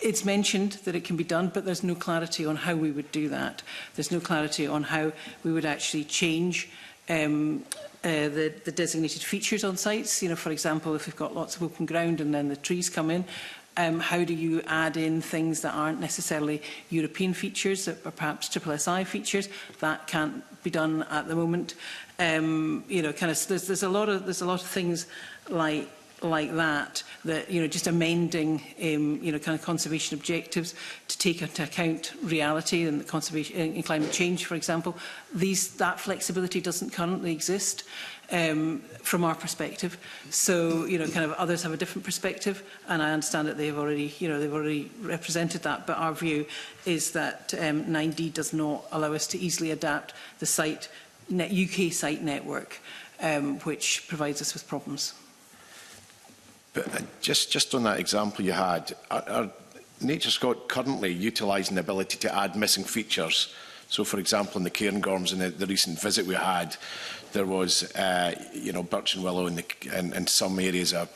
it's mentioned that it can be done, but there's no clarity on how we would do that. There's no clarity on how we would actually change the designated features on sites. For example, if we've got lots of open ground and then the trees come in, how do you add in things that aren't necessarily European features, that are perhaps SSSI features? That can't be done at the moment. There's a lot of things like that just amending kind of conservation objectives to take into account reality and the conservation in climate change, for example. That flexibility doesn't currently exist from our perspective. So kind of others have a different perspective, and I understand that they've already represented that. But our view is that 9D does not allow us to easily adapt the UK site network, which provides us with problems. But just on that example you had, are NatureScot currently utilising the ability to add missing features So, for example, in the Cairngorms, in the recent visit we had, there was, birch and willow in some areas of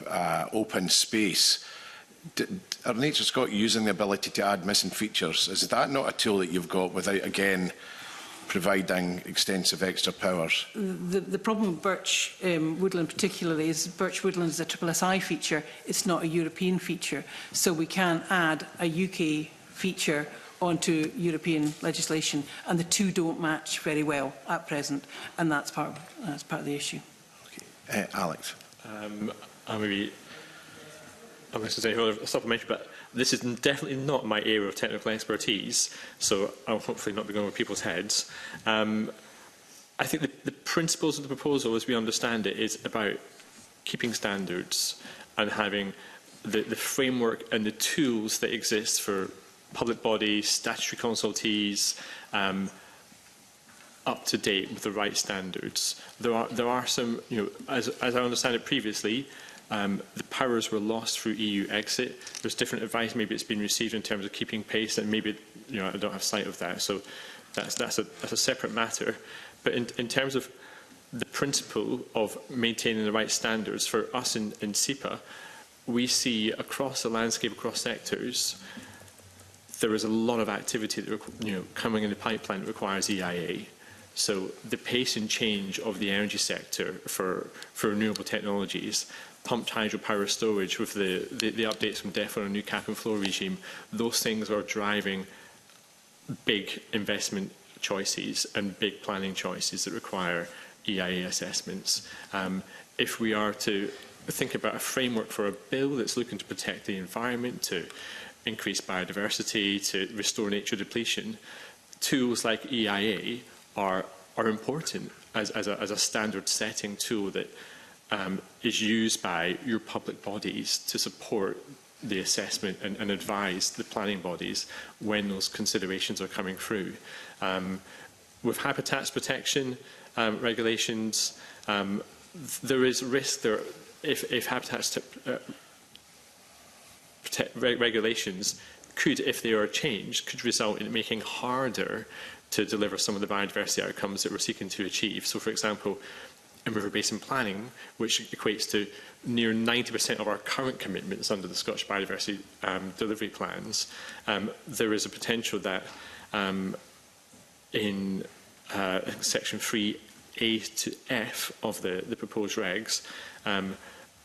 open space. Are Nature Scott using the ability to add missing features? Is that not a tool that you've got without, again, providing extensive extra powers? The problem with birch woodland particularly is birch woodland is a SSSI feature. It's not a European feature. So we can add a UK feature onto European legislation, and the two don't match very well at present, and that's part of the issue. Okay. Alex. I'm going to say a supplementary, but this is definitely not my area of technical expertise, so I'll hopefully not be going over people's heads. I think the principles of the proposal, as we understand it, is about keeping standards and having the framework and the tools that exist for public bodies, statutory consultees, up to date with the right standards. There are some, as I understand it previously, the powers were lost through EU exit. There's different advice maybe it's been received in terms of keeping pace, and maybe I don't have sight of that. So that's a separate matter. But in terms of the principle of maintaining the right standards for us in SEPA, we see across the landscape, across sectors, there is a lot of activity that coming in the pipeline that requires EIA. So the pace and change of the energy sector for renewable technologies, pumped hydropower storage with the updates from DEFRA on a new cap and floor regime, those things are driving big investment choices and big planning choices that require EIA assessments. If we are to think about a framework for a bill that's looking to protect the environment, to increase biodiversity, to restore nature depletion, tools like EIA are important as a standard setting tool that is used by your public bodies to support the assessment and advise the planning bodies when those considerations are coming through. With habitats protection regulations, there is risk there if habitats regulations could, if they are changed, could result in making it harder to deliver some of the biodiversity outcomes that we're seeking to achieve. So, for example, in river basin planning, which equates to near 90% of our current commitments under the Scottish Biodiversity Delivery Plans, there is a potential that in Section 3A to F of the proposed regs,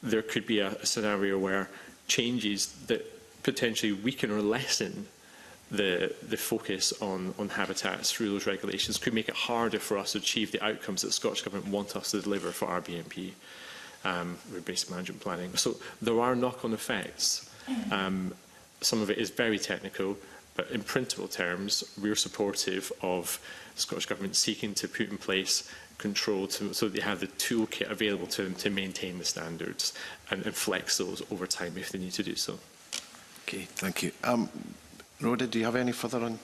there could be a scenario where changes that potentially weaken or lessen the focus on habitats through those regulations could make it harder for us to achieve the outcomes that the Scottish Government want us to deliver for our BNP, river-based management planning. So there are knock-on effects. Some of it is very technical, but in principle terms, we're supportive of the Scottish Government seeking to put in place control so that they have the toolkit available to them to maintain the standards and flex those over time if they need to do so. Okay, thank you. Rhoda, do you have any further on?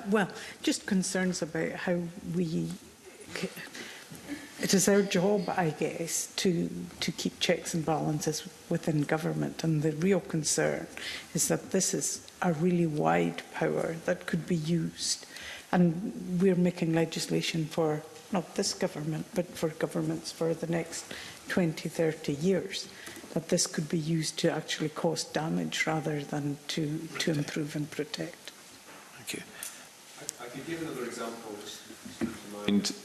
Well, just concerns about how we... It is our job, I guess, to keep checks and balances within government, and the real concern is that this is a really wide power that could be used, and we're making legislation for not this government, but for governments for the next 20, 30 years, that this could be used to actually cause damage rather than to improve and protect. Thank you. I could give another example just to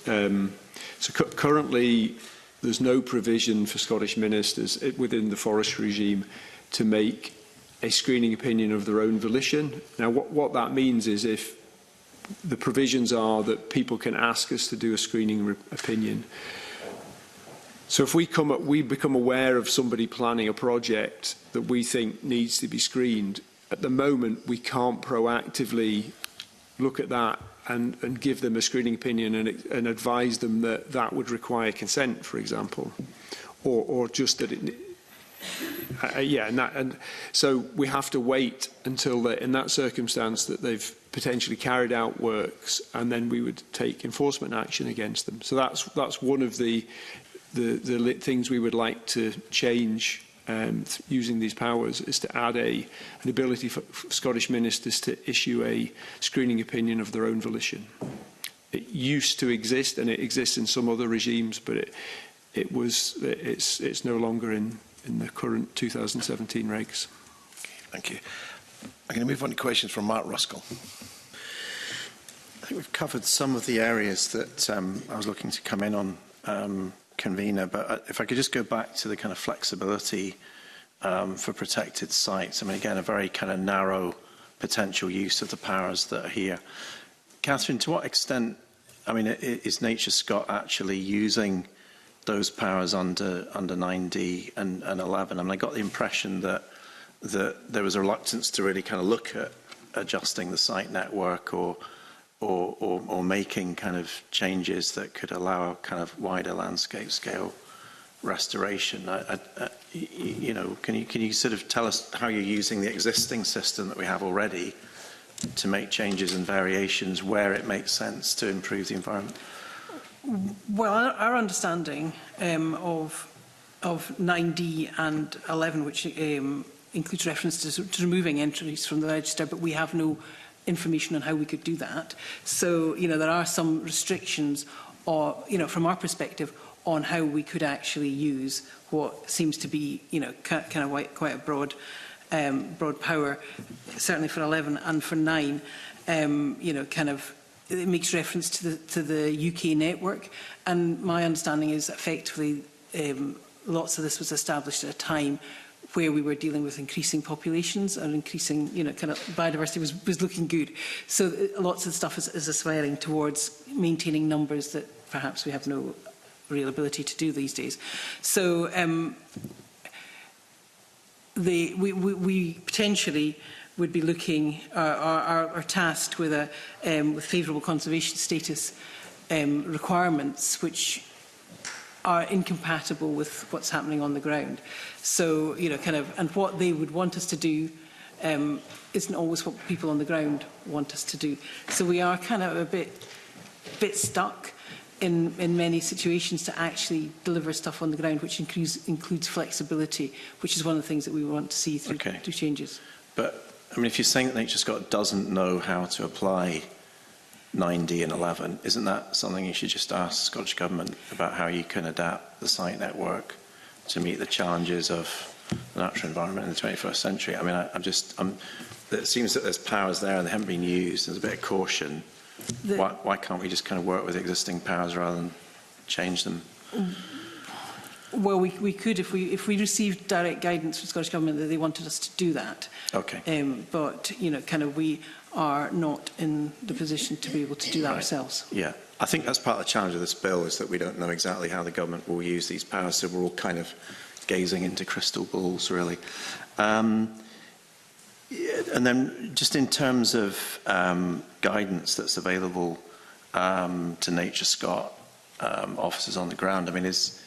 mind. Currently, there's no provision for Scottish ministers within the forestry regime to make a screening opinion of their own volition. Now, what that means is if the provisions are that people can ask us to do a screening opinion. So if we become aware of somebody planning a project that we think needs to be screened, at the moment we can't proactively look at that and give them a screening opinion and advise them that that would require consent, for example, or just that it. And so we have to wait until in that circumstance that they've potentially carried out works, and then we would take enforcement action against them. So that's one of the things we would like to change using these powers is to add an ability for Scottish ministers to issue a screening opinion of their own volition. It used to exist, and it exists in some other regimes, but it's no longer in the current 2017 regs. Okay, thank you. I'm going to move on to questions from Mark Ruskell. I think we've covered some of the areas that I was looking to come in on, Convener, but if I could just go back to the kind of flexibility for protected sites. I mean, again, a very kind of narrow potential use of the powers that are here. Catherine, to what extent, I mean, is NatureScot actually using those powers under 9D and 11? I mean, I got the impression that there was a reluctance to really kind of look at adjusting the site network or making kind of changes that could allow a kind of wider landscape scale restoration. You know, can you sort of tell us how you're using the existing system that we have already to make changes and variations where it makes sense to improve the environment? Well, our understanding of 9D and 11, which includes reference to removing entries from the register, but we have no information on how we could do that. So, you know, there are some restrictions, or, you know, from our perspective, on how we could actually use what seems to be, you know, kind of quite a broad power, certainly for 11 and for 9. You know, kind of, it makes reference to the UK network, and my understanding is effectively lots of this was established at a time where we were dealing with increasing populations and increasing, you know, kind of biodiversity was looking good. So lots of stuff is aspiring towards maintaining numbers that perhaps we have no real ability to do these days. So we potentially would be looking, are tasked with with favourable conservation status requirements, which are incompatible with what's happening on the ground. So, you know, kind of, and what they would want us to do isn't always what people on the ground want us to do. So we are kind of a bit stuck in many situations to actually deliver stuff on the ground, which includes flexibility, which is one of the things that we want to see through changes. But, I mean, if you're saying that NatureScot doesn't know how to apply 9D and 11, isn't that something you should just ask the Scottish Government about, how you can adapt the site network to meet the challenges of the natural environment in the 21st century? I mean, it seems that there's powers there and they haven't been used. There's a bit of caution. Why can't we just kind of work with existing powers rather than change them? Well, we could if we received direct guidance from the Scottish Government that they wanted us to do that. Okay. But, you know, kind of we are not in the position to be able to do that ourselves. Yeah. I think that's part of the challenge of this bill, is that we don't know exactly how the government will use these powers, so we're all kind of gazing into crystal balls, really. And then just in terms of guidance that's available to NatureScot officers on the ground, I mean, is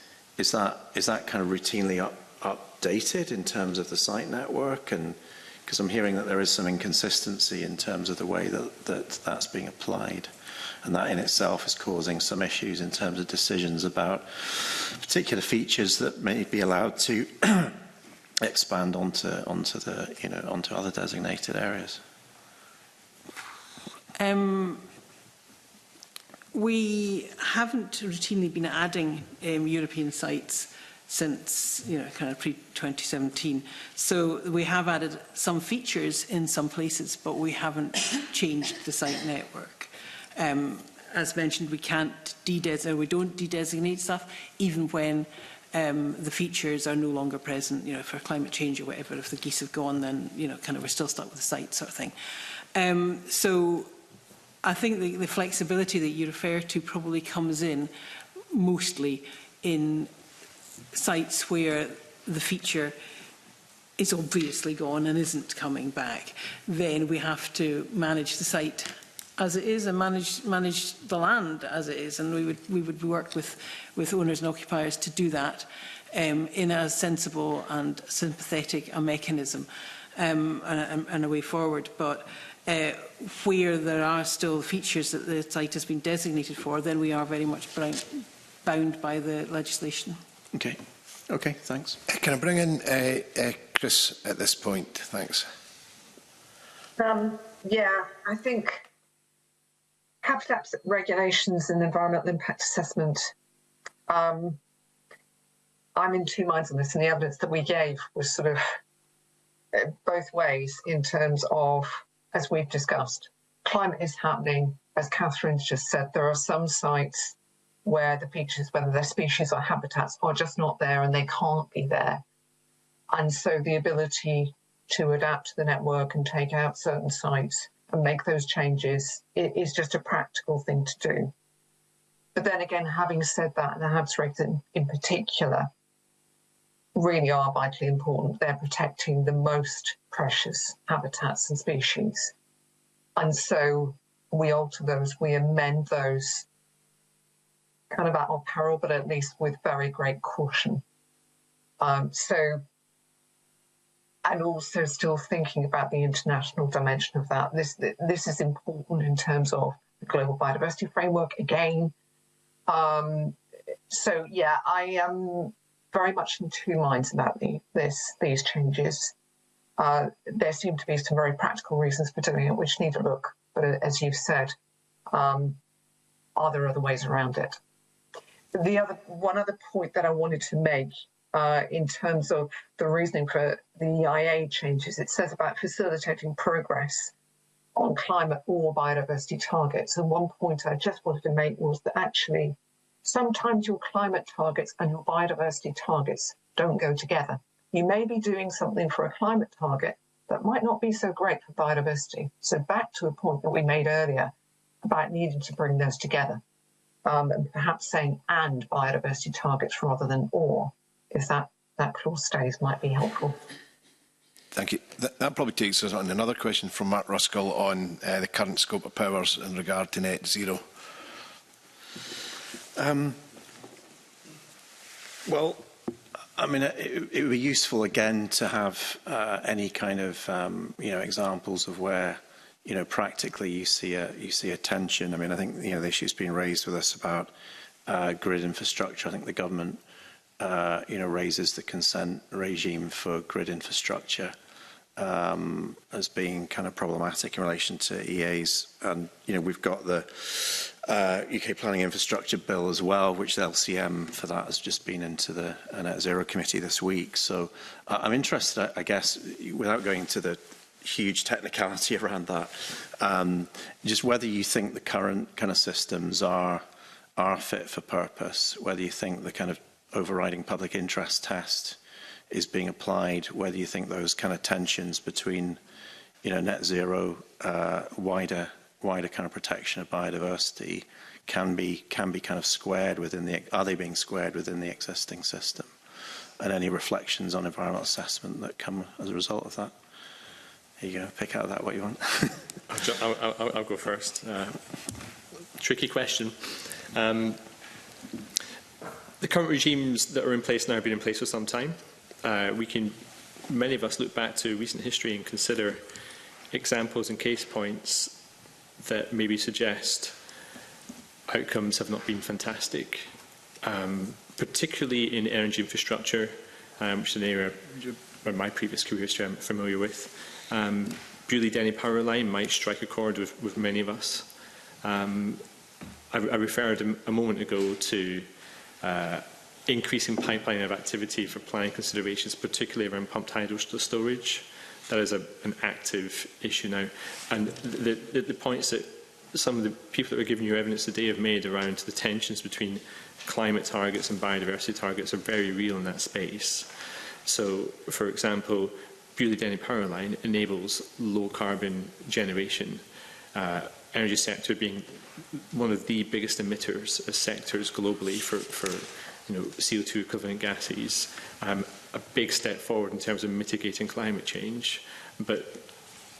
that kind of routinely updated in terms of the site network? And because I'm hearing that there is some inconsistency in terms of the way that's being applied, and that in itself is causing some issues in terms of decisions about particular features that may be allowed to expand onto other designated areas. We haven't routinely been adding European sites since, you know, kind of pre-2017. So we have added some features in some places, but we haven't changed the site network. As mentioned, we don't de-designate stuff, even when the features are no longer present, you know, for climate change or whatever. If the geese have gone, then, you know, kind of we're still stuck with the site sort of thing. So I think the flexibility that you refer to probably comes in mostly in sites where the feature is obviously gone and isn't coming back. Then we have to manage the site as it is and manage the land as it is, and we would work with owners and occupiers to do that in a sensible and sympathetic a mechanism and a way forward. But where there are still features that the site has been designated for, then we are very much bound by the legislation. Okay, Okay, thanks. Can I bring in Chris at this point? Thanks. Yeah, I think habitat regulations and environmental impact assessment, I'm in two minds on this, and the evidence that we gave was sort of both ways in terms of, as we've discussed, climate is happening. As Catherine's just said, there are some sites where the features, whether they're species or habitats, are just not there and they can't be there. And so the ability to adapt to the network and take out certain sites and make those changes is just a practical thing to do. But then again, having said that, the HABS regs in particular really are vitally important. They're protecting the most precious habitats and species. And so we alter those, we amend those kind of at our peril, but at least with very great caution. And also still thinking about the international dimension of that. This is important in terms of the Global Biodiversity Framework again. So yeah, I am very much in two minds about these changes. There seem to be some very practical reasons for doing it, which need a look. But as you've said, are there other ways around it? One other point that I wanted to make in terms of the reasoning for the EIA changes, it says about facilitating progress on climate or biodiversity targets. And one point I just wanted to make was that actually sometimes your climate targets and your biodiversity targets don't go together. You may be doing something for a climate target that might not be so great for biodiversity. So back to a point that we made earlier about needing to bring those together. And perhaps saying and biodiversity targets rather than or, if that clause stays, might be helpful. Thank you. That probably takes us on another question from Mark Ruskell on the current scope of powers in regard to net zero. Well, I mean, it would be useful again to have any kind of examples of where practically you see a tension. I mean, I think the issue's been raised with us about grid infrastructure. I think the government raises the consent regime for grid infrastructure as being kind of problematic in relation to EAs, and we've got the UK Planning Infrastructure Bill as well, which the LCM for that has just been into the Net Zero Committee this week. So I'm interested, I guess, without going into the huge technicality around that, just whether you think the current kind of systems are fit for purpose, whether you think the kind of overriding public interest test is being applied, whether you think those kind of tensions between net zero, wider kind of protection of biodiversity can be kind of squared within are they being squared within the existing system, and any reflections on environmental assessment that come as a result of that. Here you go, pick out of that what you want. I'll go first. Tricky question. The current regimes that are in place now have been in place for some time. Many of us look back to recent history and consider examples and case points that maybe suggest outcomes have not been fantastic, particularly in energy infrastructure, which is an area where my previous career history I'm familiar with. Beaulieu-Denny power line might strike a chord with many of us. I referred a moment ago to increasing pipeline of activity for planning considerations, particularly around pumped hydro storage. That is an active issue now. And the points that some of the people that were giving you evidence today have made around the tensions between climate targets and biodiversity targets are very real in that space. So, for example, Beaulieu-Denny power line enables low carbon generation. Energy sector being one of the biggest emitters of sectors globally for CO2 equivalent gases, a big step forward in terms of mitigating climate change. But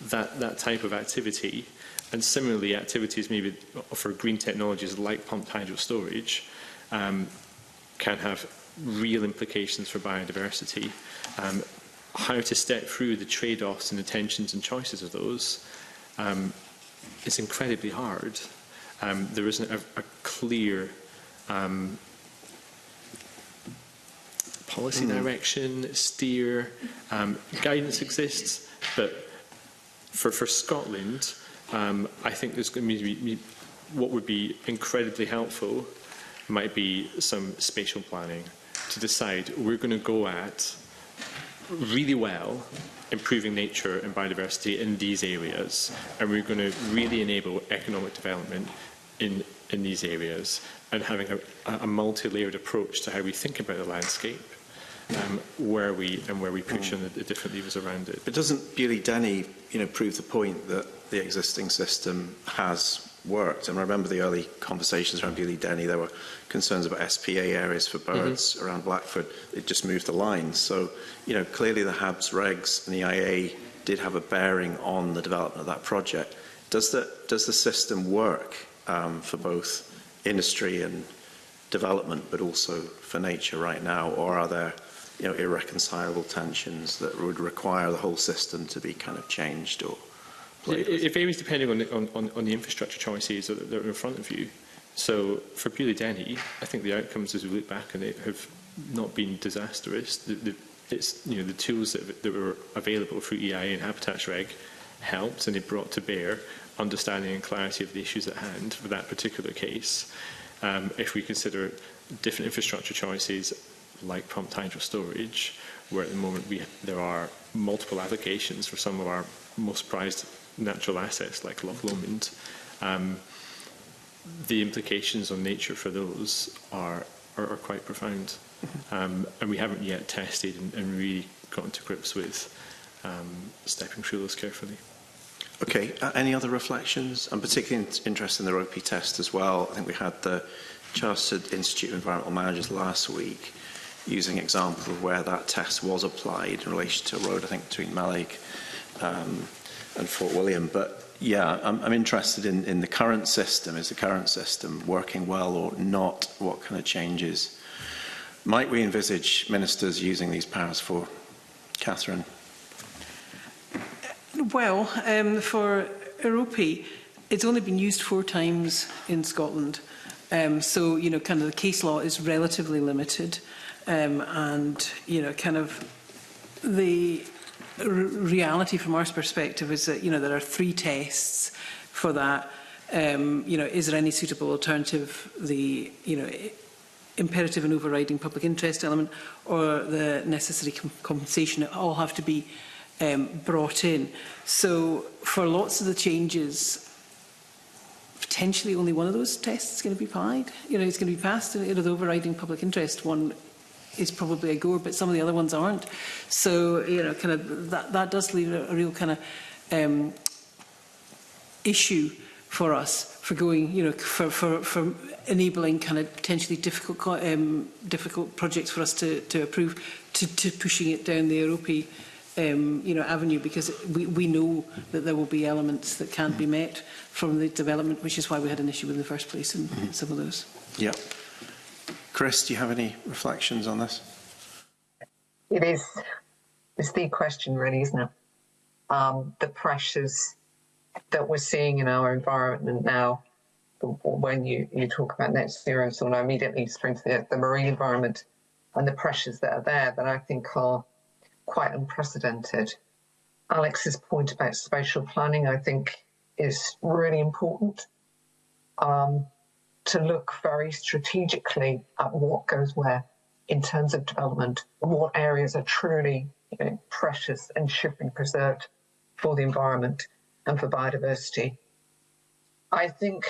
that type of activity, and similarly activities maybe for green technologies like pumped hydro storage, can have real implications for biodiversity. How to step through the trade-offs and the tensions and choices of those is incredibly hard. There isn't a clear policy direction, steer. Guidance exists, but for Scotland, I think there's going to be what would be incredibly helpful might be some spatial planning to decide we're going to go at really well improving nature and biodiversity in these areas, and we're going to really enable economic development in these areas, and having a multi-layered approach to how we think about the landscape, where we push on the different levers around it. But doesn't Beauly Denny, prove the point that the existing system has worked? And I remember the early conversations around Beauly Denny. There were concerns about SPA areas for birds around Blackford. It just moved the lines. So, clearly the HABs regs and the IA did have a bearing on the development of that project. Does the system work for both industry and development, but also for nature right now, or are there irreconcilable tensions that would require the whole system to be kind of changed or? It varies depending on the infrastructure choices that are in front of you. So for Beauly Denny, I think the outcomes as we look back on it have not been disastrous. The tools that were available through EIA and Habitats Reg helped, and it brought to bear understanding and clarity of the issues at hand for that particular case. If we consider different infrastructure choices like pumped hydro storage, where at the moment there are multiple applications for some of our most prized natural assets like Loch Lomond, the implications on nature for those are quite profound. And we haven't yet tested and really gotten to grips with stepping through those carefully. Okay, any other reflections? I'm particularly interested in the ROPE test as well. I think we had the Chartered Institute of Environmental Managers last week using example of where that test was applied in relation to a road, I think, between Mallaig and Fort William. But yeah, I'm interested in the current system. Is the current system working well or not? What kind of changes might we envisage ministers using these powers for? Catherine? Well, for ROPE, it's only been used 4 times in Scotland. So, kind of the case law is relatively limited. And, kind of the reality from our perspective is that, there are 3 tests for that. Is there any suitable alternative? The, imperative and overriding public interest element, or the necessary compensation, all have to be brought in. So for lots of the changes, potentially only one of those tests is going to be applied. It's going to be passed. The overriding public interest one is probably a goer, but some of the other ones aren't. So kind of that does leave a real kind of issue for us for going, for enabling kind of potentially difficult projects for us to approve, to pushing it down the ROPE avenue, because we know that there will be elements that can't be met from the development, which is why we had an issue in the first place in some of those. Yeah. Chris, do you have any reflections on this? It's the question, really, isn't it? The pressures that we're seeing in our environment now, when you talk about net zero, so I immediately spring to the marine environment and the pressures that are there that I think are quite unprecedented. Alex's point about spatial planning, I think, is really important. To look very strategically at what goes where in terms of development, what areas are truly precious and should be preserved for the environment and for biodiversity. I think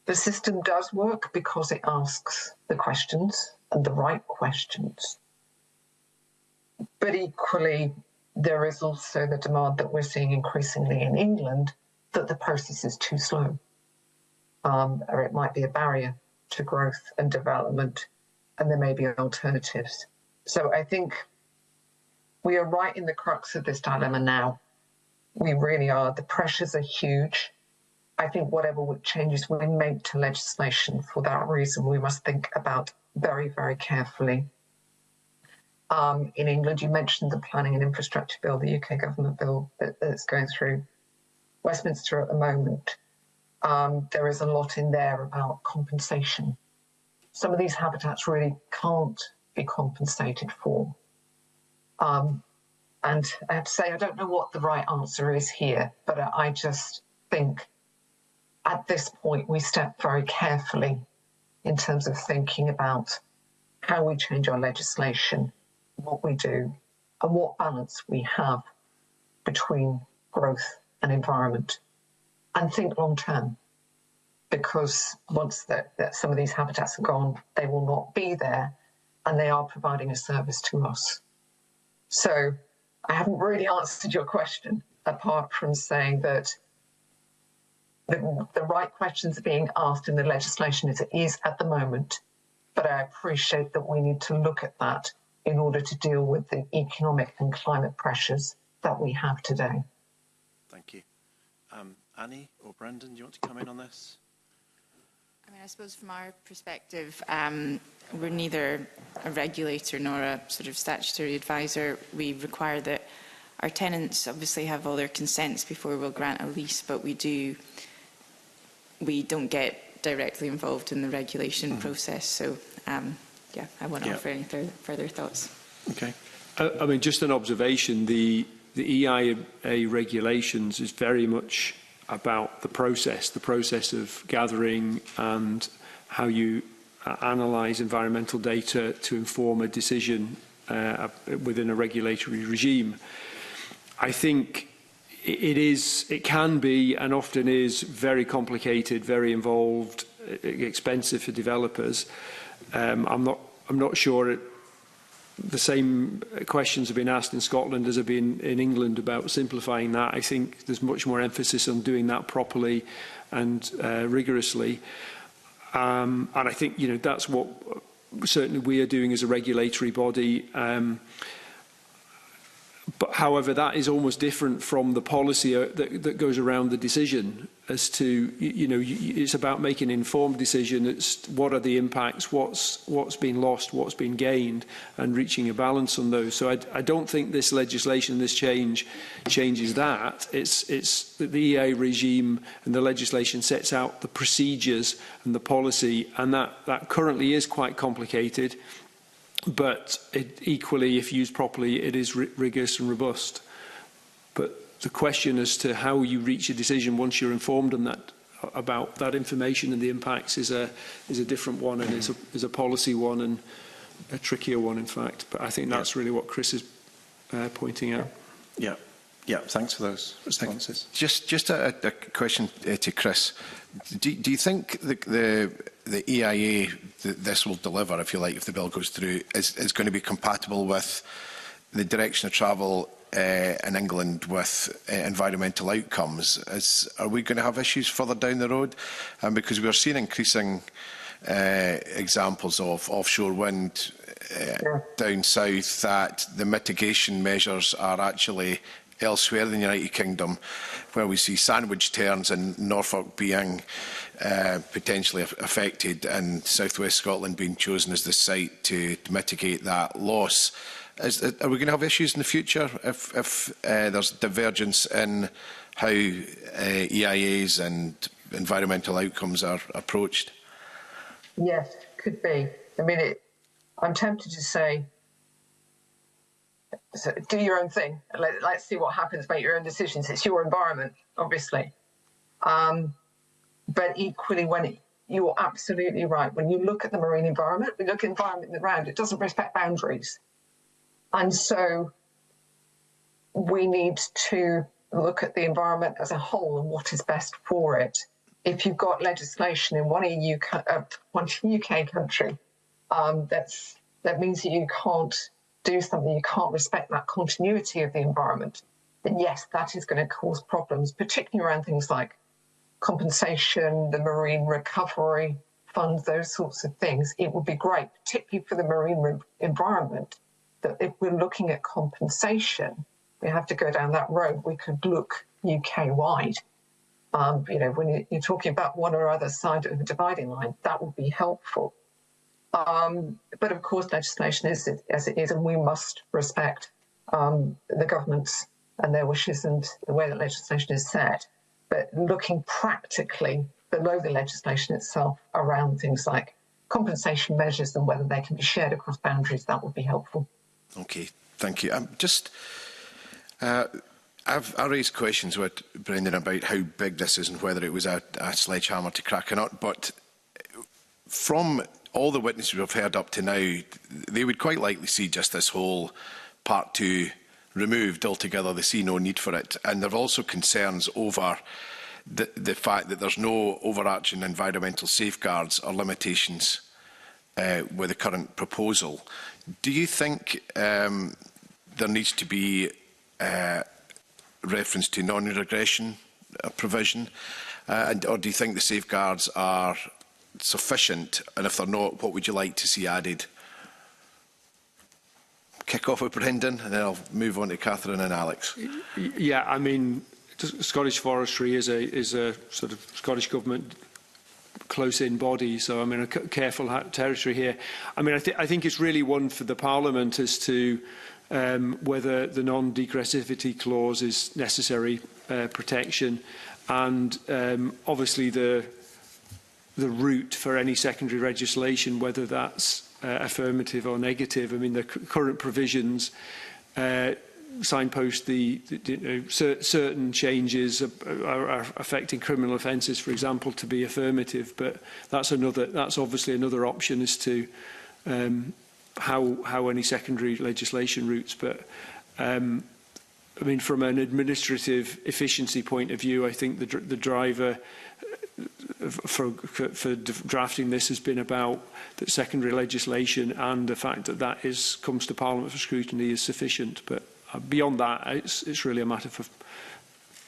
the system does work because it asks the questions and the right questions. But equally, there is also the demand that we're seeing increasingly in England that the process is too slow. Or it might be a barrier to growth and development, and there may be alternatives. So I think we are right in the crux of this dilemma now. We really are. The pressures are huge. I think whatever changes we make to legislation for that reason, we must think about very, very carefully. In England, you mentioned the Planning and Infrastructure Bill, the UK government bill that's going through Westminster at the moment. There is a lot in there about compensation. Some of these habitats really can't be compensated for. And I have to say, I don't know what the right answer is here, but I just think at this point we step very carefully in terms of thinking about how we change our legislation, what we do, and what balance we have between growth and environment, and think long term. Because once some of these habitats are gone, they will not be there, and they are providing a service to us. So I haven't really answered your question, apart from saying that the right questions are being asked in the legislation as it is at the moment, but I appreciate that we need to look at that in order to deal with the economic and climate pressures that we have today. Thank you. Annie or Brendan, do you want to come in on this? I mean, I suppose from our perspective, we're neither a regulator nor a sort of statutory advisor. We require that our tenants obviously have all their consents before we'll grant a lease, but we don't get directly involved in the regulation process. So, yeah, I won't offer any further thoughts. Okay. I mean, just an observation, the EIA regulations is very much about the process of gathering and how you analyse environmental data to inform a decision within a regulatory regime. I think it can be and often is very complicated, very involved, expensive for developers. I'm not sure the same questions have been asked in Scotland as have been in England about simplifying that. I think there's much more emphasis on doing that properly and rigorously. And I think, you know, that's what certainly we are doing as a regulatory body. But however, that is almost different from the policy that goes around the decision as to, you know, it's about making an informed decision. It's what are the impacts, what's been lost, what's been gained, and reaching a balance on those. So I don't think this legislation, this changes that. It's the EA regime and the legislation sets out the procedures and the policy, and that currently is quite complicated. But equally, if used properly, it is rigorous and robust. But the question as to how you reach a decision once you're informed on that, about that information and the impacts is a different one, and is a policy one, and a trickier one, in fact. But I think that's really what Chris is pointing out. Yeah. Yeah, thanks for those responses. Just a question to Chris. Do you think the EIA that this will deliver, if you like, if the bill goes through, is going to be compatible with the direction of travel in England with environmental outcomes? Are we going to have issues further down the road? Because we are seeing increasing examples of offshore wind down south, that the mitigation measures are actually elsewhere in the United Kingdom, where we see Sandwich Terns in Norfolk being potentially affected, and South West Scotland being chosen as the site to mitigate that loss. Are we going to have issues in the future if there's divergence in how EIAs and environmental outcomes are approached? Yes, could be. I mean, I'm tempted to say, so do your own thing. Let's see what happens. Make your own decisions. It's your environment, obviously. But equally, you're absolutely right. When you look at the marine environment, we look at the environment around, it doesn't respect boundaries. And so we need to look at the environment as a whole and what is best for it. If you've got legislation in one UK country, that means that you can't do something, you can't respect that continuity of the environment, then yes, that is going to cause problems, particularly around things like compensation, the marine recovery funds, those sorts of things. It would be great, particularly for the marine environment, that if we're looking at compensation, we have to go down that road. We could look UK-wide. You know, when you're talking about one or other side of the dividing line, that would be helpful. But of course, legislation is as it is, and we must respect the governments and their wishes and the way that legislation is set. But looking practically below the legislation itself around things like compensation measures and whether they can be shared across boundaries, that would be helpful. Okay, thank you. I raised questions with Brendan about how big this is and whether it was a sledgehammer to crack a nut, but from all the witnesses we've heard up to now, they would quite likely see just this whole Part 2 removed altogether. They see no need for it. And there are also concerns over the fact that there's no overarching environmental safeguards or limitations with the current proposal. Do you think there needs to be reference to non-regression provision? Or do you think the safeguards are sufficient? And if they're not, what would you like to see added? Kick off with Brendan, and then I'll move on to Catherine and Alex. Yeah, I mean, Scottish Forestry is a sort of Scottish Government close-in body, so I'm in a careful territory here. I mean, I think it's really one for the Parliament as to whether the non-degressivity clause is necessary protection, and obviously the route for any secondary legislation, whether that's affirmative or negative. I mean, the current provisions signpost certain changes are affecting criminal offences, for example, to be affirmative. But that's obviously another option as to how any secondary legislation routes. But I mean, from an administrative efficiency point of view, I think the driver for drafting this has been about that secondary legislation, and the fact that comes to Parliament for scrutiny is sufficient. But beyond that, it's really a matter for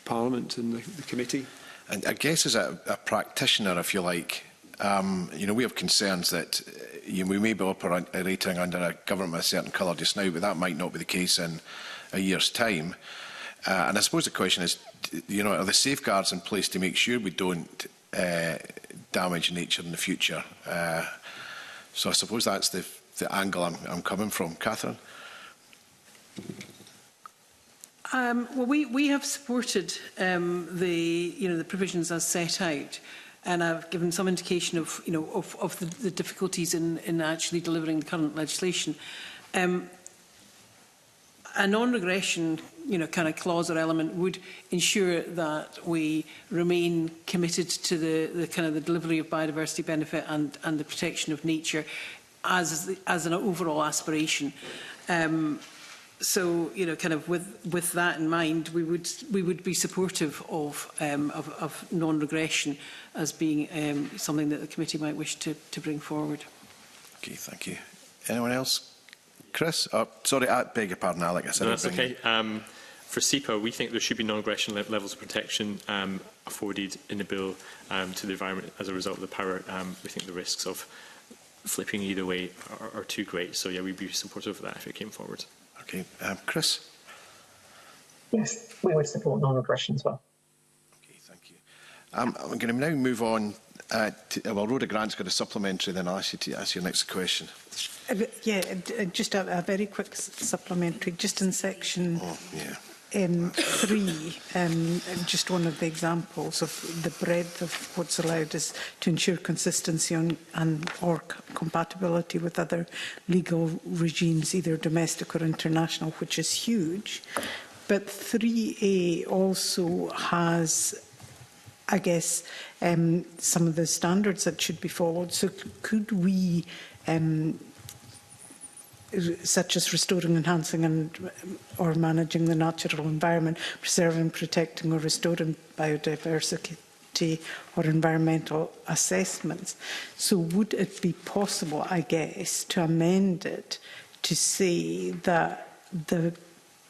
Parliament and the committee. And I guess as a practitioner, if you like, we have concerns that we may be operating under a government of a certain colour just now, but that might not be the case in a year's time. And I suppose the question is, are the safeguards in place to make sure we don't damage nature in the future? So I suppose that's the angle I'm coming from. Catherine? Well, we have supported the provisions as set out, and I've given some indication of the difficulties in actually delivering the current legislation. A non-regression kind of clause or element would ensure that we remain committed to the delivery of biodiversity benefit and the protection of nature as an overall aspiration. So, kind of with that in mind, we would be supportive of non-regression as being something that the committee might wish to bring forward. Okay, thank you. Anyone else? Chris? Sorry, I beg your pardon, Alex. No, that's okay. For SEPA, we think there should be non-aggression levels of protection afforded in the bill to the environment as a result of the power. We think the risks of flipping either way are too great. So, yeah, we'd be supportive of that if it came forward. Okay. Chris? Yes, we would support non-aggression as well. Okay, thank you. I'm going to now move on well, Rhoda Grant's got a supplementary, then I'll ask you to ask your next question. Just a very quick supplementary, just in section 3, just one of the examples of the breadth of what's allowed is to ensure consistency or compatibility with other legal regimes, either domestic or international, which is huge. But 3A also has, I guess, some of the standards that should be followed. So could we, such as restoring, enhancing or managing the natural environment, preserving, protecting or restoring biodiversity or environmental assessments. So would it be possible, I guess, to amend it to say that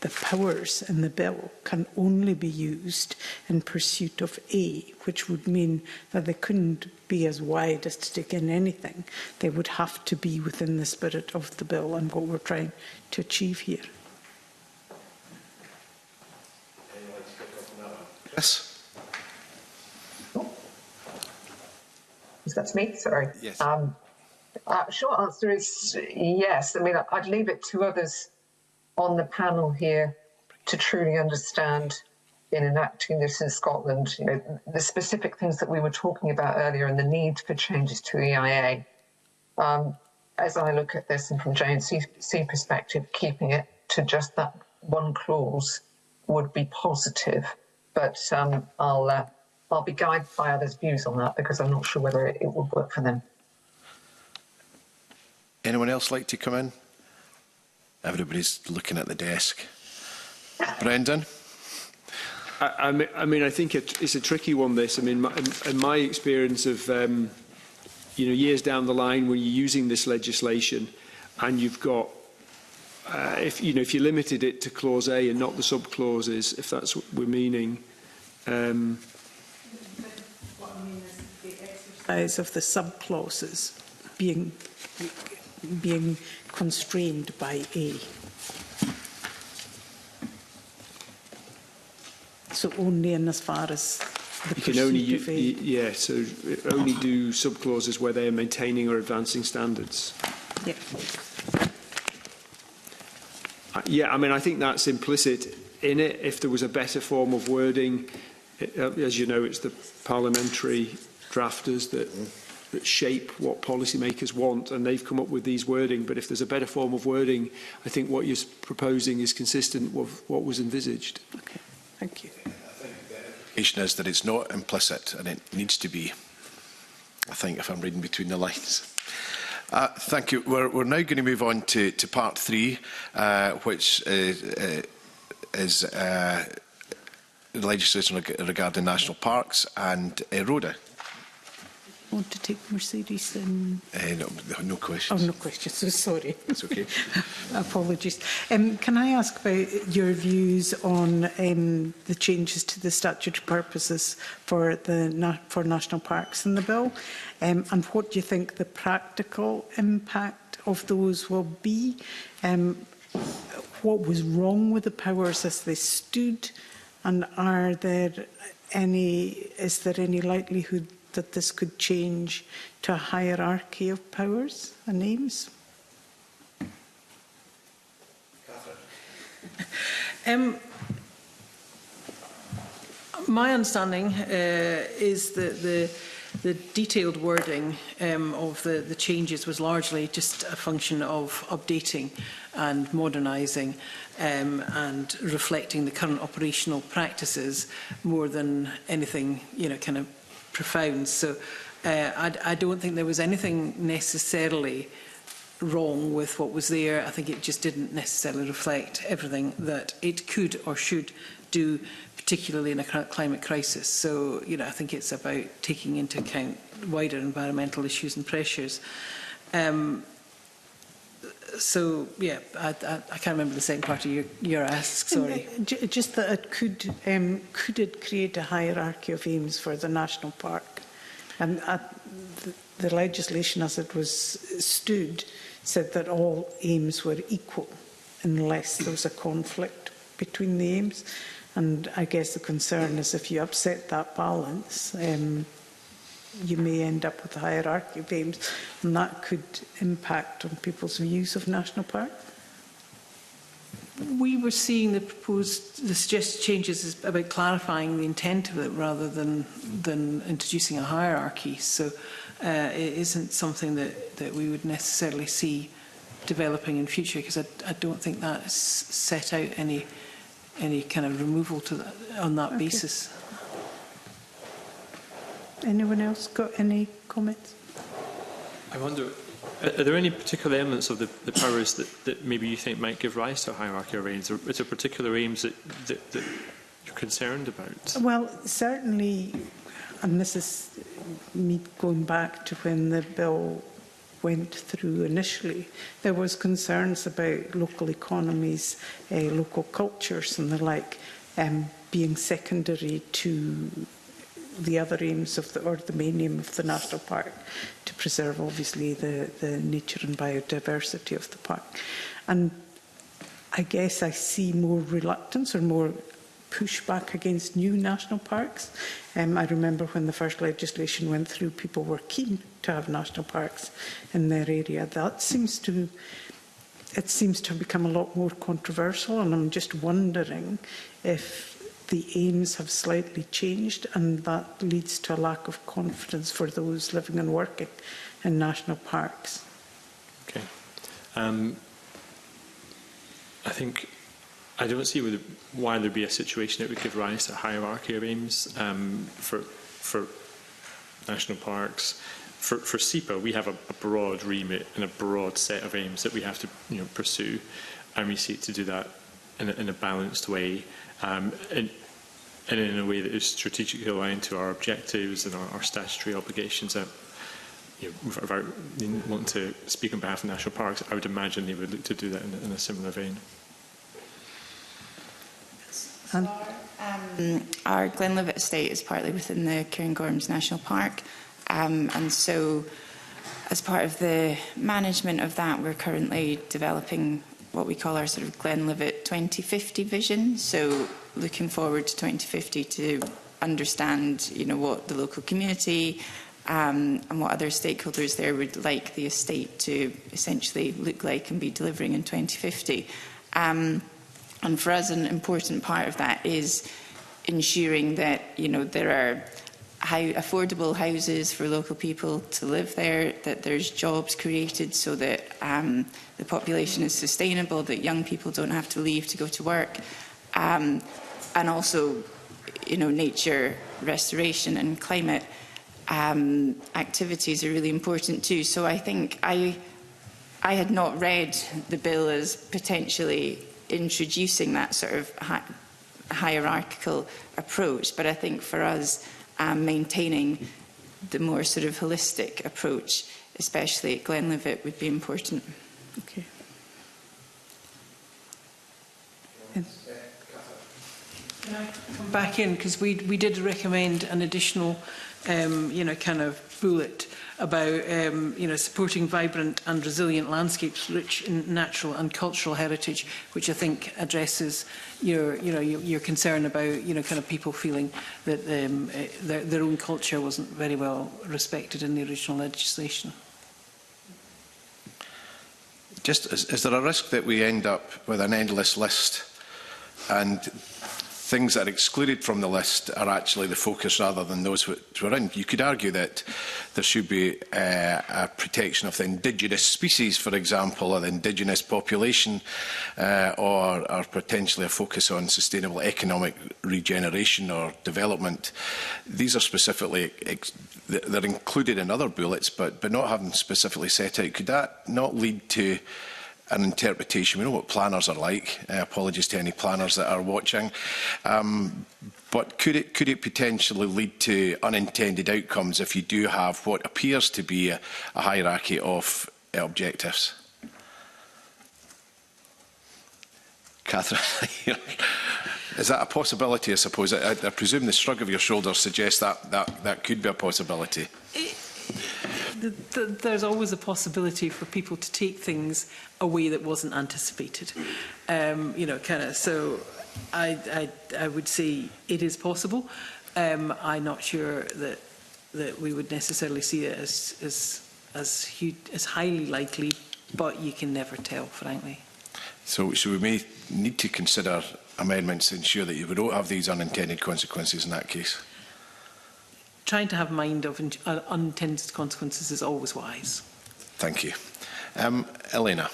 the powers in the bill can only be used in pursuit of A, which would mean that they couldn't be as wide as to take in anything. They would have to be within the spirit of the bill and what we're trying to achieve here. Yes. Is that me? Sorry. Yes. Short answer is yes. I mean, I'd leave it to others on the panel here to truly understand in enacting this in Scotland, the specific things that we were talking about earlier and the need for changes to EIA. As I look at this and from JNC perspective, keeping it to just that one clause would be positive. But I'll be guided by others' views on that because I'm not sure whether it would work for them. Anyone else like to come in? Everybody's looking at the desk. Brendan? I mean, I think it's a tricky one, this. I mean, in my experience of, years down the line when you're using this legislation and you've got, if you limited it to Clause A and not the sub-clauses, if that's what we're meaning. What I mean is the exercise of the sub-clauses being constrained by A. So only in as far as the you can only of A. yeah, so only do sub-clauses where they are maintaining or advancing standards. Yeah. Yeah, I mean, I think that's implicit in it. If there was a better form of wording, as you know, it's the parliamentary drafters that shape what policymakers want, and they've come up with these wording. But if there's a better form of wording, I think what you're proposing is consistent with what was envisaged. Okay, thank you. The implication is that it's not implicit, and it needs to be, I think, if I'm reading between the lines. Thank you. We're now going to move on to part 3, which is legislation regarding national parks, and Rhoda. Want to take Mercedes and... no questions. Oh, no questions. So sorry. It's okay. Apologies. Can I ask about your views on the changes to the statutory purposes for national parks in the bill, and what do you think the practical impact of those will be? What was wrong with the powers as they stood, and is there any likelihood that this could change to a hierarchy of powers and aims? My understanding is that the detailed wording of the changes was largely just a function of updating and modernising and reflecting the current operational practices more than anything, kind of profound. So I don't think there was anything necessarily wrong with what was there. I think it just didn't necessarily reflect everything that it could or should do, particularly in a climate crisis. So, I think it's about taking into account wider environmental issues and pressures. So, yeah, I can't remember the second part of your ask, sorry. Just that it could it create a hierarchy of aims for the national park? And the legislation as it was stood said that all aims were equal unless there was a conflict between the aims. And I guess the concern is if you upset that balance, you may end up with a hierarchy of aims, and that could impact on people's views of national park. We were seeing the suggested changes as about clarifying the intent of it rather than introducing a hierarchy. So it isn't something that we would necessarily see developing in future, because I don't think that is set out any kind of removal to that, on that basis. Anyone else got any comments? I wonder, are there any particular elements of the powers that maybe you think might give rise to a hierarchy of aims? Or is there particular aims that you're concerned about? Well, certainly, and this is me going back to when the bill went through initially, there was concerns about local economies, local cultures and the like being secondary to the other aims of the main aim of the national park, to preserve obviously the nature and biodiversity of the park. And I guess I see more reluctance or more pushback against new national parks. I remember when the first legislation went through, people were keen to have national parks in their area. It seems to have become a lot more controversial, and I'm just wondering if the aims have slightly changed, and that leads to a lack of confidence for those living and working in national parks. Okay. I think I don't see why there'd be a situation that would give rise to a hierarchy of aims for national parks. For SEPA, we have a broad remit and a broad set of aims that we have to pursue, and we seek to do that in a balanced way, and in a way that is strategically aligned to our objectives and our statutory obligations. If I want to speak on behalf of national parks, I would imagine they would look to do that in a similar vein. Our Glenlivet estate is partly within the Cairngorms National Park, and so as part of the management of that, we're currently developing what we call our sort of Glenlivet 2050 vision. So looking forward to 2050 to understand, what the local community and what other stakeholders there would like the estate to essentially look like and be delivering in 2050. And for us, an important part of that is ensuring that, there are affordable houses for local people to live there, that there's jobs created so that the population is sustainable, that young people don't have to leave to go to work, and also, nature restoration and climate activities are really important too. So I think I had not read the bill as potentially introducing that sort of hierarchical approach, but I think for us maintaining the more sort of holistic approach, especially at Glenlivet, would be important. Okay. Can I come back in, because we did recommend an additional kind of bullet about supporting vibrant and resilient landscapes rich in natural and cultural heritage, which I think addresses your concern about kind of people feeling that their own culture wasn't very well respected in the original legislation. Just is there a risk that we end up with an endless list and things that are excluded from the list are actually the focus rather than those which were in? You could argue that there should be a protection of the indigenous species, for example, or the indigenous population, or potentially a focus on sustainable economic regeneration or development. These are specifically, they're included in other bullets, but not having specifically set out. Could that not lead to an interpretation? We know what planners are like. Apologies to any planners that are watching. But could it potentially lead to unintended outcomes if you do have what appears to be a hierarchy of objectives? Catherine, is that a possibility, I suppose? I presume the shrug of your shoulders suggests that could be a possibility. There's always a possibility for people to take things away that wasn't anticipated. So I would say it is possible. I'm not sure that we would necessarily see it as highly likely, but you can never tell, frankly. So we may need to consider amendments to ensure that you don't have these unintended consequences in that case. Trying to have mind of unintended consequences is always wise. Thank you. Elena.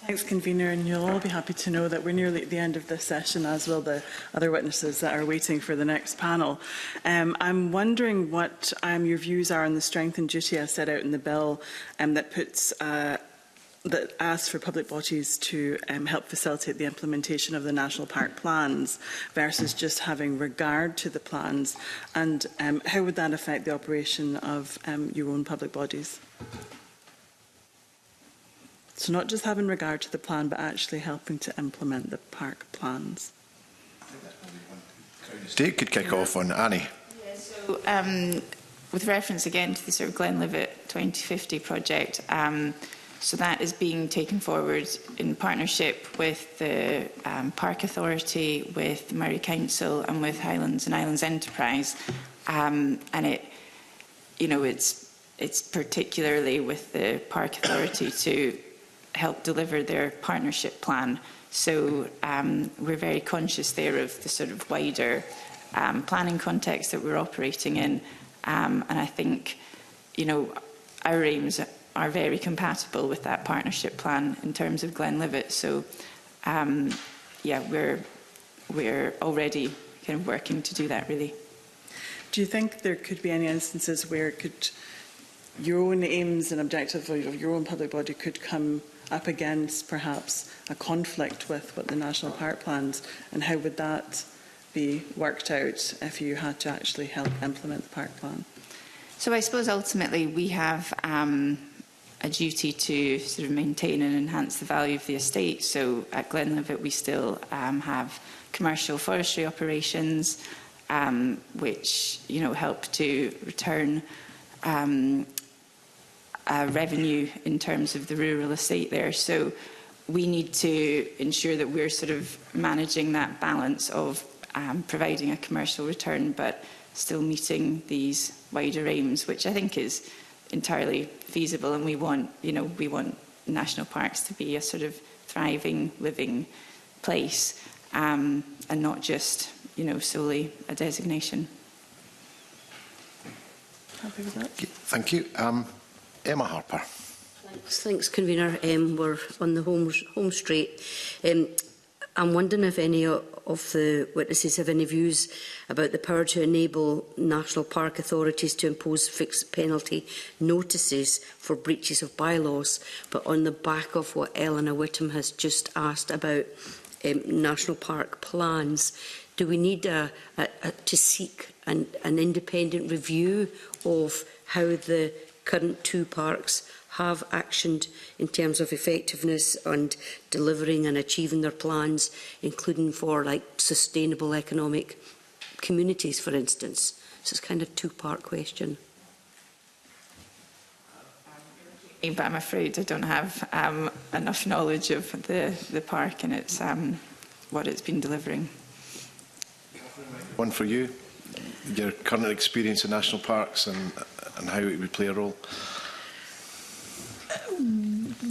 Thanks, Convener, and you'll all be happy to know that we're nearly at the end of this session, as will the other witnesses that are waiting for the next panel. I'm wondering what your views are on the strength and duty as set out in the bill that puts that asks for public bodies to help facilitate the implementation of the national park plans versus just having regard to the plans, and how would that affect the operation of your own public bodies? So not just having regard to the plan, but actually helping to implement the park plans. Dave could kick off on Annie. Yeah, so with reference again to the sort of Glenlivet 2050 project, so that is being taken forward in partnership with the Park Authority, with the Moray Council and with Highlands and Islands Enterprise. And it's particularly with the Park Authority to help deliver their partnership plan. So we're very conscious there of the sort of wider planning context that we're operating in. And I think, our aims are very compatible with that partnership plan in terms of Glenlivet. So, yeah, we're already kind of working to do that, really. Do you think there could be any instances where your own aims and objectives of your own public body could come up against perhaps a conflict with what the National Park plans, and how would that be worked out if you had to actually help implement the park plan? So I suppose ultimately we have a duty to sort of maintain and enhance the value of the estate. So at Glenlivet we still have commercial forestry operations which help to return revenue in terms of the rural estate there. So we need to ensure that we're sort of managing that balance of providing a commercial return but still meeting these wider aims, which I think is entirely feasible. And we want national parks to be a sort of thriving, living place, and not just solely a designation. Happy with that? Thank you. Emma Harper. Thanks, Convener. We're on the home straight. I'm wondering if any of the witnesses have any views about the power to enable national park authorities to impose fixed penalty notices for breaches of bylaws. But on the back of what Eleanor Whittam has just asked about national park plans, do we need to seek an independent review of how the current two parks have actioned in terms of effectiveness and delivering and achieving their plans, including for sustainable economic communities, for instance? So it's kind of a two-part question. But I'm afraid I don't have enough knowledge of the park and its what it's been delivering. One for you, your current experience in national parks and how it would play a role.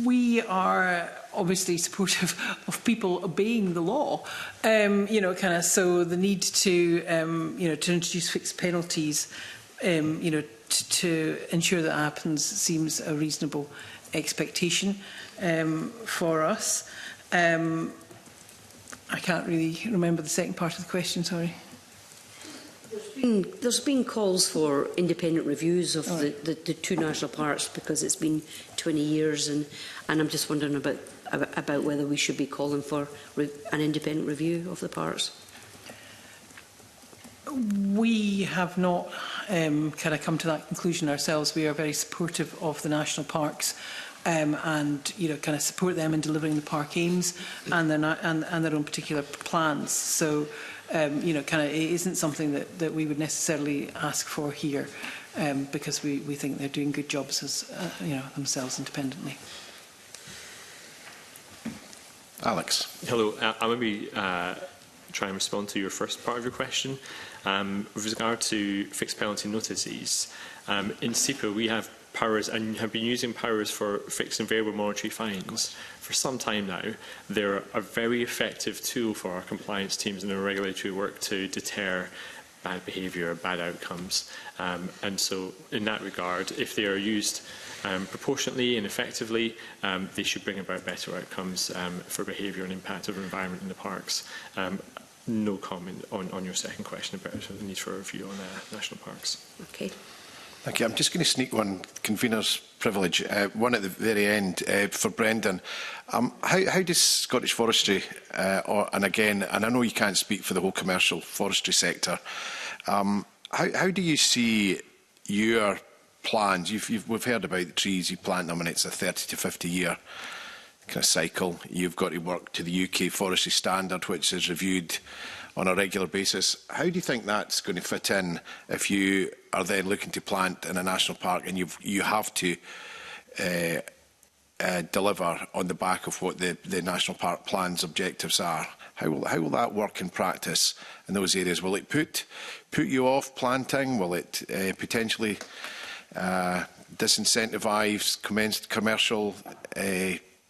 We are obviously supportive of people obeying the law. So the need to to introduce fixed penalties, to ensure that happens seems a reasonable expectation for us. I can't really remember the second part of the question, sorry. There's been calls for independent reviews of the two national parks because it's been 20 years, and I'm just wondering about whether we should be calling for an independent review of the parks. We have not come to that conclusion ourselves. We are very supportive of the national parks. And support them in delivering the park aims and their own particular plans. So it isn't something that we would necessarily ask for here, because we think they're doing good jobs as themselves independently. Alex. Hello. I'll maybe try and respond to your first part of your question. With regard to fixed penalty notices, in SEPA we have powers and have been using powers for fixed and variable monetary fines for some time now. They're a very effective tool for our compliance teams and our regulatory work to deter bad behaviour, bad outcomes. And so in that regard, if they are used proportionately and effectively, they should bring about better outcomes for behaviour and impact of the environment in the parks. No comment on your second question about the need for a review on national parks. Okay. Thank you. I'm just going to sneak one convener's privilege, one at the very end for Brendan. How does Scottish Forestry, and I know you can't speak for the whole commercial forestry sector, how do you see your plans? We've heard about the trees, you plant them and it's a 30 to 50 year kind of cycle. You've got to work to the UK Forestry Standard, which is reviewed on a regular basis. How do you think that's going to fit in if you are then looking to plant in a national park and you have to deliver on the back of what the national park plan's objectives are? How will that work in practice in those areas? Will it put you off planting? Will it potentially disincentivise commercial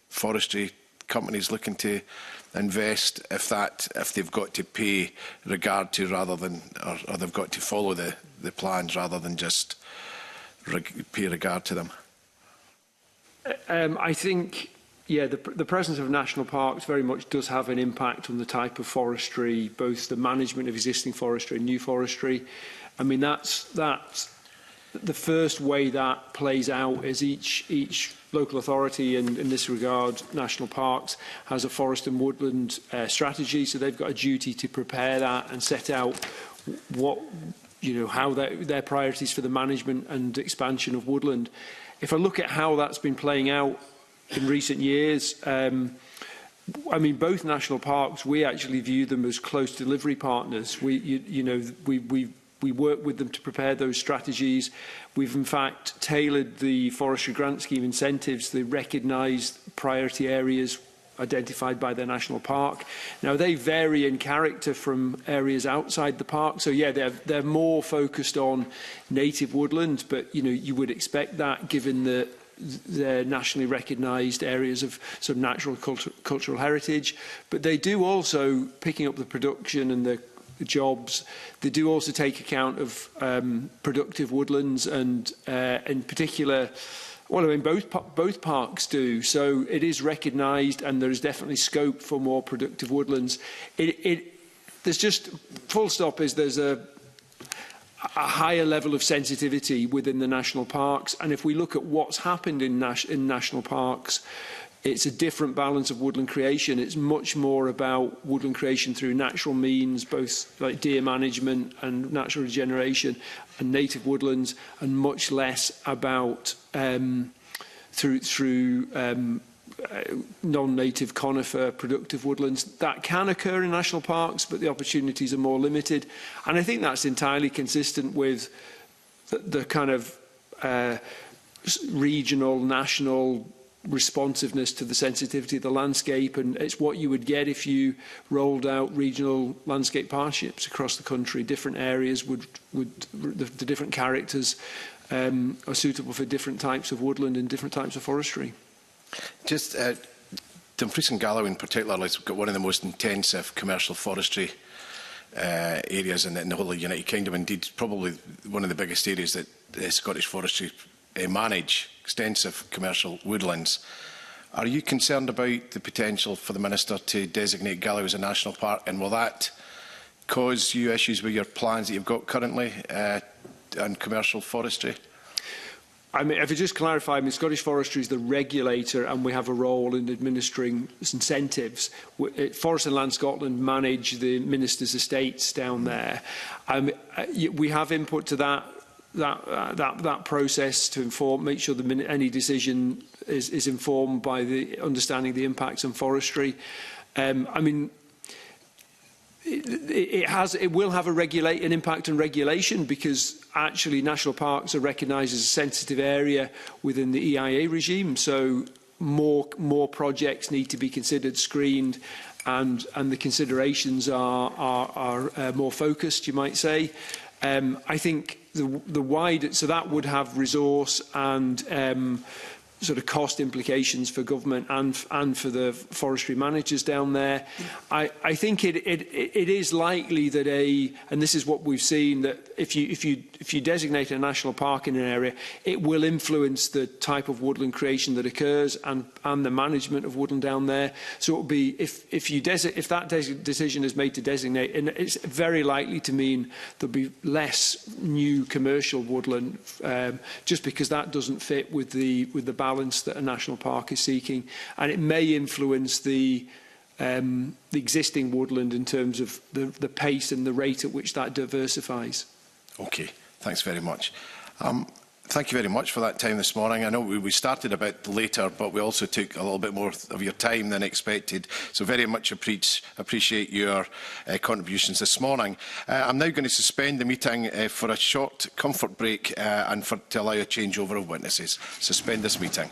forestry companies looking to invest if they've got to pay regard to rather than or they've got to follow the plans rather than just pay regard to them? I think, yeah, the presence of national parks very much does have an impact on the type of forestry, both the management of existing forestry and new forestry. I mean, that's the first way that plays out is each local authority, and in this regard, national parks, has a forest and woodland strategy. So they've got a duty to prepare that and set out what, how their priorities for the management and expansion of woodland. If I look at how that's been playing out in recent years, I mean, both national parks, we actually view them as close delivery partners. We work with them to prepare those strategies. We've, in fact, tailored the forestry grant scheme incentives, the recognised priority areas identified by their national park. Now, they vary in character from areas outside the park. So, yeah, they're more focused on native woodland, but, you would expect that given the they're nationally recognised areas of sort of natural cultural heritage. But they do also, picking up the production and the jobs, they do also take account of productive woodlands, and in particular, well, I mean, both parks do. So it is recognised, and there is definitely scope for more productive woodlands. There's just, full stop, is there's a higher level of sensitivity within the national parks, and if we look at what's happened in national parks, it's a different balance of woodland creation. It's much more about woodland creation through natural means, both like deer management and natural regeneration and native woodlands, and much less about through non-native conifer productive woodlands. That can occur in national parks, but the opportunities are more limited. And I think that's entirely consistent with the kind of regional, national responsiveness to the sensitivity of the landscape, and it's what you would get if you rolled out regional landscape partnerships across the country. Different areas the different characters are suitable for different types of woodland and different types of forestry. Just Dumfries and Galloway in particular has got one of the most intensive commercial forestry areas in the whole of the United Kingdom. Indeed, probably one of the biggest areas that Scottish Forestry manage, extensive commercial woodlands. Are you concerned about the potential for the Minister to designate Galloway as a national park, and will that cause you issues with your plans that you've got currently on commercial forestry? I mean, if I just clarify, Scottish Forestry is the regulator, and we have a role in administering incentives. Forest and Land Scotland manage the Minister's estates down there. We have input to that process to make sure that any decision is informed by the understanding the impacts on forestry. I mean, it will have an impact on regulation, because actually national parks are recognised as a sensitive area within the EIA regime. So more projects need to be considered, screened, and the considerations are more focused, you might say. I think so that would have resource and sort of cost implications for government and for the forestry managers down there. I think it is likely that and this is what we've seen, that if you designate a national park in an area, it will influence the type of woodland creation that occurs and the management of woodland down there. So it will be if that decision is made to designate, and it's very likely to mean there'll be less new commercial woodland, just because that doesn't fit with the balance that a national park is seeking, and it may influence the existing woodland in terms of the pace and the rate at which that diversifies. Okay, thanks very much. Thank you very much for that time this morning. I know we started a bit later, but we also took a little bit more of your time than expected. So very much appreciate your contributions this morning. I'm now going to suspend the meeting for a short comfort break and to allow a changeover of witnesses. Suspend this meeting.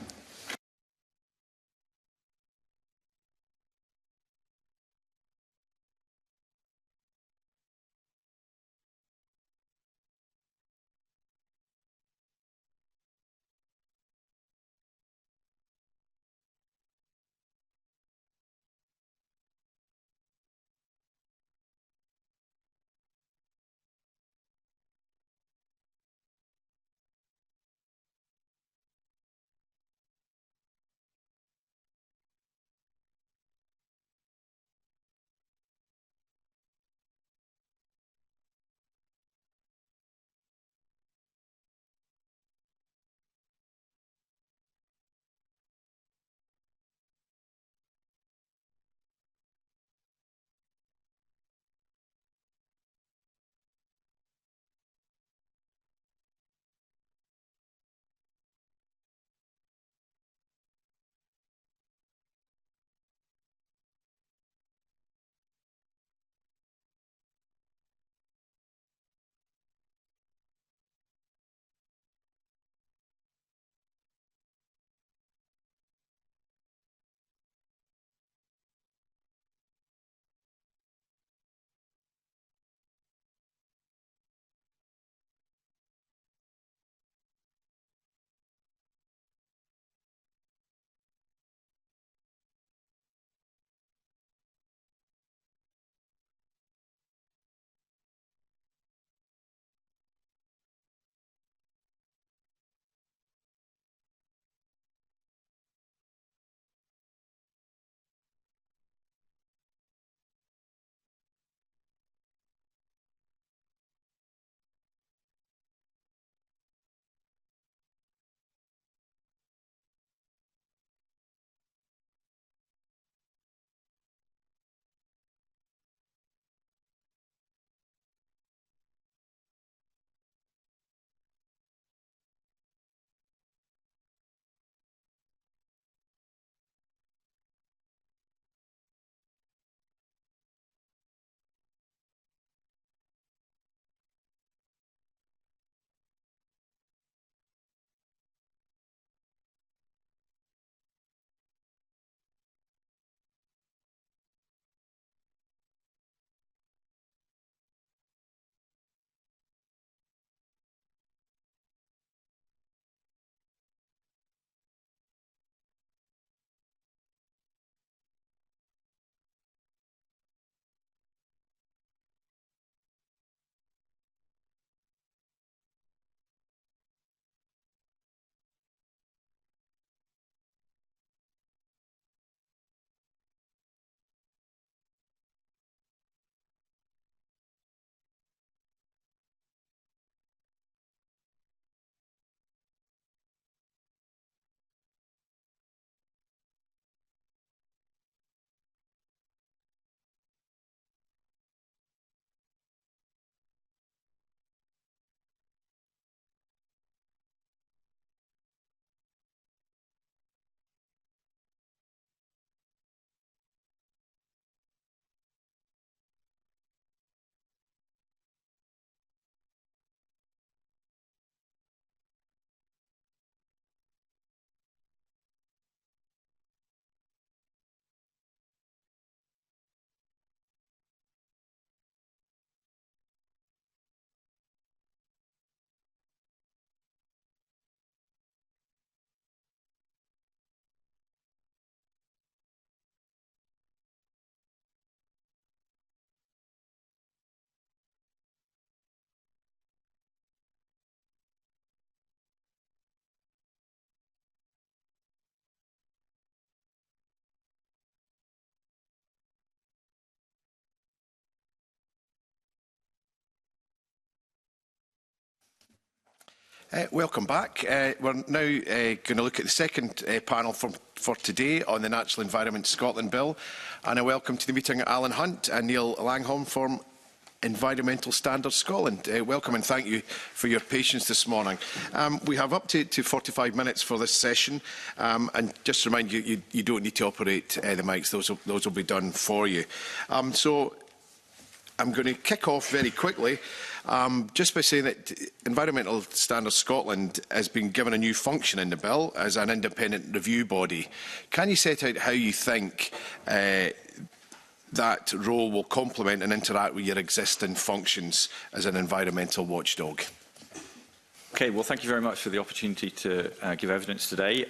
Welcome back. We're now going to look at the second panel for today on the Natural Environment Scotland Bill. And I welcome to the meeting Alan Hunt and Neil Langholm from Environmental Standards Scotland. Welcome and thank you for your patience this morning. We have up to 45 minutes for this session. And just to remind you, you don't need to operate the mics. Those will be done for you. So I'm going to kick off very quickly just by saying that Environmental Standards Scotland has been given a new function in the bill as an independent review body. Can you set out how you think that role will complement and interact with your existing functions as an environmental watchdog? Okay, well, thank you very much for the opportunity to give evidence today.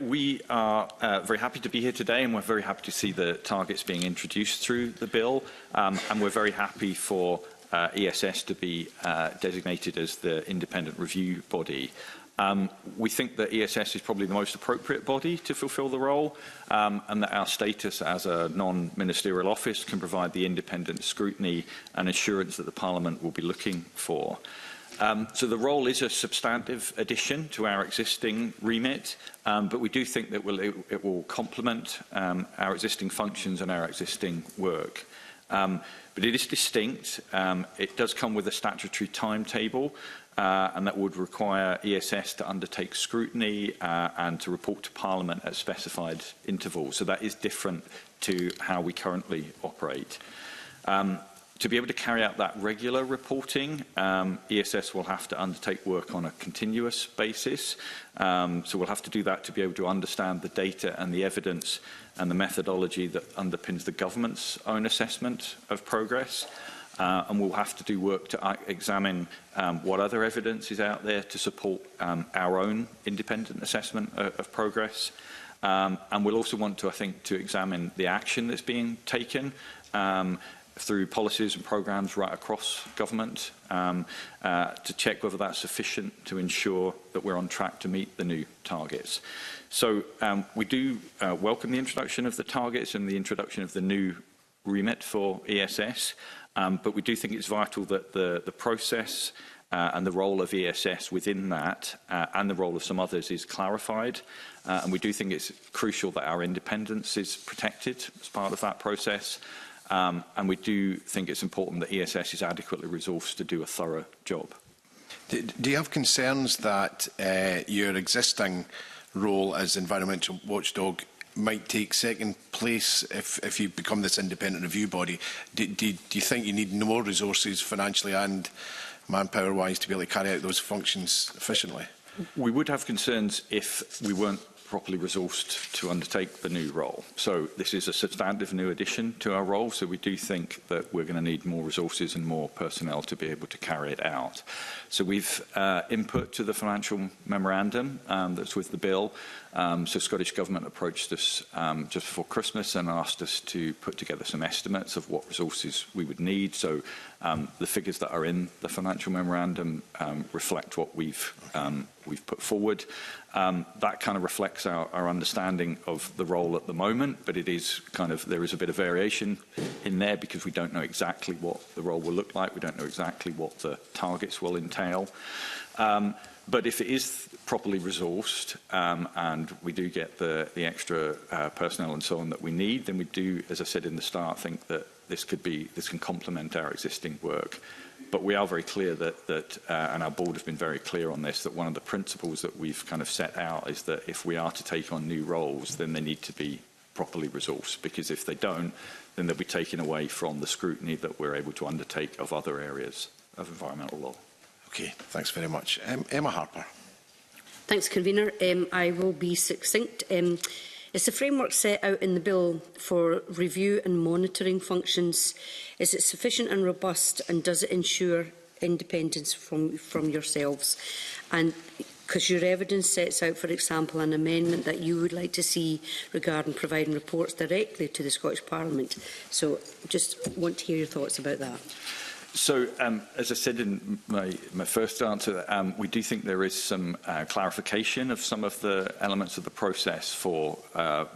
We are very happy to be here today, and we're very happy to see the targets being introduced through the bill, and we're very happy for ESS to be designated as the independent review body. We think that ESS is probably the most appropriate body to fulfil the role, and that our status as a non-ministerial office can provide the independent scrutiny and assurance that the Parliament will be looking for. So the role is a substantive addition to our existing remit, but we do think that it will complement our existing functions and our existing work. But it is distinct. It does come with a statutory timetable, and that would require ESS to undertake scrutiny and to report to Parliament at specified intervals. So that is different to how we currently operate. To be able to carry out that regular reporting, ESS will have to undertake work on a continuous basis. So we'll have to do that to be able to understand the data and the evidence and the methodology that underpins the government's own assessment of progress. And we'll have to do work to examine what other evidence is out there to support our own independent assessment of progress. And we'll also want to, I think, to examine the action that's being taken through policies and programmes right across government to check whether that's sufficient to ensure that we're on track to meet the new targets. So we do welcome the introduction of the targets and the introduction of the new remit for ESS, but we do think it's vital that the process and the role of ESS within that and the role of some others is clarified. And we do think it's crucial that our independence is protected as part of that process. And we do think it's important that ESS is adequately resourced to do a thorough job. Do you have concerns that your existing role as environmental watchdog might take second place if you become this independent review body? Do you think you need more resources financially and manpower-wise to be able to carry out those functions efficiently? We would have concerns if we weren't properly resourced to undertake the new role. So this is a substantive new addition to our role, so we do think that we're going to need more resources and more personnel to be able to carry it out. So we've input to the financial memorandum that's with the bill. So Scottish Government approached us just before Christmas and asked us to put together some estimates of what resources we would need. So the figures that are in the financial memorandum reflect what we've put forward. That kind of reflects our understanding of the role at the moment, but it is there is a bit of variation in there because we don't know exactly what the role will look like. We don't know exactly what the targets will entail. But if it is properly resourced and we do get the extra personnel and so on that we need, then we do, as I said in the start, think that this can complement our existing work. But we are very clear that and our board has been very clear on this, that one of the principles that we've kind of set out is that if we are to take on new roles, then they need to be properly resourced, because if they don't, then they'll be taken away from the scrutiny that we're able to undertake of other areas of environmental law. Okay, thanks very much. Emma Harper. Thanks, Convener. I will be succinct. Is the framework set out in the bill for review and monitoring functions, is it sufficient and robust, and does it ensure independence from yourselves? And because your evidence sets out, for example, an amendment that you would like to see regarding providing reports directly to the Scottish Parliament. So just want to hear your thoughts about that. So, as I said in my first answer, we do think there is some clarification of some of the elements of the process for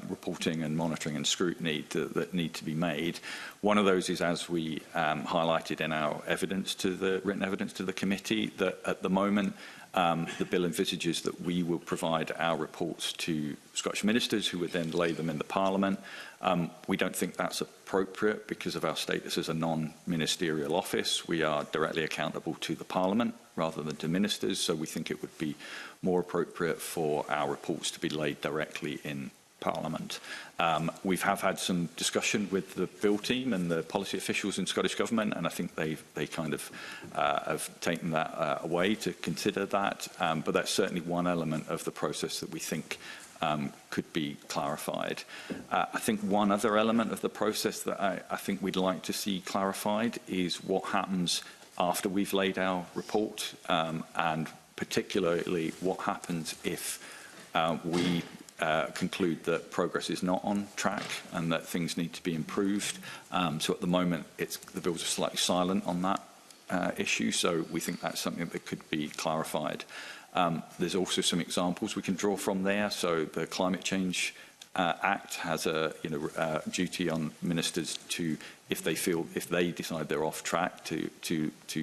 reporting and monitoring and scrutiny that need to be made. One of those is, as we highlighted in our written evidence to the committee, that at the moment the bill envisages that we will provide our reports to Scottish ministers, who would then lay them in the Parliament. We don't think that's appropriate because of our status as a non-ministerial office. We are directly accountable to the Parliament rather than to ministers, so we think it would be more appropriate for our reports to be laid directly in Parliament. We have had some discussion with the bill team and the policy officials in Scottish Government, and I think they kind of have taken that away to consider that. But that's certainly one element of the process that we think could be clarified. I think one other element of the process that I think we'd like to see clarified is what happens after we've laid our report, and particularly what happens if we conclude that progress is not on track and that things need to be improved. So at the moment, the bills are slightly silent on that issue, so we think that's something that could be clarified. There's also some examples we can draw from there. So the Climate Change Act has a duty on ministers to, if they decide they're off track, to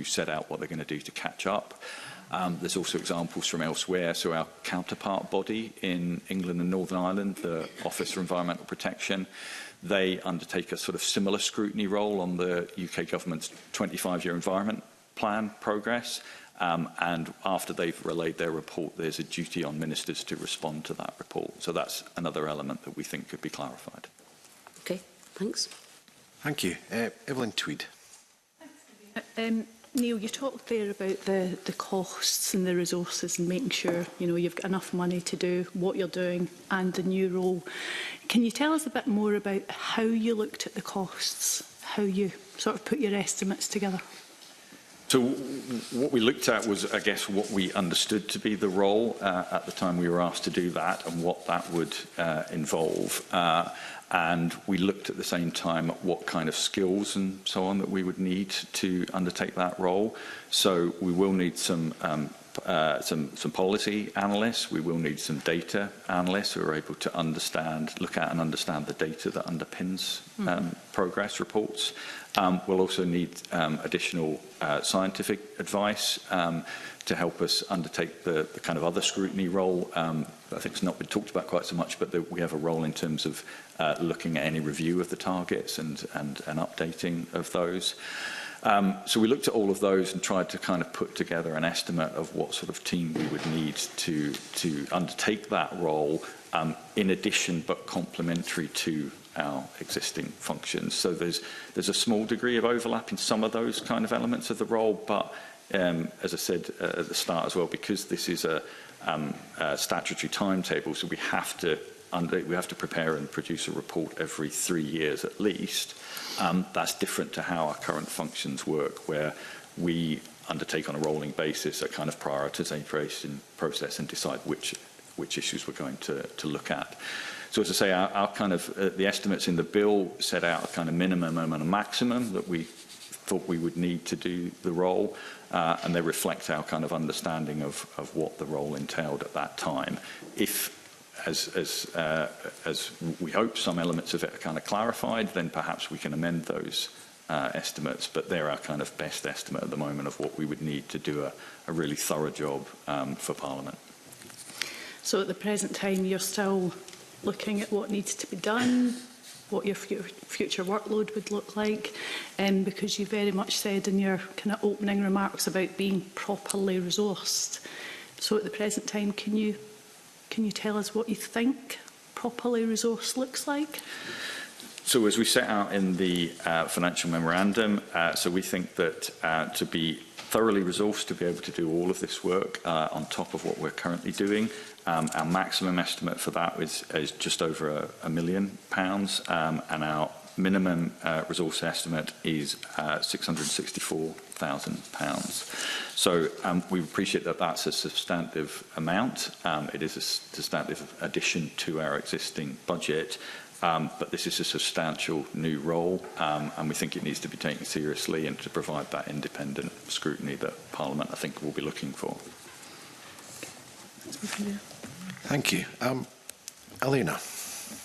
set out what they're going to do to catch up. There's also examples from elsewhere. So our counterpart body in England and Northern Ireland, the Office for Environmental Protection, they undertake a sort of similar scrutiny role on the UK government's 25-year environment plan progress. And after they've relayed their report, there's a duty on ministers to respond to that report. So that's another element that we think could be clarified. Okay, thanks. Thank you. Evelyn Tweed. Neil, you talked there about the costs and the resources and making sure you've got enough money to do what you're doing and the new role. Can you tell us a bit more about how you looked at the costs, how you sort of put your estimates together? So what we looked at was, I guess, what we understood to be the role at the time we were asked to do that and what that would involve. And we looked at the same time at what kind of skills and so on that we would need to undertake that role. So we will need some policy analysts. We will need some data analysts who are able to look at and understand the data that underpins progress reports. We'll also need additional scientific advice to help us undertake the kind of other scrutiny role. I think it's not been talked about quite so much, but we have a role in terms of looking at any review of the targets and updating of those. So we looked at all of those and tried to kind of put together an estimate of what sort of team we would need to undertake that role, in addition but complementary to our existing functions. So there's a small degree of overlap in some of those kind of elements of the role, but as I said at the start as well, because this is a statutory timetable, so we have to prepare and produce a report every 3 years at least. That's different to how our current functions work, where we undertake on a rolling basis a kind of prioritisation process and decide which issues we're going to look at. So as I say, our kind of the estimates in the bill set out a kind of minimum and a maximum that we thought we would need to do the role, and they reflect our kind of understanding of what the role entailed at that time. If as we hope some elements of it are kind of clarified, then perhaps we can amend those estimates, but they're our kind of best estimate at the moment of what we would need to do a really thorough job for Parliament. So at the present time, you're still looking at what needs to be done, what your future workload would look like, because you very much said in your kind of opening remarks about being properly resourced. So at the present time, can you tell us what you think properly resourced looks like? So as we set out in the financial memorandum, so we think that to be thoroughly resourced to be able to do all of this work on top of what we're currently doing, our maximum estimate for that is just over £1 million, and our minimum resource estimate is £664,000. So we appreciate that that's a substantive amount. It is a substantive addition to our existing budget, but this is a substantial new role, and we think it needs to be taken seriously and to provide that independent scrutiny that Parliament, I think, will be looking for. Thank you. Elena.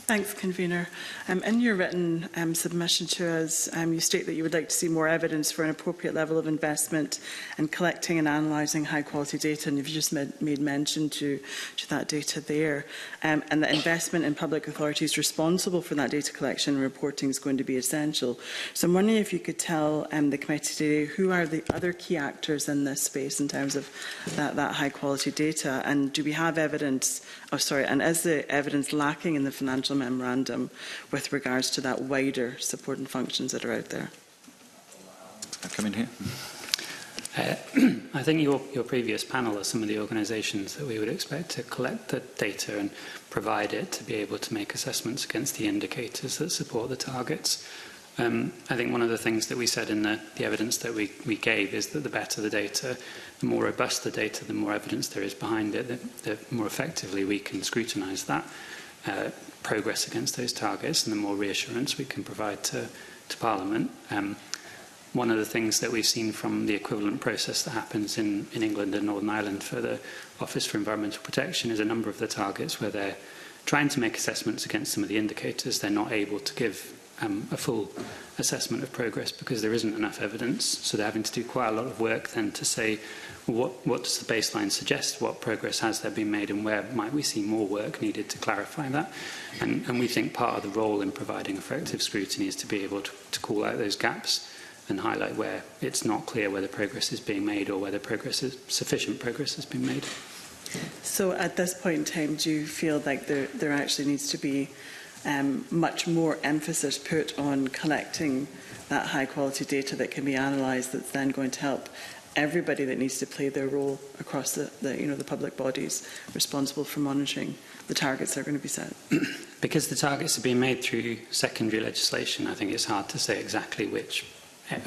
Thanks, Convener. In your written submission to us, you state that you would like to see more evidence for an appropriate level of investment in collecting and analysing high-quality data, and you've just made mention to that data there, and that investment in public authorities responsible for that data collection and reporting is going to be essential. So I'm wondering if you could tell the committee today who are the other key actors in this space in terms of that high-quality data, and do we have evidence, and is the evidence lacking in the financial memorandum with regards to that wider support and functions that are out there? I'll come in here. I think your previous panel are some of the organisations that we would expect to collect the data and provide it to be able to make assessments against the indicators that support the targets. I think one of the things that we said in the evidence that we gave is that the better the data, the more robust the data, the more evidence there is behind it, the more effectively we can scrutinise that progress against those targets, and the more reassurance we can provide to Parliament. One of the things that we've seen from the equivalent process that happens in England and Northern Ireland for the Office for Environmental Protection is a number of the targets where they're trying to make assessments against some of the indicators. They're not able to give a full assessment of progress because there isn't enough evidence. So they're having to do quite a lot of work then to say, well, what does the baseline suggest? What progress has there been made, and where might we see more work needed to clarify that? And we think part of the role in providing effective scrutiny is to be able to call out those gaps and highlight where it's not clear whether progress is being made or whether sufficient progress has been made. So at this point in time, do you feel like there actually needs to be much more emphasis put on collecting that high quality data that can be analysed, that's then going to help everybody that needs to play their role across the public bodies responsible for monitoring the targets that are going to be set? Because the targets are being made through secondary legislation, I think it's hard to say exactly which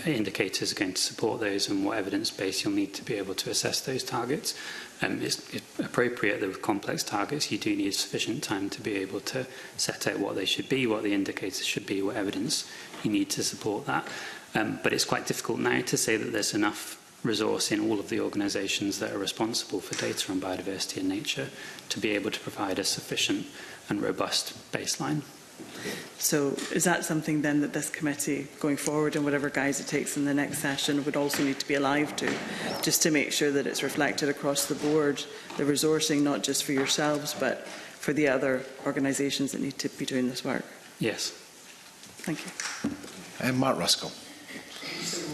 indicators are going to support those and what evidence base you'll need to be able to assess those targets. It's appropriate that with complex targets you do need sufficient time to be able to set out what they should be, what the indicators should be, what evidence you need to support that. But it's quite difficult now to say that there's enough resource in all of the organisations that are responsible for data on biodiversity and nature to be able to provide a sufficient and robust baseline. So is that something then that this committee, going forward in whatever guise it takes in the next session, would also need to be alive to, just to make sure that it's reflected across the board, the resourcing not just for yourselves but for the other organisations that need to be doing this work? Yes. Thank you. And Mark Ruskell.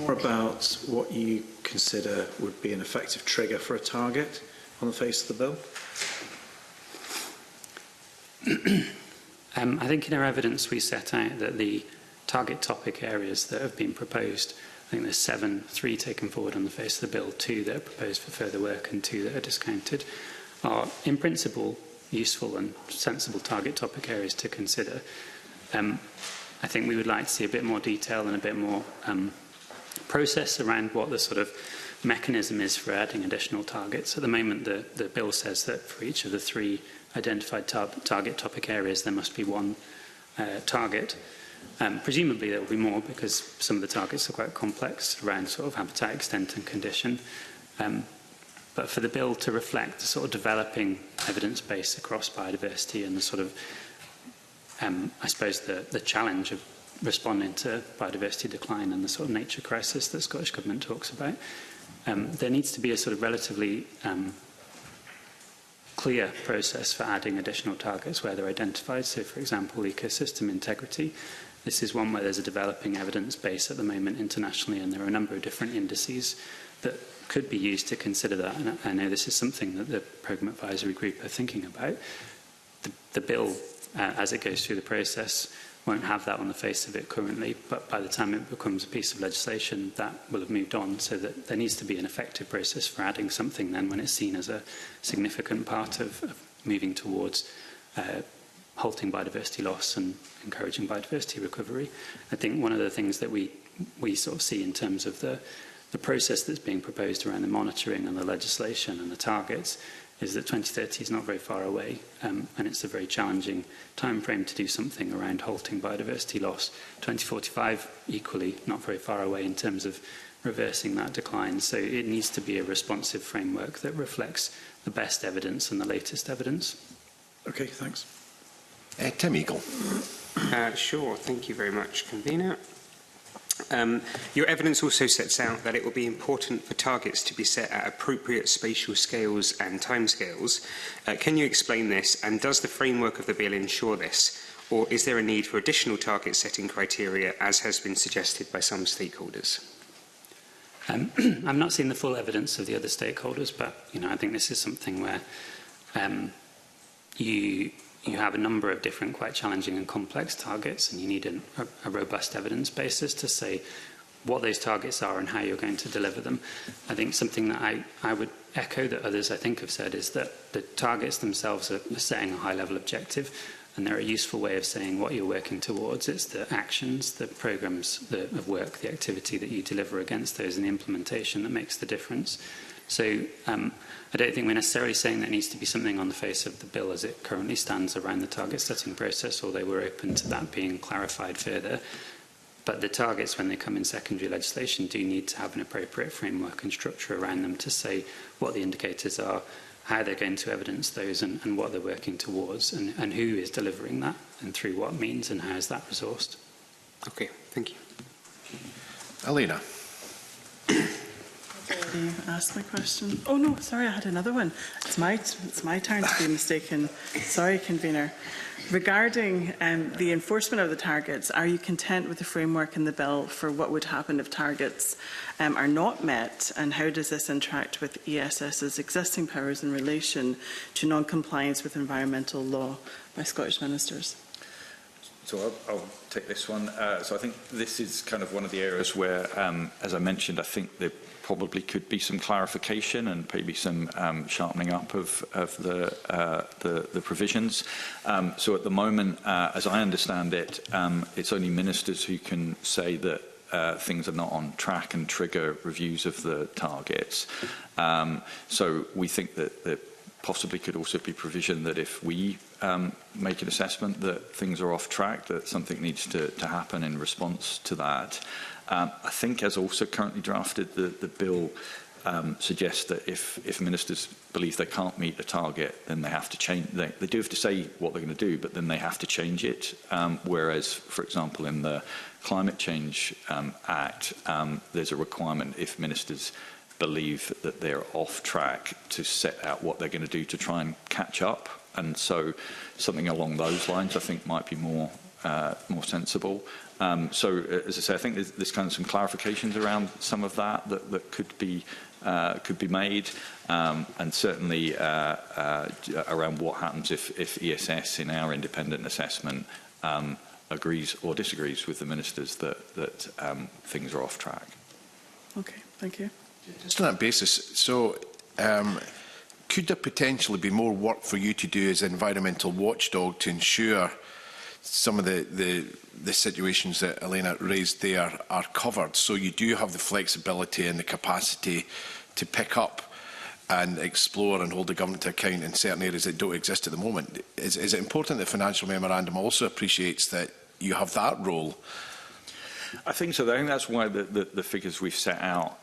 More about what you consider would be an effective trigger for a target on the face of the bill? I think in our evidence we set out that the target topic areas that have been proposed, I think there's 7, 3 taken forward on the face of the bill, 2 that are proposed for further work and 2 that are discounted, are in principle useful and sensible target topic areas to consider. I think we would like to see a bit more detail and a bit more process around what the sort of mechanism is for adding additional targets. At the moment, the bill says that for each of the 3 identified target topic areas, there must be 1 target. Presumably there will be more because some of the targets are quite complex around sort of habitat extent and condition. But for the bill to reflect the sort of developing evidence base across biodiversity and the sort of, I suppose, the challenge of responding to biodiversity decline and the sort of nature crisis that Scottish Government talks about, there needs to be a sort of relatively clear process for adding additional targets where they're identified. So, for example, ecosystem integrity. This is one where there's a developing evidence base at the moment internationally, and there are a number of different indices that could be used to consider that. And I know this is something that the Programme Advisory Group are thinking about. The bill, as it goes through the process, won't have that on the face of it currently, but by the time it becomes a piece of legislation, that will have moved on, so that there needs to be an effective process for adding something then when it's seen as a significant part of moving towards halting biodiversity loss and encouraging biodiversity recovery. I think one of the things that we sort of see in terms of the process that's being proposed around the monitoring and the legislation and the targets is that 2030 is not very far away, and it's a very challenging time frame to do something around halting biodiversity loss. 2045, equally, not very far away in terms of reversing that decline. So it needs to be a responsive framework that reflects the best evidence and the latest evidence. Okay, thanks. Tim Eagle. Sure, thank you very much, Convener. Your evidence also sets out that it will be important for targets to be set at appropriate spatial scales and timescales. Can you explain this, and does the framework of the bill ensure this? Or is there a need for additional target setting criteria, as has been suggested by some stakeholders? I've not seen the full evidence of the other stakeholders, but I think this is something where you have a number of different quite challenging and complex targets, and you need a robust evidence basis to say what those targets are and how you're going to deliver them. I think something that I would echo that others I think have said is that the targets themselves are setting a high-level objective, and they're a useful way of saying what you're working towards. It's the actions, the programmes of work, the activity that you deliver against those, and the implementation that makes the difference. So I don't think we're necessarily saying that it needs to be something on the face of the bill as it currently stands around the target setting process, although we're open to that being clarified further. But the targets, when they come in secondary legislation, do need to have an appropriate framework and structure around them to say what the indicators are, how they're going to evidence those, and what they're working towards, and who is delivering that, and through what means, and how is that resourced. Okay, thank you. Elena. You asked my question. Oh no, sorry, I had another one. It's my turn to be mistaken. Sorry, Convener. Regarding the enforcement of the targets, are you content with the framework in the bill for what would happen if targets are not met, and how does this interact with ESS's existing powers in relation to non-compliance with environmental law by Scottish ministers? So I'll take this one. So I think this is kind of one of the areas where, as I mentioned, I think there probably could be some clarification and maybe some sharpening up of the provisions. So at the moment, as I understand it, it's only ministers who can say that things are not on track and trigger reviews of the targets. So we think that there possibly could also be provision that if we make an assessment that things are off track, that something needs to happen in response to that. I think, as also currently drafted, the bill suggests that if ministers believe they can't meet the target, then they have to change. They do have to say what they're going to do, but then they have to change it. Whereas, for example, in the Climate Change Act, there's a requirement if ministers believe that they're off track to set out what they're going to do to try and catch up. And so something along those lines, I think, might be more sensible. So, as I say, I think there's kind of some clarifications around some of that could be made, and certainly around what happens if ESS, in our independent assessment, agrees or disagrees with the ministers that things are off track. Okay, thank you. Just on that basis, so could there potentially be more work for you to do as environmental watchdog to ensure some of the situations that Elena raised there are covered, so you do have the flexibility and the capacity to pick up and explore and hold the government to account in certain areas that don't exist at the moment? Is it important that the financial memorandum also appreciates that you have that role? I think so. I think that's why the figures we've set out,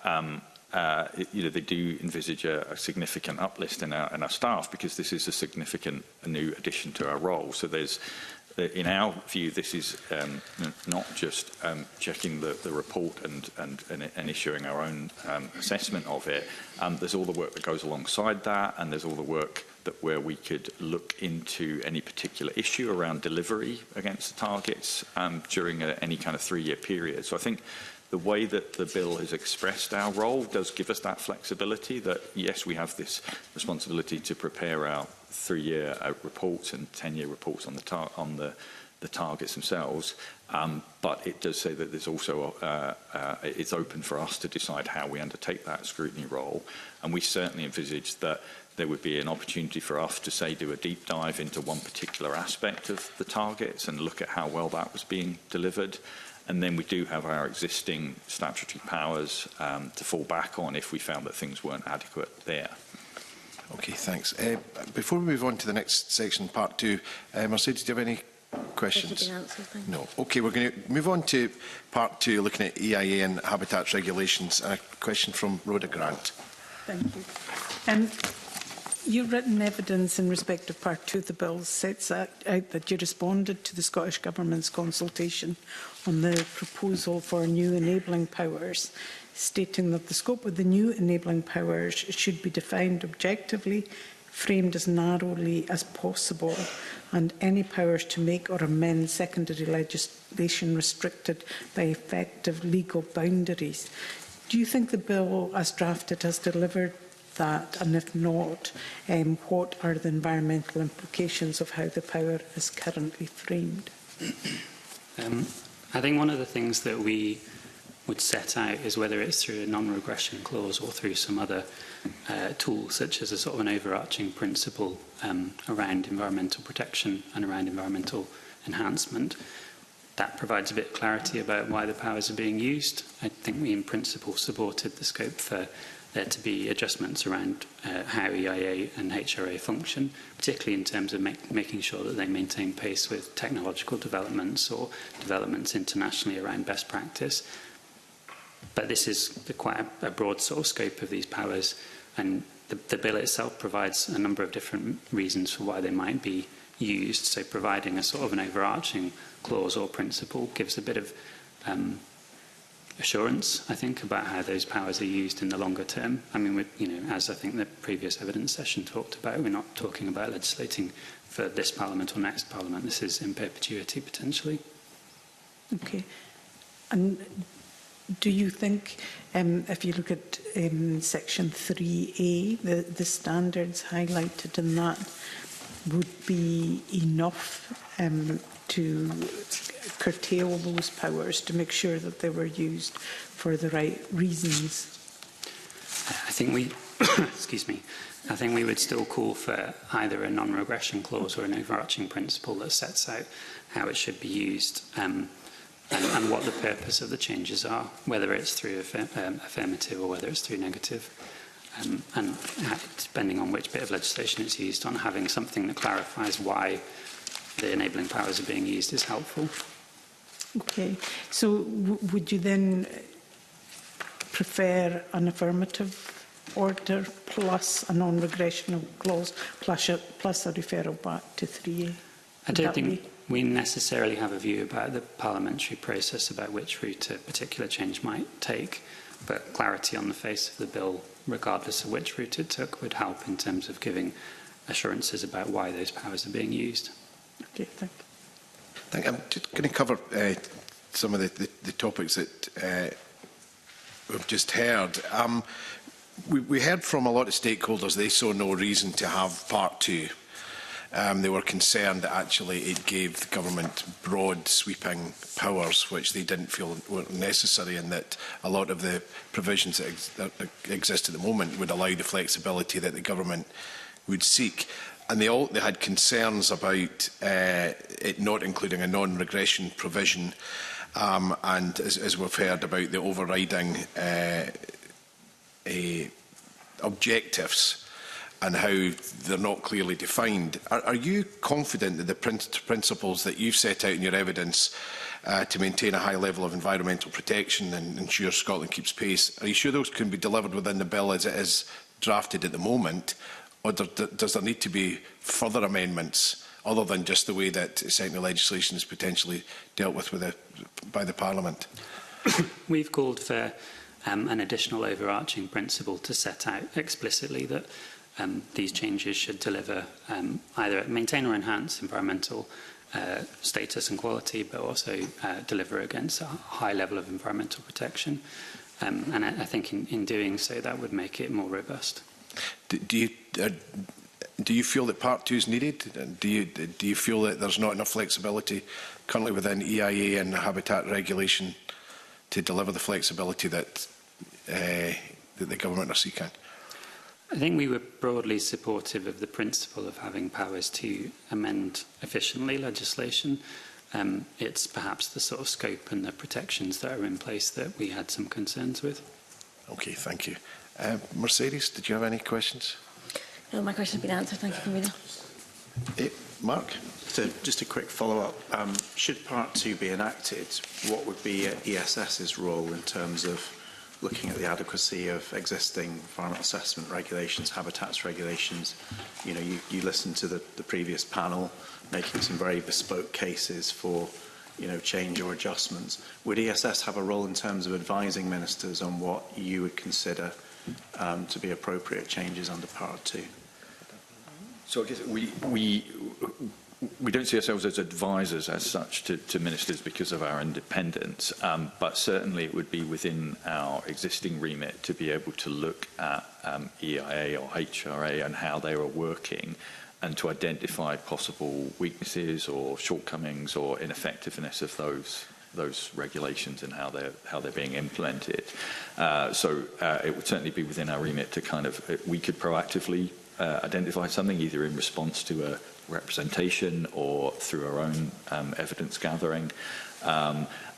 they do envisage a significant uplift in our staff, because this is a significant new addition to our role. So there's, in our view, this is not just checking the report and issuing our own assessment of it. There's all the work that goes alongside that, and there's all the work where we could look into any particular issue around delivery against the targets during any kind of 3-year period. So I think the way that the bill has expressed our role does give us that flexibility that, yes, we have this responsibility to prepare our 3-year reports and 10-year reports on the targets themselves, but it does say that there's also it's open for us to decide how we undertake that scrutiny role, and we certainly envisage that there would be an opportunity for us to, say, do a deep dive into one particular aspect of the targets and look at how well that was being delivered. And then we do have our existing statutory powers to fall back on if we found that things weren't adequate there. Okay, thanks. Before we move on to the next section, part 2, Mercedes, do you have any questions? No. Okay, we're going to move on to part 2, looking at EIA and habitat regulations. And a question from Rhoda Grant. Thank you. Your written evidence in respect of Part 2 of the bill sets out that you responded to the Scottish Government's consultation on the proposal for new enabling powers, stating that the scope of the new enabling powers should be defined objectively, framed as narrowly as possible, and any powers to make or amend secondary legislation restricted by effective legal boundaries. Do you think the bill, as drafted, has delivered that, and if not, what are the environmental implications of how the power is currently framed? I think one of the things that we would set out is whether it's through a non-regression clause or through some other tool, such as a sort of an overarching principle around environmental protection and around environmental enhancement. That provides a bit of clarity about why the powers are being used. I think we in principle supported the scope for there to be adjustments around how EIA and HRA function, particularly in terms of making sure that they maintain pace with technological developments or developments internationally around best practice. But this is quite a broad sort of scope of these powers, and the bill itself provides a number of different reasons for why they might be used. So providing a sort of an overarching clause or principle gives a bit of assurance, I think, about how those powers are used in the longer term. I mean, as I think the previous evidence session talked about, we're not talking about legislating for this Parliament or next Parliament. This is in perpetuity, potentially. Okay. And do you think, if you look at Section 3A, the standards highlighted in that would be enough to curtail those powers to make sure that they were used for the right reasons? I think we, excuse me, I think we would still call for either a non-regression clause or an overarching principle that sets out how it should be used and what the purpose of the changes are, whether it's through affirmative or whether it's through negative. And depending on which bit of legislation it's used on, having something that clarifies why the enabling powers are being used is helpful. Okay, so would you then prefer an affirmative order plus a non-regressional clause plus a referral back to 3A? I don't think we necessarily have a view about the parliamentary process about which route a particular change might take, but clarity on the face of the bill, regardless of which route it took, would help in terms of giving assurances about why those powers are being used. Okay, thank you. I'm just going to cover some of the topics that we've just heard. We heard from a lot of stakeholders they saw no reason to have Part 2. They were concerned that actually it gave the government broad sweeping powers which they didn't feel were necessary, and that a lot of the provisions that exist at the moment would allow the flexibility that the government would seek. And they had concerns about it not including a non-regression provision, and as we've heard, about the overriding objectives and how they're not clearly defined. Are you confident that the principles that you've set out in your evidence to maintain a high level of environmental protection and ensure Scotland keeps pace, are you sure those can be delivered within the bill as it is drafted at the moment? Or does there need to be further amendments other than just the way that secondary legislation is potentially dealt with by the Parliament? We've called for an additional overarching principle to set out explicitly that these changes should deliver either maintain or enhance environmental status and quality, but also deliver against a high level of environmental protection. And I think in doing so, that would make it more robust. Do you feel that Part 2 is needed? Do you feel that there's not enough flexibility currently within EIA and the habitat regulation to deliver the flexibility that the government are seeking? I think we were broadly supportive of the principle of having powers to amend efficiently legislation. It's perhaps the sort of scope and the protections that are in place that we had some concerns with. Okay, thank you. Mercedes, did you have any questions? No, my question has been answered. Thank you, Convener. Mark? So just a quick follow-up. Should Part 2 be enacted, what would be ESS's role in terms of looking at the adequacy of existing environmental assessment regulations, habitats regulations? You know, you listened to the previous panel making some very bespoke cases for, you know, change or adjustments. Would ESS have a role in terms of advising ministers on what you would consider to be appropriate changes under Part 2? So I guess we don't see ourselves as advisors as such to ministers because of our independence, but certainly it would be within our existing remit to be able to look at EIA or HRA and how they are working, and to identify possible weaknesses or shortcomings or ineffectiveness of those regulations and how they're being implemented. So it would certainly be within our remit to kind of, we could proactively identify something either in response to a representation or through our own evidence gathering.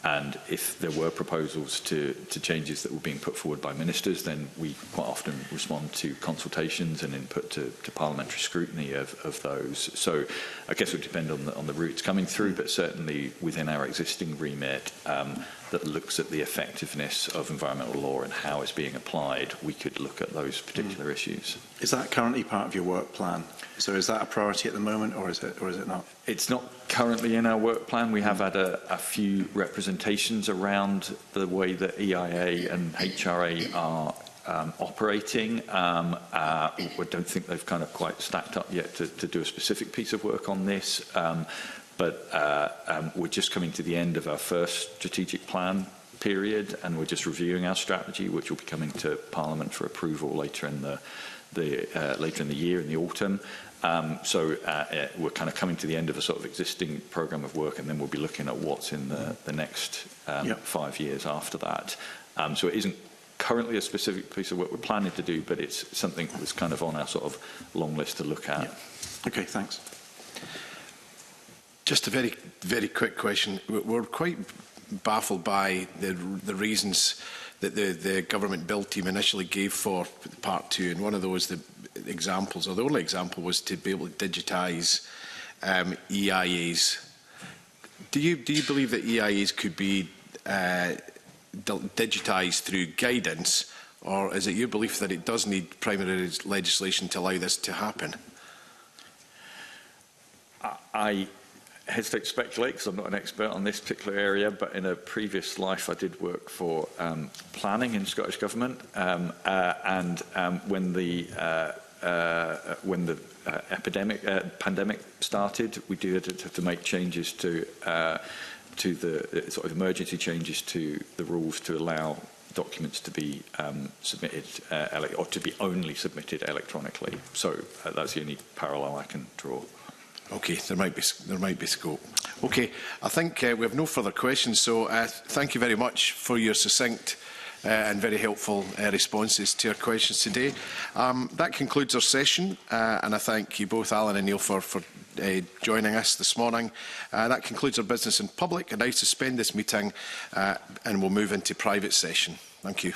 And if there were proposals to changes that were being put forward by ministers, then we quite often respond to consultations and input to parliamentary scrutiny of those. So I guess it would depend on the routes coming through, but certainly within our existing remit that looks at the effectiveness of environmental law and how it's being applied, we could look at those particular issues. Is that currently part of your work plan? So is that a priority at the moment, or is it not? It's not currently in our work plan. We have had a few representations around the way that EIA and HRA are operating. I don't think they've kind of quite stacked up yet to do a specific piece of work on this. But we're just coming to the end of our first strategic plan period, and we're just reviewing our strategy, which will be coming to Parliament for approval later in the year, in the autumn. So we're kind of coming to the end of a sort of existing programme of work, and then we'll be looking at what's in the next 5 years after that. So it isn't currently a specific piece of work we're planning to do, but it's something that's kind of on our sort of long list to look at. Yeah. Okay, thanks. Just a very, very quick question. We're quite baffled by the reasons that the government build team initially gave for Part 2, and one of those examples, or the only example, was to be able to digitise EIAs. Do you believe that EIAs could be digitised through guidance, or is it your belief that it does need primary legislation to allow this to happen? I hesitate to speculate because I'm not an expert on this particular area, but in a previous life I did work for planning in Scottish Government, and when the pandemic started, we did have to make changes to the sort of emergency changes to the rules to allow documents to be submitted or to be only submitted electronically. So that's the only parallel I can draw. Okay, there might be scope. Okay, I think we have no further questions, so thank you very much for your succinct and very helpful responses to our questions today. That concludes our session, and I thank you both, Alan and Neil, for joining us this morning. That concludes our business in public, and I suspend this meeting and we'll move into private session. Thank you.